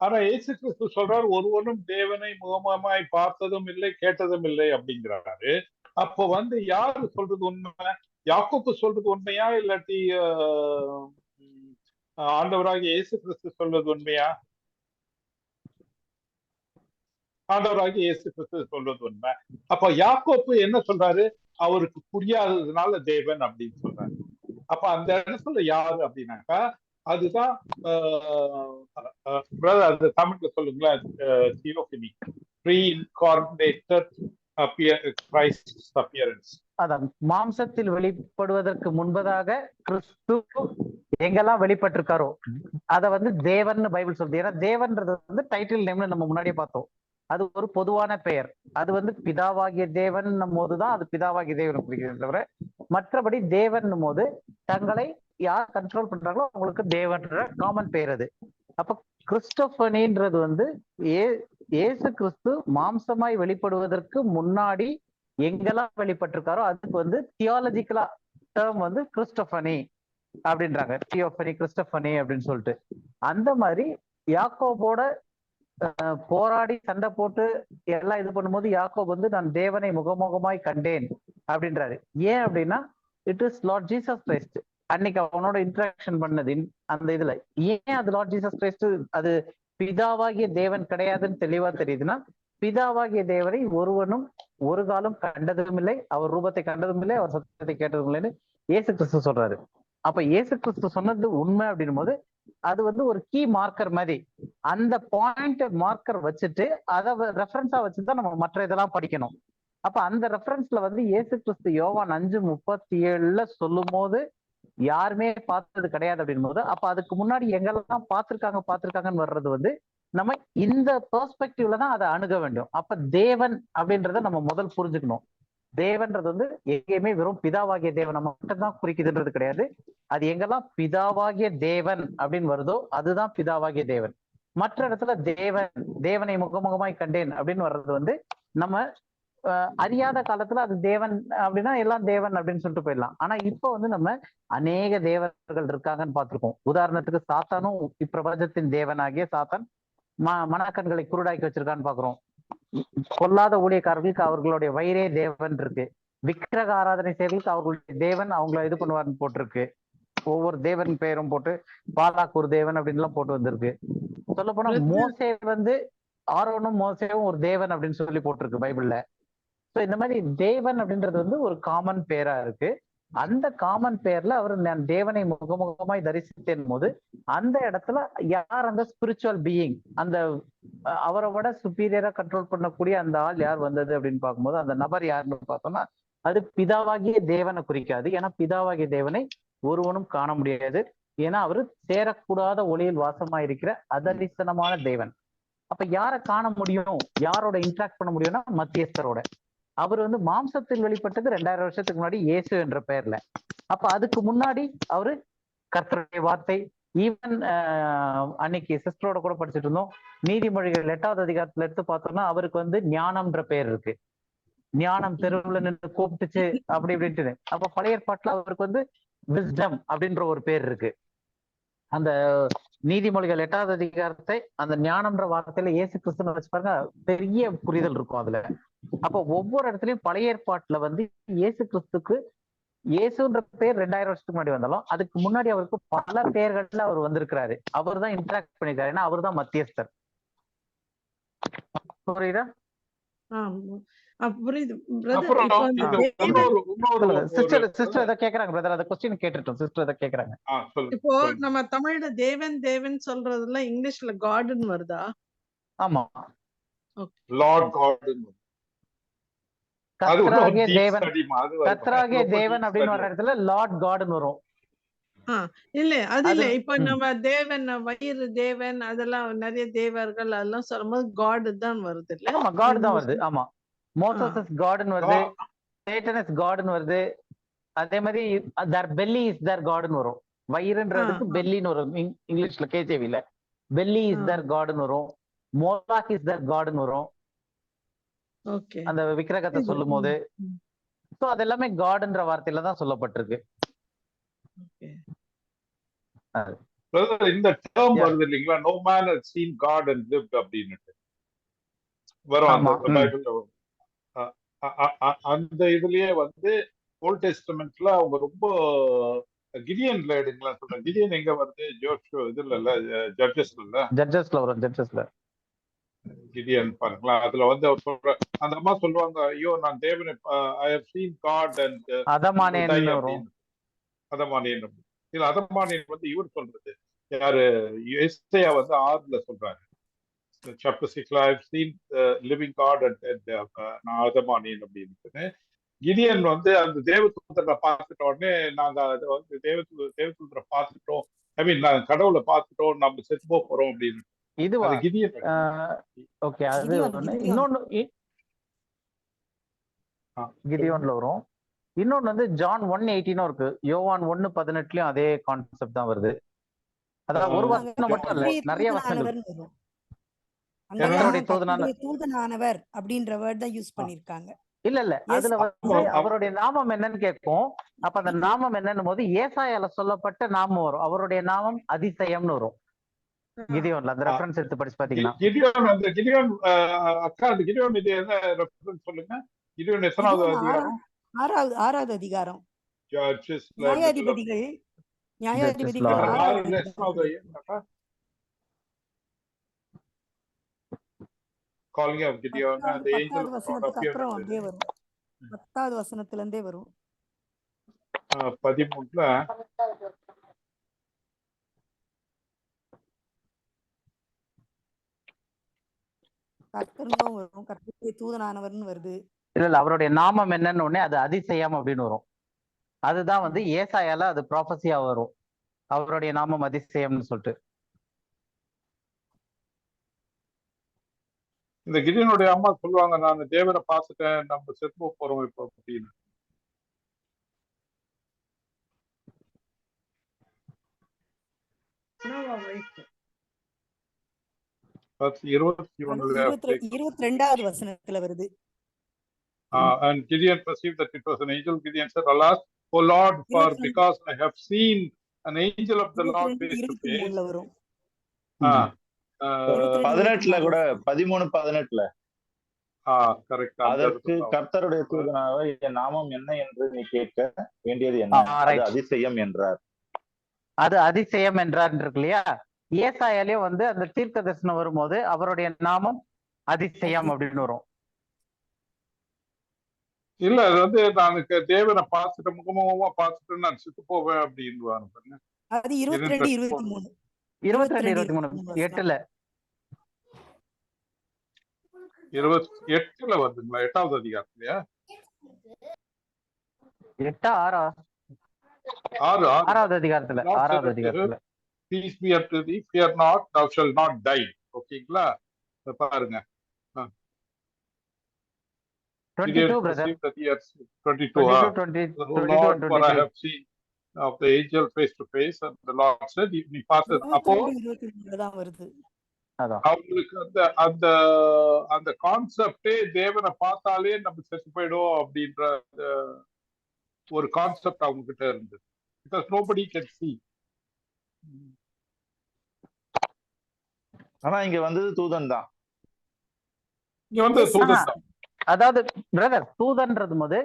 S3: ஆனா இயேசு கிறிஸ்து சொல்றாரு, ஒருவனும் தேவனை முகமுகமாய் பார்த்ததும் இல்லை கேட்டதும் இல்லை அப்படிங்கிறாரு. அப்போ யாரு சொல்றது உண்மை? யாக்கோபு சொல்றது உண்மையா, இல்லாட்டி ஆண்டவராகிய இயேசு கிறிஸ்து சொல்றது உண்மையா? ஆண்டவராகிய இயேசு கிறிஸ்து சொல்றது உண்மை. அப்ப யாக்கோபு என்ன சொல்றாரு? அவருக்கு புரியாததுனால தேவன் அப்படின்னு சொல்றாரு. அப்ப அந்த இடத்துல யாரு அப்படின்னாக்கா, அதுதான் அது தமிழ்ல சொல்லுங்களேன், தியோஃபனி, pre-incarnated Christ's appearance.
S1: அதான் மாம்சத்தில் வெளிப்படுவதற்கு முன்பதாக கிறிஸ்து எங்கெல்லாம் வெளிப்பட்டிருக்காரோ அத தேவன் பைபிள் சொல்லுது. ஏன்னா தேவன்றது டைட்டில் நேம்னு நம்ம முன்னாடியே பார்த்தோம். அது ஒரு பொதுவான பெயர். அது பிதாவாகிய தேவன் போதுதான் அது பிதாவாகிய தேவன் குறிக்கிறது தவிர, மற்றபடி தேவன் போது தங்களை யார் கண்ட்ரோல் பண்றாங்களோ அவங்களுக்கு தேவன்ற காமன் பெயர் அது. அப்ப கிறிஸ்டோபனின்றது இயேசு கிறிஸ்து மாம்சமாய் வெளிப்படுவதற்கு முன்னாடி எங்கெல்லாம் வெளிப்பட்டிருக்காரோ அதுக்கு தியாலஜிக்கலா டேர்ம் கிறிஸ்டோபனி அப்படின்றாங்க. தியோபனி, கிறிஸ்டோபனி அப்படின்னு சொல்லிட்டு. அந்த மாதிரி யாக்கோபோட போராடி சண்டை போட்டு எல்லாம் இது பண்ணும்போது யாக்கோபு நான் தேவனை முகமுகமாய் கண்டேன் அப்படின்றாரு. ஏன் அப்படின்னா, it is Lord Jesus Christ. அன்னைக்கு அவனோட இன்டராக்ஷன் பண்ணது அந்த இதுல ஏன் அது லார்ட் ஜீசஸ் கிரைஸ்ட், அது பிதாவாகிய தேவன் கிடையாதுன்னு தெளிவா தெரியுதுன்னா, பிதாவாகிய தேவனை ஒருவனும் ஒரு காலம் கண்டதும் இல்லை, அவர் ரூபத்தை கண்டதும் இல்லை, அவர் சத்தத்தை கேட்டதும் இல்லைன்னு இயேசு கிறிஸ்து சொல்றாரு. அப்ப இயேசு கிறிஸ்து சொன்னது உண்மை அப்படின்னும் போது அது ஒரு கீ மார்க்கர் மாதிரி. அந்த பாயிண்ட் மார்க்கர் வச்சுட்டு அதை ரெஃபரன்ஸா வச்சுதான் நம்ம மற்ற இதெல்லாம் படிக்கணும். அப்ப அந்த ரெஃபரன்ஸ்ல இயேசு கிறிஸ்து யோவான் 5:37 சொல்லும் போது யாருமே பார்த்தது கிடையாது அப்படின் போது, அப்ப அதுக்கு முன்னாடி எங்கெல்லாம் பார்த்திருக்காங்கன்னு வர்றது நம்ம இந்த பெர்ஸ்பெக்டிவ்ல தான் அதை அணுக வேண்டும். அப்ப தேவன் அப்படின்றத நம்ம முதல் புரிஞ்சுக்கணும். தேவன்றது எங்கேயுமே வெறும் பிதாவாகிய தேவனை மட்டும்தான் குறிக்குதுன்றது கிடையாது. அது எங்கெல்லாம் பிதாவாகிய தேவன் அப்படின்னு வருதோ அதுதான் பிதாவாகிய தேவன். மற்ற இடத்துல தேவனை முகமுகமாய் கண்டேன் அப்படின்னு வர்றது நம்ம அறியாத காலத்துல அது தேவன் அப்படின்னா எல்லாம் தேவன் அப்படின்னு சொல்லிட்டு போயிடலாம். ஆனா இப்ப நம்ம அநேக தேவர்கள் இருக்காங்கன்னு பார்த்திருக்கோம். உதாரணத்துக்கு சாத்தானும் இப்பிரபஞ்சத்தின் தேவனாகிய சாத்தான் மனக்கண்களை குருடாக்கி வச்சிருக்கான்னு பாக்குறோம். கொல்லாத ஊழியக்காரர்களுக்கு அவர்களுடைய வயிறே தேவன் இருக்கு. விக்கிரக ஆராதனை செய்வர்களுக்கு அவர்களுடைய தேவன் அவங்களை இது பண்ணுவார்னு போட்டிருக்கு. ஒவ்வொரு தேவன் பெயரும் போட்டு பாலாக்கூர் தேவன் அப்படின்னு எல்லாம் போட்டு வந்திருக்கு. சொல்ல போனா மோசே ஆரோனும் மோசேவும் ஒரு தேவன் அப்படின்னு சொல்லி போட்டிருக்கு பைபிள்ல. சோ இந்த மாதிரி தேவன் அப்படின்றது ஒரு காமன் பேரா இருக்கு. அந்த காமன் பேர்ல அவர் நான் தேவனை முகமுகமாய் தரிசித்தேன் போது அந்த இடத்துல யார் அந்த ஸ்பிரிச்சுவல் பீயிங், அந்த அவரை விட சுப்பீரியரா கண்ட்ரோல் பண்ணக்கூடிய அந்த ஆள் யார் வந்தது அப்படின்னு பார்க்கும்போது அந்த நபர் யாருன்னு பார்த்தோம்னா அது பிதாவாகிய தேவனை குறிக்காது. ஏன்னா பிதாவாகிய தேவனை ஒருவனும் காண முடியாது. ஏன்னா அவரு சேரக்கூடாத ஒளியில் வாசமா இருக்கிற அதரிசனமான தேவன். அப்ப யாரை காண முடியும், யாரோட இன்ட்ராக்ட் பண்ண முடியும்னா மத்தியஸ்தரோட. அவர் வந்து மாம்சத்தில் வெளிப்பட்டது 2000 வருஷத்துக்கு முன்னாடி இயேசு என்ற பெயர்ல. அப்ப அதுக்கு முன்னாடி அவரு கர்த்தருடைய வார்த்தை. ஈவன் அன்னைக்கு சிஸ்டரோட கூட படிச்சுட்டு இருந்தோம், நீதிமொழிகள் 8வது அதிகாரத்துல எடுத்து பார்த்தோம்னா அவருக்கு வந்து ஞானம்ன்ற பெயர் இருக்கு. ஞானம் தெருவுல நின்று கூப்பிட்டுச்சு அப்படி இப்படின்ட்டு. அப்ப பழைய ஏற்பாட்டுல அவருக்கு வந்து விஸ்டம் அப்படின்ற ஒரு பேர் இருக்கு. அந்த நீதிமொழிகள் 8வது அதிகாரத்தை அந்த ஞானம்ன்ற வார்த்தையில இயேசு கிறிஸ்துன்னு வச்சு பாருங்க, பெரிய புரிதல் இருக்கும் அதுல. அப்ப ஒவ்வொரு இடத்துலயும் பழைய ஏற்பாட்டுல வந்து இயேசு கிறிஸ்துக்கு இயேசுன்ற பேர் 2000 வருஷத்துக்கு முன்னாடி வந்தாலும் அதுக்கு முன்னாடி அவருக்கு பல பெயர்கள்ல அவர் வந்திருக்கிறாரு. அவர் தான் இன்டராக்ட் பண்ணிருக்காரு. ஏன்னா அவர் தான் மத்தியஸ்தர். புரியுதா?
S2: புரியுது.
S1: சிஸ்டர் எதை கேக்குறாங்க பிரதர்? அந்த கொஸ்டின் கேட்டுட்டோம். சிஸ்டர் எதை கேக்குறாங்க?
S2: இப்போ நம்ம தமிழ்ல தேவன் தேவன் சொல்றதுல இங்கிலீஷ்ல காட்னு வருதா?
S1: ஆமா,
S3: லார்ட் காட்.
S1: கர்த்தராகிய தேவன், கர்த்தராகிய தேவன் அப்படின்னு வர்ற இடத்துல லார்ட் காட்னு வரும்.
S2: இல்ல அது இல்ல. இப்ப நம்ம தேவன் வயிறு தேவன் அதெல்லாம் நிறைய தேவர்கள் அதெல்லாம் சொல்லும்போது காட் தான் வருது இல்ல?
S1: ஆமா, காட் தான் வருது. ஆமா, மோசஸ் காட்னு வருது, சேட்டன் இஸ் காட்னு வருது. அதே மாதிரி தர் பெல்லி இஸ் தர் காட்னு வரும். வயிறுன்றதுக்கு பெல்லின்னு வரும் இங்கிலீஷ்ல, கேஜேவில பெல்லி இஸ் தர் காட்னு வரும். மோலாக் இஸ் தர் காட்னு வரும் அந்த விக்கிரகத்தை சொல்லும் போது. சோ அது எல்லாமே காட்ன்ற வார்த்தையில தான் சொல்லப்பட்டிருக்கு.
S3: இந்த டேர்ம் வருது இல்லைங்களா, no man has seen God and lived அப்படின்னு வரும் அந்த பைபிள்ல. அந்த இதுலயே வந்து ஓல்ட் டெஸ்டமெண்ட்ல அவங்க ரொம்ப கிடியன்ல எடுங்களா சொல்றேன். கிடியன் எங்க வருது? ஜோஷுவா இதுல இல்ல, ஜட்ஜஸ்ல
S1: வரும். ஜட்ஜஸ்ல
S3: கிடியன் பாருங்களா, அதுல வந்து அவர் சொல்ற அந்த அம்மா சொல்லுவாங்க, ஐயோ நான் தேவனை I have seen God and அதமானேன். இல்ல அதமானேன் வந்து இவர் சொல்றது யாரு? எஸ்ஐயா வந்து 6ல சொல்றாரு, chapter 6ல I have seen living God and நான் அதமானேன் அப்படின்னு. கிடியன் வந்து அந்த தேவதூதரை பார்த்துட்ட உடனே நாங்க அதை வந்து தேவதூதரை பார்த்துட்டோம், ஐ மீன் நாங்க கடவுளை பார்த்துட்டோம், நம்ம செத்து போறோம் அப்படின்னு.
S1: இதுவா
S3: கிடியன்?
S1: ஓகே, அது இன்னொன்னு கிடியோன்ல வரும். இன்னொன்னு வந்து ஜான் 1:18 இருக்கு. யோவான் 1:18லயும் அதே கான்செப்ட் தான் வருது. அதாவது ஒரு வசனம் மட்டும் இல்ல, நிறைய வசனங்கள்.
S5: தூதனானவர் அப்படின்ற வேர்ட் தான் யூஸ் பண்ணிருக்காங்க.
S1: இல்ல அதுல வந்து அவருடைய நாமம் என்னன்னு கேட்கும். அப்ப அந்த நாமம் என்னன்னு போது ஏசாயால சொல்லப்பட்ட நாமம் வரும். அவருடைய நாமம் அதிசயம்னு வரும் கிடியோன்ல. அந்த ரெஃபரன்ஸ் எடுத்து படிச்சு பாத்தீங்கன்னா
S3: கிடியோன் அக்கா, அந்த கிடியோன் இது என்ன ரெஃபரன்ஸ் சொல்லுங்க? கிடியோன் எத்தனாவது அதிகாரம்?
S5: 6வது அதிகாரம். நியாயாதிபதிகள்
S3: calling of Gideon and the angel of God appeared.
S5: 10வது வசனத்துல இருந்தே வரும்.
S3: 13ல
S5: கர்த்தரும் வரும், கர்த்தருடைய தூதனானவர்னு வருது.
S1: இல்ல அவருடைய நாமம் என்னன்னு உடனே அது அதிசயம் அப்படின்னு வரும். அதுதான் வந்து ஏசாயால அது ப்ராபசியா வரும், அவருடைய நாமம் அதிசயம்னு சொல்லிட்டு.
S3: இந்த கிடியனுடைய அம்மா சொல்லுவாங்க, நான் தேவனை பார்த்துட்டேன், நம்ம செத்து போறோம் இப்போ அப்படின்னு. That's
S5: 22வது வசனத்துல வருது.
S3: And Gideon perceived that it was an angel. Gideon said, Alas, O Lord, for because I have seen an angel of the Lord face to face.
S7: 18ல கூட 13:18ல
S3: கரெக்ட்.
S7: அதற்கு கர்த்தருடைய தூதனாக என் நாமம் என்ன என்று நீ கேட்க வேண்டியது என்ன? அது அதிசயம் என்றார்.
S1: அது அதிசயம் என்றார் இருக்கு இல்லையா? ஏசாயாலயும் வந்து அந்த தீர்க்க தரிசனம் வரும்போது அவருடைய நாமம் அதிசயம் அப்படின்னு வரும்.
S3: இல்ல அது வந்து நான் தேவனை பார்த்துட்டு முகமுகமா பார்த்துட்டு நான் செத்து போவேன் அப்படின்னு.
S5: அது 22-23
S1: 8ல
S3: 28ல வருதுங்களா? 8வது அதிகாரத்துலயா?
S1: 8 6 6வது அதிகாரத்துல 6வது அதிகாரத்துல
S3: Peace be unto thee, fear not, thou shalt not die. ஓகேங்களா? பாருங்க.
S1: 22 brother.
S3: 22. Lord, for I have seen of the angel face to face, and the Lord said, நீ பார்த்தது அப்போ
S5: தான் வருது.
S3: அவங்களுக்கு அந்த அந்த அந்த கான்செப்டே தேவனை பார்த்தாலே நம்ம செத்து போயிடும் அப்படின்ற ஒரு கான்செப்ட் அவங்க கிட்ட இருந்தது. Because nobody can see.
S7: ஆனா இங்க வந்தது தூதன் தான்.
S3: இங்க வந்து தூதன் தான்.
S1: அதாவது பிரதர் தூதன்றது போது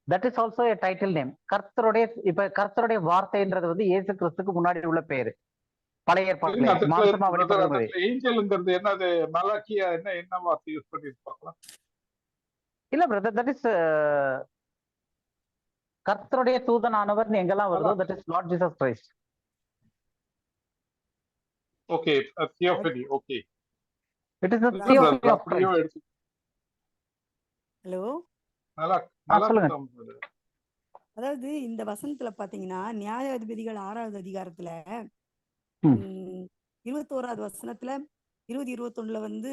S1: that is also a title name. கர்த்தருடைய இப்ப கர்த்தருடைய வார்த்தைன்றது வந்து இயேசு கிறிஸ்துக்கு முன்னாடி உள்ள பேரு. பழைய ஏற்பாட்டுல மாம்சமா வெளிப்படுறது.
S3: ஏஞ்சல்ங்கிறது என்னது? மலாக்கியா என்ன வார்த்தை யூஸ் பண்ணி பார்க்கலாம்.
S1: இல்ல பிரதர், தட் இஸ் கர்த்தருடைய தூதனானவர் எங்கெல்லாம் வருதோ that is Lord Jesus Christ.
S3: Okay, theophany. Okay,
S1: it is the theophany of Christ.
S5: Hello, அதாவது இந்த வசனத்துல பாத்தீங்கன்னா நியாயாதிபதிகள் 6வது அதிகாரத்துல 21வது வசனத்துல 20-21 வந்து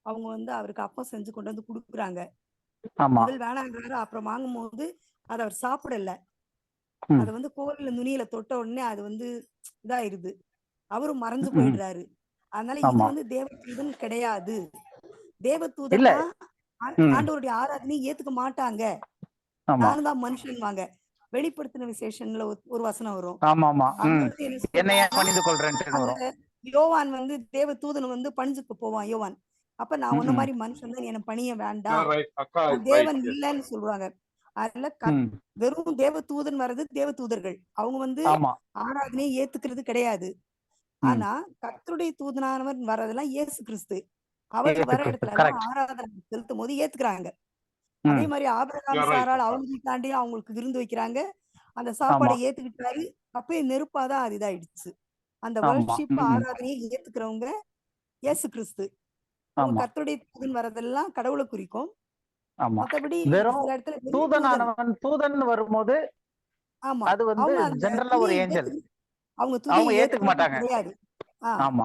S5: அவங்க வந்து அவருக்கு அப்பம் செஞ்சு கொண்டு வந்து கொடுக்குறாங்க. முதல் வேணாங்கிறாரு, அப்புறம் வாங்கும் போது அதை அவர் சாப்பிடல. அதை வந்து கோவில நுனியில தொட்ட உடனே அது வந்து இதாயிருது, அவரும் மறைஞ்சு போயிடுறாரு. அதனால இது வந்து தேவதூதன் கிடையாது. தேவதூதன் ஆண்டவருடைய ஆராதனை ஏத்துக்க மாட்டாங்க. நானும் தான் மனுஷன் வாங்க. வெளிப்படுத்தின விசேஷன்ல ஒரு வசனம் வரும். யோவான் வந்து தேவ தூதன் வந்து பணிஞ்சுக்கு போவான் யோவான். அப்ப நான் உன்ன மாதிரி மனுஷன் தான், என்ன பணிய வேண்டாம், தேவன் இல்லைன்னு சொல்றாங்க. அதுல வெறும் தேவ தூதன் வர்றது தேவ தூதர்கள், அவங்க வந்து ஆராதனையை ஏத்துக்கிறது கிடையாது. ஆனா கர்த்தருடைய தூதனானவர் வர்றதெல்லாம் இயேசு கிறிஸ்து. அவர் வர இடத்துல எல்லாம் ஆராதனை செலுத்தும் போது ஏத்துக்கிறாங்க. அதே மாதிரி ஆபிரகாம் சாரால் அவங்க தாண்டி அவங்களுக்கு விருந்து வைக்கிறாங்க. அந்த சாப்பாடை ஏத்துக்கிட்டாரு. அப்பயே நெருப்பாதான் அது இதாயிடுச்சு. அந்த வர்ஷிப் ஆராதனையை ஏத்துக்கிறவங்க இயேசு கிறிஸ்து. கர்த்தருடைய தூதன் வரதெல்லாம் கடவுளை குறிக்கும். மத்தபடி
S1: தூதன் வரும்போது
S5: ஆமா
S1: அது வந்து ஜெனரலா ஒரு ஏஞ்சல்,
S5: அவங்க துதியை ஏத்துக்க
S1: மாட்டாங்க.
S5: கிடையாது.
S1: ஆமா,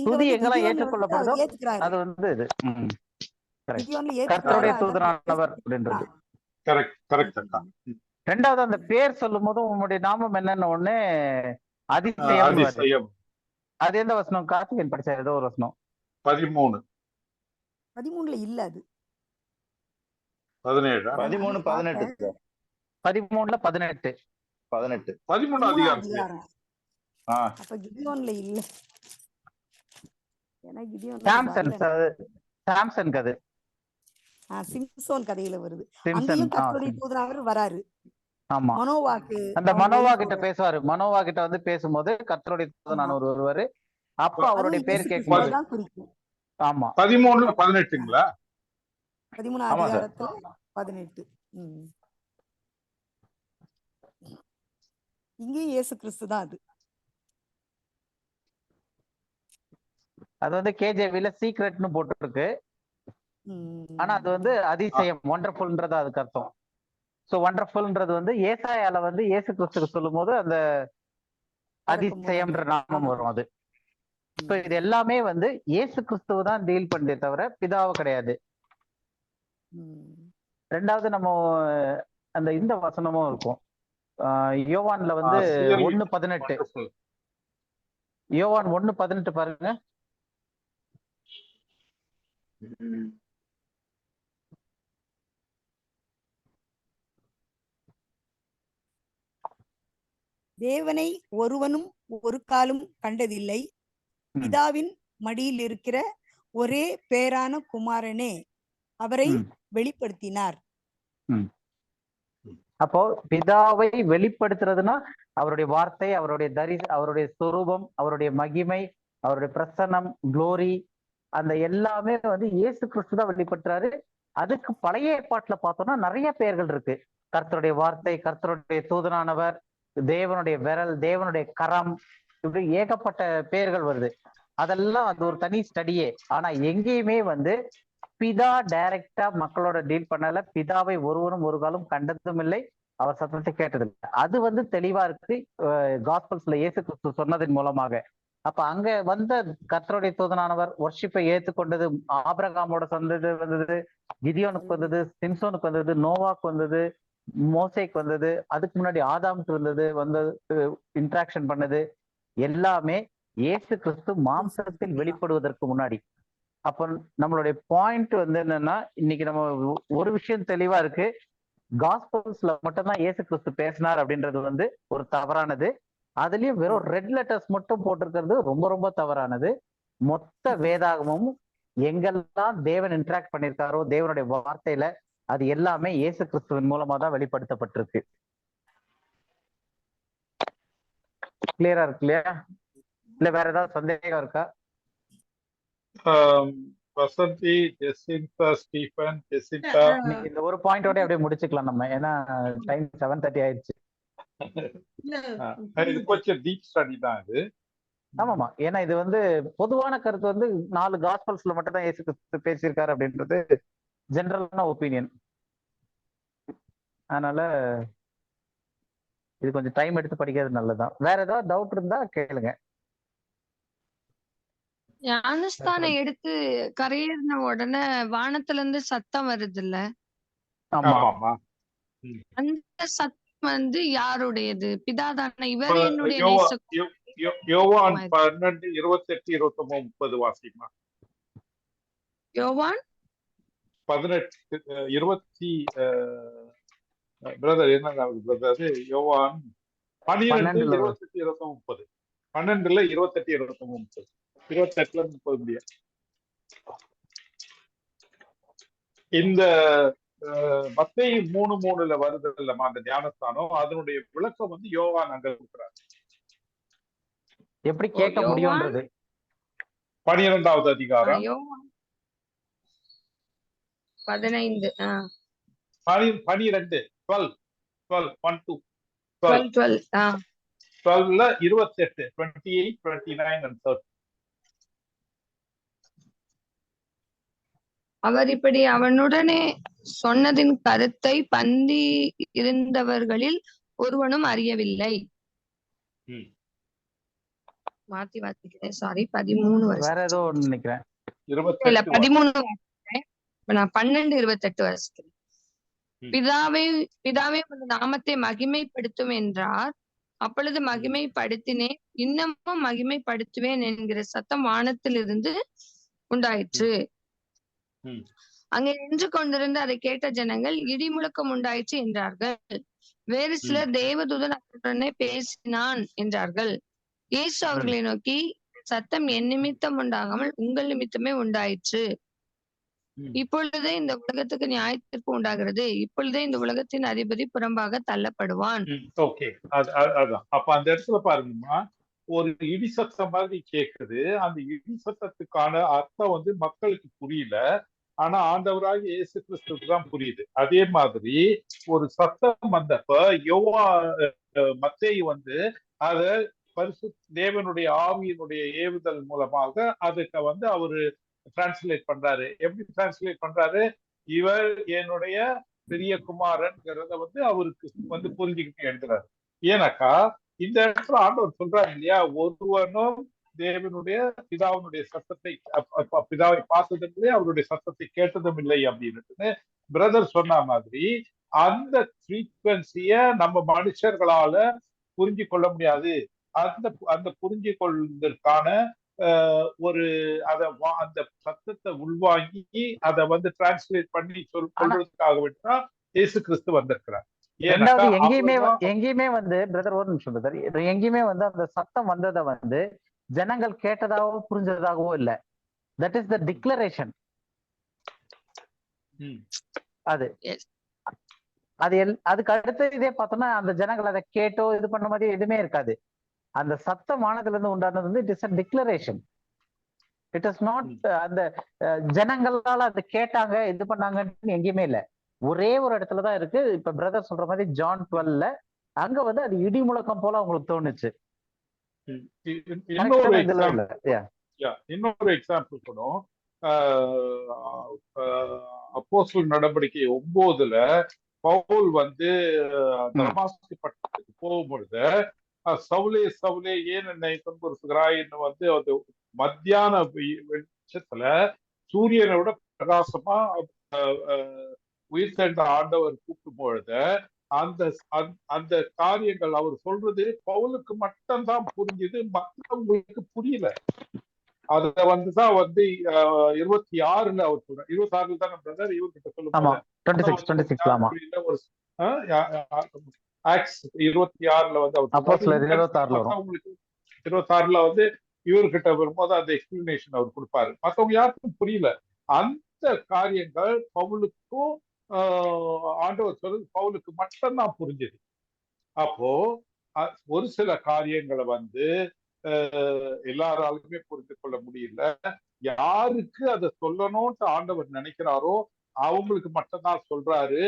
S1: துதி எங்கெல்லாம் ஏற்றுக்கொள்ளப்படுதோ அது வந்து இது கர்த்தருடைய தூதனானவர் அப்படின்றது. ரெண்டாவது அந்த பேர் சொல்லும் போது உங்களுடைய நாமம் என்னன்னு ஒண்ணு அதிசயம். அது எந்த வசனம்? கார்த்திகேயன் படிச்சாரு ஏதோ ஒரு வசனம்
S5: 13 இல்ல, அது
S3: 17 13 அதிகாரம்.
S5: அப்ப கிதியோன்ல இல்ல. ஏன்னா கிதியோன்
S1: சாம்சன் கதை,
S5: சிம்சோன் கதையில வருது. அங்கேயும் கர்த்தருடைய தூதனாவர் வராரு.
S1: ஆமா,
S5: மனோவாக்கு
S1: அந்த மனோவா கிட்ட பேசுவாரு. மனோவா கிட்ட வந்து பேசும்போது கர்த்தருடைய தூதனானவர் வருவாரு. அப்ப அவருடைய பேர் கேட்கும்போது ஆமா
S3: 13:18ங்களா?
S5: 13 அதிகாரத்துல 18. இங்கேயும் இயேசு கிறிஸ்து தான்.
S1: அது வந்து கேஜேவில சீக்ரெட்னு போட்டுருக்கு. ஆனா அது வந்து அதிசயம், ஒண்டர்ஃபுல்ன்றது அதுக்கு அர்த்தம். சோ ஒண்டர்ஃபுல்ன்றது வந்து ஏசாயால வந்து இயேசு கிறிஸ்துக்கு சொல்லும் போது அந்த அதிசயம்ன்ற நாமம் வரும். அது சோ இது எல்லாமே வந்து இயேசு கிறிஸ்துவ தான் டீல் பண்ணே தவிர பிதாவை கிடையாது. ரெண்டாவது நம்ம அந்த இந்த வசனமும் இருக்கும் யோவான்ல வந்து 1:18. யோவான் 1:18 பாருங்க.
S5: தேவனை ஒருவனும் ஒரு காலும் கண்டதில்லை, பிதாவின் மடியில் இருக்கிற ஒரே பேரான குமாரனே அவரை வெளிப்படுத்தினார்.
S1: அப்போ பிதாவை வெளிப்படுத்துறதுன்னா அவருடைய வார்த்தை, அவருடைய சொரூபம், அவருடைய மகிமை, அவருடைய பிரசன்னம், குளோரி, அந்த எல்லாமே வந்து இயேசு கிறிஸ்து தான் வெளிப்படுத்துறாரு. அதுக்கு பழைய ஏற்பாட்டுல பார்த்தோம்னா நிறைய பெயர்கள் இருக்கு. கர்த்தருடைய வார்த்தை, கர்த்தருடைய தூதனானவர், தேவனுடைய விரல், தேவனுடைய கரம், இப்படி ஏகப்பட்ட பெயர்கள் வருது. அதெல்லாம் அது ஒரு தனி ஸ்டடியே. ஆனா எங்கேயுமே வந்து பிதா டைரக்டா மக்களோட டீல் பண்ணல. பிதாவை ஒருவரும் ஒரு காலம் கண்டதும் இல்லை, அவர் சத்தத்தை கேட்டதில்லை. அது வந்து தெளிவா இருக்கு காஸ்பல்ஸ்ல இயேசு கிறிஸ்து சொன்னதன் மூலமாக. அப்ப அங்க வந்த கர்த்தருடைய தூதனானவர் வொர்ஷிப்பை ஏற்றுக்கொண்டது ஆபிரகாமோட சொந்தது வந்தது, கிதியோனுக்கு வந்தது, சிம்சோனுக்கு வந்தது, நோவாக்கு வந்தது, மோசேக்கு வந்தது, அதுக்கு முன்னாடி ஆதாமுக்கு வந்தது இன்ட்ராக்ஷன் பண்ணது எல்லாமே இயேசு கிறிஸ்து மாம்சத்தில் வெளிப்படுவதற்கு முன்னாடி. அப்ப நம்மளுடைய பாயிண்ட் வந்து என்னன்னா, இன்னைக்கு நம்ம ஒரு விஷயம் தெளிவா இருக்கு, காஸ்பல்ஸ்ல மட்டும்தான் இயேசு கிறிஸ்து பேசினார் அப்படின்றது வந்து ஒரு தவறானது. அதுலயும் வெறும் ரெட் லெட்டர்ஸ் மட்டும் போட்டிருக்கிறது ரொம்ப ரொம்ப தவறானது. மொத்த வேதாகமும் எங்கெல்லாம் தேவன் இன்டராக்ட் பண்ணியிருக்காரோ தேவனுடைய வார்த்தையில அது எல்லாமே இயேசு கிறிஸ்துவின் மூலமா தான் வெளிப்படுத்தப்பட்டிருக்கு. கிளியரா இருக்கு இல்லையா? இல்ல வேற ஏதாவது சந்தேகம் இருக்கா?
S3: வசந்தி, ஜெசிந்தா, ஸ்டீஃபன், ஜெசிந்தா.
S1: இன்னைக்கு இந்த ஒரு பாயிண்டோட அப்படியே முடிச்சுக்கலாம் நம்ம, ஏன்னா டைம் 7:30 ஆயிடுச்சு.
S3: இது கொஞ்சம் டீப் ஸ்டடி தான் இது.
S1: ஆமாமா, ஏன்னா இது வந்து பொதுவான கருத்து வந்து 4 காஸ்பல்ஸ்ல மட்டும் தான் இயேசு கிறிஸ்து பேசியிருக்காரு அப்படின்றது ஜெனரலான ஒப்பீனியன். அதனால இது கொஞ்சம் டைம் எடுத்து படிக்கிறது நல்லதுதான். வேற ஏதாவது டவுட் இருந்தா கேளுங்க.
S4: ஞானஸ்தானம் எடுத்து கரையேறின உடனே வானத்துல இருந்து சத்தம் வருது இல்ல,
S1: ஆமா,
S4: அந்த சத்தம் வந்து யாருடையது? பிதாதான? இவர் என்னுடைய
S3: யோவான் 12, 28, 29, 30 வாசிமா.
S4: யோவான்
S3: 18, 20 பிரதர் என்ன பிரதர்? யோவான் 12, 28, 29, 12ல 28, 29, 28ல 30 முடியாது. இந்த மத்தேயு 3:3ல வருது இல்லமா அந்த ஞானஸ்தானம், அதனுடைய விளக்கம் வந்து யோவான் அங்க கொடுக்கிறார்.
S1: எப்படி கேட்க முடியும்ன்றது
S3: 12வது அதிகாரம்
S4: 15
S3: 12 12ல 28, 28, 29 and 30.
S4: அவர் இப்படி அவனுடனே சொன்னதின் கருத்தை பந்தி இருந்தவர்களில் ஒருவனும் அறியவில்லை. மாத்தி வாசிக்கிறேன், சாரி, 13
S1: வேற ஏதோ நினைக்கிறேன்,
S4: 13 நான் 12:28 வாசிக்கிறேன். பிதாவே உமது நாமத்தை மகிமைப்படுத்தும் என்றார். அப்பொழுது மகிமைப்படுத்தினேன், இன்னமும் மகிமைப்படுத்துவேன் என்கிற சத்தம் வானத்திலிருந்து உண்டாயிற்று. அங்கே நின்று கொண்டிருந்த அதை கேட்ட ஜனங்கள் இடி முழக்கம் உண்டாயிற்று என்றார்கள். வேறு சிலர் தேவதூதன் அவருடனே பேசினான் என்றார்கள். இயேசு அவர்களை நோக்கி, சத்தம் என் நிமித்தம் உண்டாகாமல் உங்கள் நிமித்தமே உண்டாயிற்று. இப்பொழுதே இந்த உலகத்துக்கு நியாய தீர்ப்பு உண்டாகிறது. இப்பொழுதே இந்த உலகத்தின் அதிபதி புறம்பாக தள்ளப்படுவான்.
S3: ஓகே, அதான். அப்ப அந்த இடத்துல பாருங்கம்மா, ஒரு இடி சத்தம் மாதிரி கேக்குது. அந்த இடி சத்தத்துக்கான அர்த்தம் வந்து மக்களுக்கு புரியல, ஆனா ஆண்டவராக இயேசு கிறிஸ்துவுக்கு தான் புரியுது. அதே மாதிரி ஒரு சத்தம் வந்தப்ப மத்தேயு வந்து அத தேவனுடைய ஆவியினுடைய ஏவுதல் மூலமாக அதுக்கு வந்து அவரு டிரான்ஸ்லேட் பண்றாரு. எப்படி டிரான்ஸ்லேட் பண்றாரு? இவர் என்னுடைய பெரிய குமாரன்ங்கிறத வந்து அவருக்கு வந்து புரிஞ்சுக்கிட்டு எழுதுறாரு. ஏன்னாக்கா இந்த இடத்துல ஆண்டவர் சொல்றாரு இல்லையா, ஒருவனும் தேவனுடைய பிதாவினுடைய சத்தத்தை பிதாவை பார்த்ததும் அவருடைய சத்தத்தை கேட்டதும் இல்லை அப்படின்னு பிரதர் சொன்ன மாதிரி அந்த ஃப்ரீக்வன்சிய நம்ம மனுஷர்களால புரிஞ்சு கொள்ள முடியாது. அந்த புரிஞ்சு கொள்வதற்கான ஒரு அந்த சத்தத்தை உள்வாங்கி அதை வந்து டிரான்ஸ்லேட் பண்ணி சொல்றதுக்காக வேண்டா இயேசு கிறிஸ்து வந்திருக்கிறார்.
S1: எங்கேயுமே வந்து பிரதர் ஒரு நிமிஷம் பிரதர், எங்கேயுமே வந்து அந்த சத்தம் வந்ததை வந்து ஜனங்கள் கேட்டதாகவோ புரிஞ்சதாகவோ இல்ல. That is the declaration. அதுக்கு அடுத்த இதே பார்த்தோம்னா அந்த ஜனங்கள் அதை கேட்டோ இது பண்ண மாதிரி எதுவுமே இருக்காது. அந்த சத்தம் வானத்துல இருந்து உண்டானது வந்து it is a declaration. It is not அந்த ஜனங்களால அதை கேட்டாங்க இது பண்ணாங்கன்னு எங்கேயுமே இல்ல. ஒரே ஒரு இடத்துலதான் இருக்கு. இப்ப பிரதர் சொல்ற மாதிரி ஜான் 12ல அங்க வந்து அது இடி முழக்கம் போல அவங்களுக்கு தோணுச்சு.
S3: இன்னொரு எக்ஸாம்பிள் கூட அப்போஸ்தலர் நடவடிக்கை 9ல பவுல் வந்து தமாஸ்கு பட்டணத்துக்கு போகும்பொழுது சவுலே சவுலே ஏன் என்னை துன்புறுத்துகிறாய்ன்னு வந்து அது மத்தியான வெளிச்சத்துல சூரியனை விட பிரகாசமா உயிர் சேர்ந்த ஆண்டவர் கூப்பிடும் பொழுது அந்த அந்த காரியங்கள் அவர் சொல்றது பவுலுக்கு மட்டும்தான் புரிஞ்சுது, மற்றவங்களுக்கு புரியல. அத வந்துதான் வந்து 26 அவர் சொல்ற 26 தான் பிரதர் இவர்கிட்ட சொல்லுவாங்க ஒரு 26 வந்து அவர் 26 வந்து இவர்கிட்ட வரும்போது அந்த எக்ஸ்பிளனேஷன் அவர் கொடுப்பாரு. மற்றவங்க யாருக்கும் புரியல. அந்த காரியங்கள் பவுலுக்கும் ஆண்டவர் சொல்றது பவுலுக்கு மட்டும்தான் புரிஞ்சது. அப்போ ஒரு சில காரியங்களை வந்து எல்லாராலுமே புரிந்து கொள்ள முடியல. யாருக்கு அதை சொல்லணும்னு ஆண்டவர் நினைக்கிறாரோ அவங்களுக்கு மட்டும்தான் சொல்றாரு.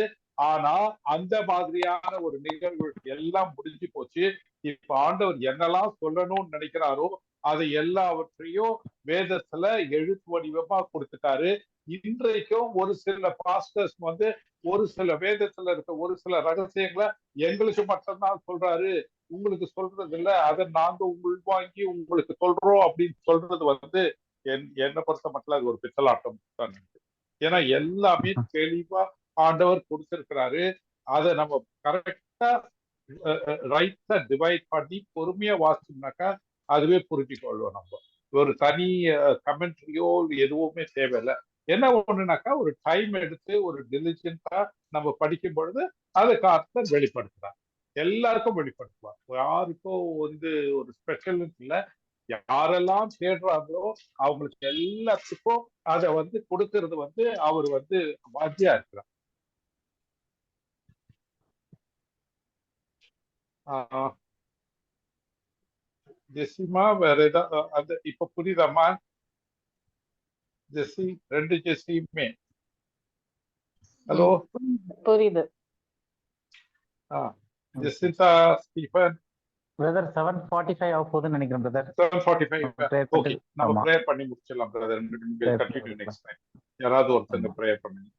S3: ஆனா அந்த மாதிரியான ஒரு நிகழ்வு எல்லாம் முடிஞ்சு போச்சு. இப்ப ஆண்டவர் என்னெல்லாம் சொல்லணும்னு நினைக்கிறாரோ அதை எல்லாவற்றையும் வேதத்துல எழுத்து வடிவமா கொடுத்துட்டாரு. இன்றைக்கும் ஒரு சில பாஸ்டர்ஸ் வந்து ஒரு சில வேதத்துல இருக்க ஒரு சில ரகசியங்களை எங்களுக்கு மட்டும்தான் சொல்றாரு, உங்களுக்கு சொல்றது இல்ல, அதை நாங்க உள்வாங்கி உங்களுக்கு சொல்றோம் அப்படின்னு சொல்றது வந்து என்னை பொறுத்த மட்டும் அது ஒரு பித்தலாட்டம் தான். ஏன்னா எல்லாமே தெளிவா ஆண்டவர் கொடுத்திருக்கிறாரு. அதை நம்ம கரெக்டா ரைட்டா டிவைட் பண்ணி பொறுமையா வாசிச்சோம்னாக்கா அதுவே புரிஞ்சு கொள்வோம். நம்ம ஒரு தனி கமெண்ட்ரியோ எதுவுமே தேவையில்லை. என்ன ஒண்ணுனாக்கா ஒரு டைம் எடுத்து ஒரு டெலிஜென்ட்டா நம்ம படிக்கும் பொழுது அதுக்கு அர்த்தம் வெளிப்படுத்துறாங்க. எல்லாருக்கும் வெளிப்படுத்துவார். யாருக்கும் வந்து ஒரு ஸ்பெஷல் இல்லை. யாரெல்லாம் தேடுறாங்களோ அவங்களுக்கு எல்லாத்துக்கும் அதை வந்து கொடுக்கறது வந்து அவர் வந்து வாத்தியா இருக்கிறார். ஜெசிமா வேற ஏதாவது அது இப்ப புரியுதாமா? ஜெசி 2 ஜெசியுமே ஹலோ
S6: புரியுது.
S3: ஜெசிந்தா ஸ்டீஃபன்
S1: பிரதர் 7:45 ஆக போகுதுன்னு நினைக்கிறேன் பிரதர்.
S3: 7:45 ஓகே, நம்ம ப்ரேயர் பண்ணி முடிச்சிடலாம் பிரதர். Continue next time. யாராவது ஒருத்தங்க ப்ரேயர் பண்ணுங்க.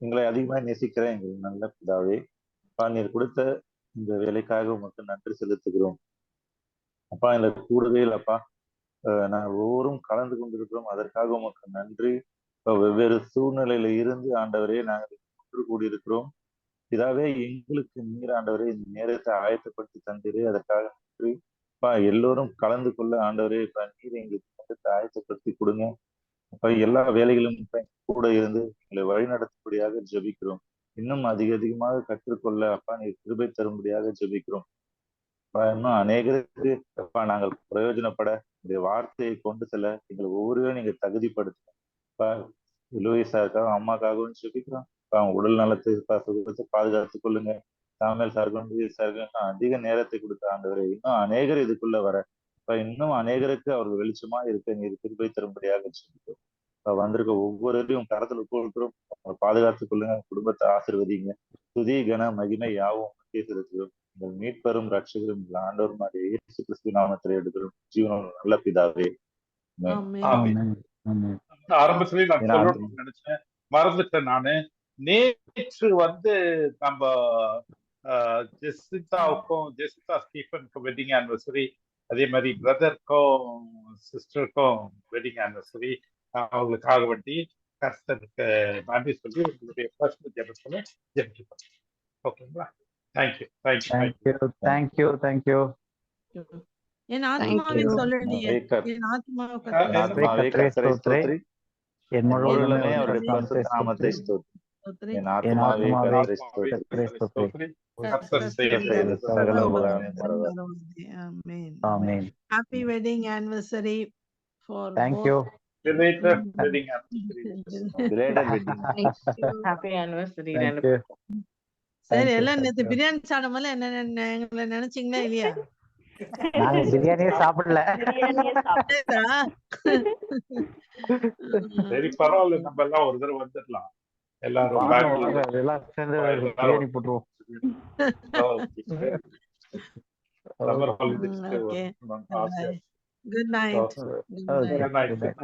S7: எங்களை அதிகமாக நேசிக்கிற எங்கள் நல்ல பிதாவே, நீர் கொடுத்த இந்த வேலைக்காக உமக்கு நன்றி செலுத்துகிறோம். அப்பா எங்களுக்கு கூடவே இல்லப்பா, நாங்கள் ஒவ்வொருவரும் கலந்து கொண்டிருக்கிறோம், அதற்காக உமக்கு நன்றி. வெவ்வேறு சூழ்நிலையில இருந்து ஆண்டவரே நாங்கள் ஒன்று கூடியிருக்கிறோம். இதாவே எங்களுக்கு நீர் ஆண்டவரே இந்த நேரத்தை ஆயத்தப்படுத்தி தந்தீரே, அதற்காக நன்றி. எல்லோரும் கலந்து கொள்ள ஆண்டவரே நீர் எங்களுக்கு நேரத்தை ஆயத்தப்படுத்தி கொடுங்க. எல்லா வேலைகளும் கூட இருந்து எங்களை வழிநடத்தபடியாக ஜெபிக்கிறோம். இன்னும் அதிகமாக கற்றுக்கொள்ள அப்பா நீர் கிருபை தரும்படியாக ஜெபிக்கிறோம். இன்னும் அநேகருக்கு நாங்கள் பிரயோஜனப்பட இந்த வார்த்தையை கொண்டு செல்ல எங்களை ஒவ்வொருவரும் நீங்க தகுதிப்படுத்த லூயிஸாருக்காகவும் அம்மாக்காகவும் ஜெபிக்கிறோம். அவங்க உடல் நலத்தை சுகத்தை பாதுகாத்துக் கொள்ளுங்க. சாமியல் சாருக்கும் அதிக நேரத்தை கொடுத்த ஆண்டவரை இன்னும் அநேகர் இதுக்குள்ள வர இன்னும் அநேகருக்கு அவர்கள் வெளிச்சமா இருக்க நீர் கிருபை தரும்படியாக ஜெபிக்கிறோம். வந்திருக்க ஒவ்வொருவரையும் கரத்துல கொடுக்கிறோம், பாதுகாத்துக் கொள்ளுங்க, குடும்பத்தை ஆசீர்வதிங்க. துதி கன மகிமை யாவும் செலுத்துகிறோம். இந்த மீட்பெரும் ரட்சகரும் ஆண்டவரும் இயேசு கிறிஸ்து நாமத்தில் எடுக்கிறோம் ஜீவனோட நல்ல பிதாவே.
S3: ஆரம்பத்திலே நான் சொல்லணும்னு நினைச்சேன், மறந்துட்டேன் நானு. நேற்று வந்து நம்ம ஜெசிந்தா ஸ்டீஃபனுக்கும் வெட்டிங் ஆனிவர்சரி, அதே மாதிரி பிரதருக்கும் சிஸ்டருக்கும் வெட்டிங் ஆனிவர்சரி. அவங்களுக்காக வேண்டி கர்த்தருக்கு நன்றி சொல்லி உங்களுடைய பர்சனல் ஜெபத்துல ஜெபிச்சுப்போம். ஓகேங்களா? தேங்க்யூ.
S2: என் ஆத்மாவை சொல்லடி, என் ஆத்மாவை
S1: என் முழுவதுமே
S7: அவருடைய பரிசுத்த நாமத்தை ஸ்தோத்திரி. என் ஆத்மாவே கர்த்தரை ஸ்தோத்திரி. சகல உபகாரங்களும்
S2: ஆமென். Happy wedding anniversary for
S1: Thank you.
S3: Belated wedding anniversary.
S6: Happy anniversary.
S2: சரி, எல்லாம் நேத்து பிரியாணி சாப்பிடும்போது என்ன எங்களை நினைச்சீங்களா இல்லையா?
S1: நாங்க பிரியாணியே சாப்பிடல.
S3: சரி, பரவாயில்ல, நம்ம எல்லாம் ஒரு தடவை வந்துடலாம். எல்லாரும்
S1: சேர்ந்து பிரியாணி போட்டுருவோம்.
S2: Good night.
S3: Okay.
S2: Good night.
S3: Good night.
S1: Good night.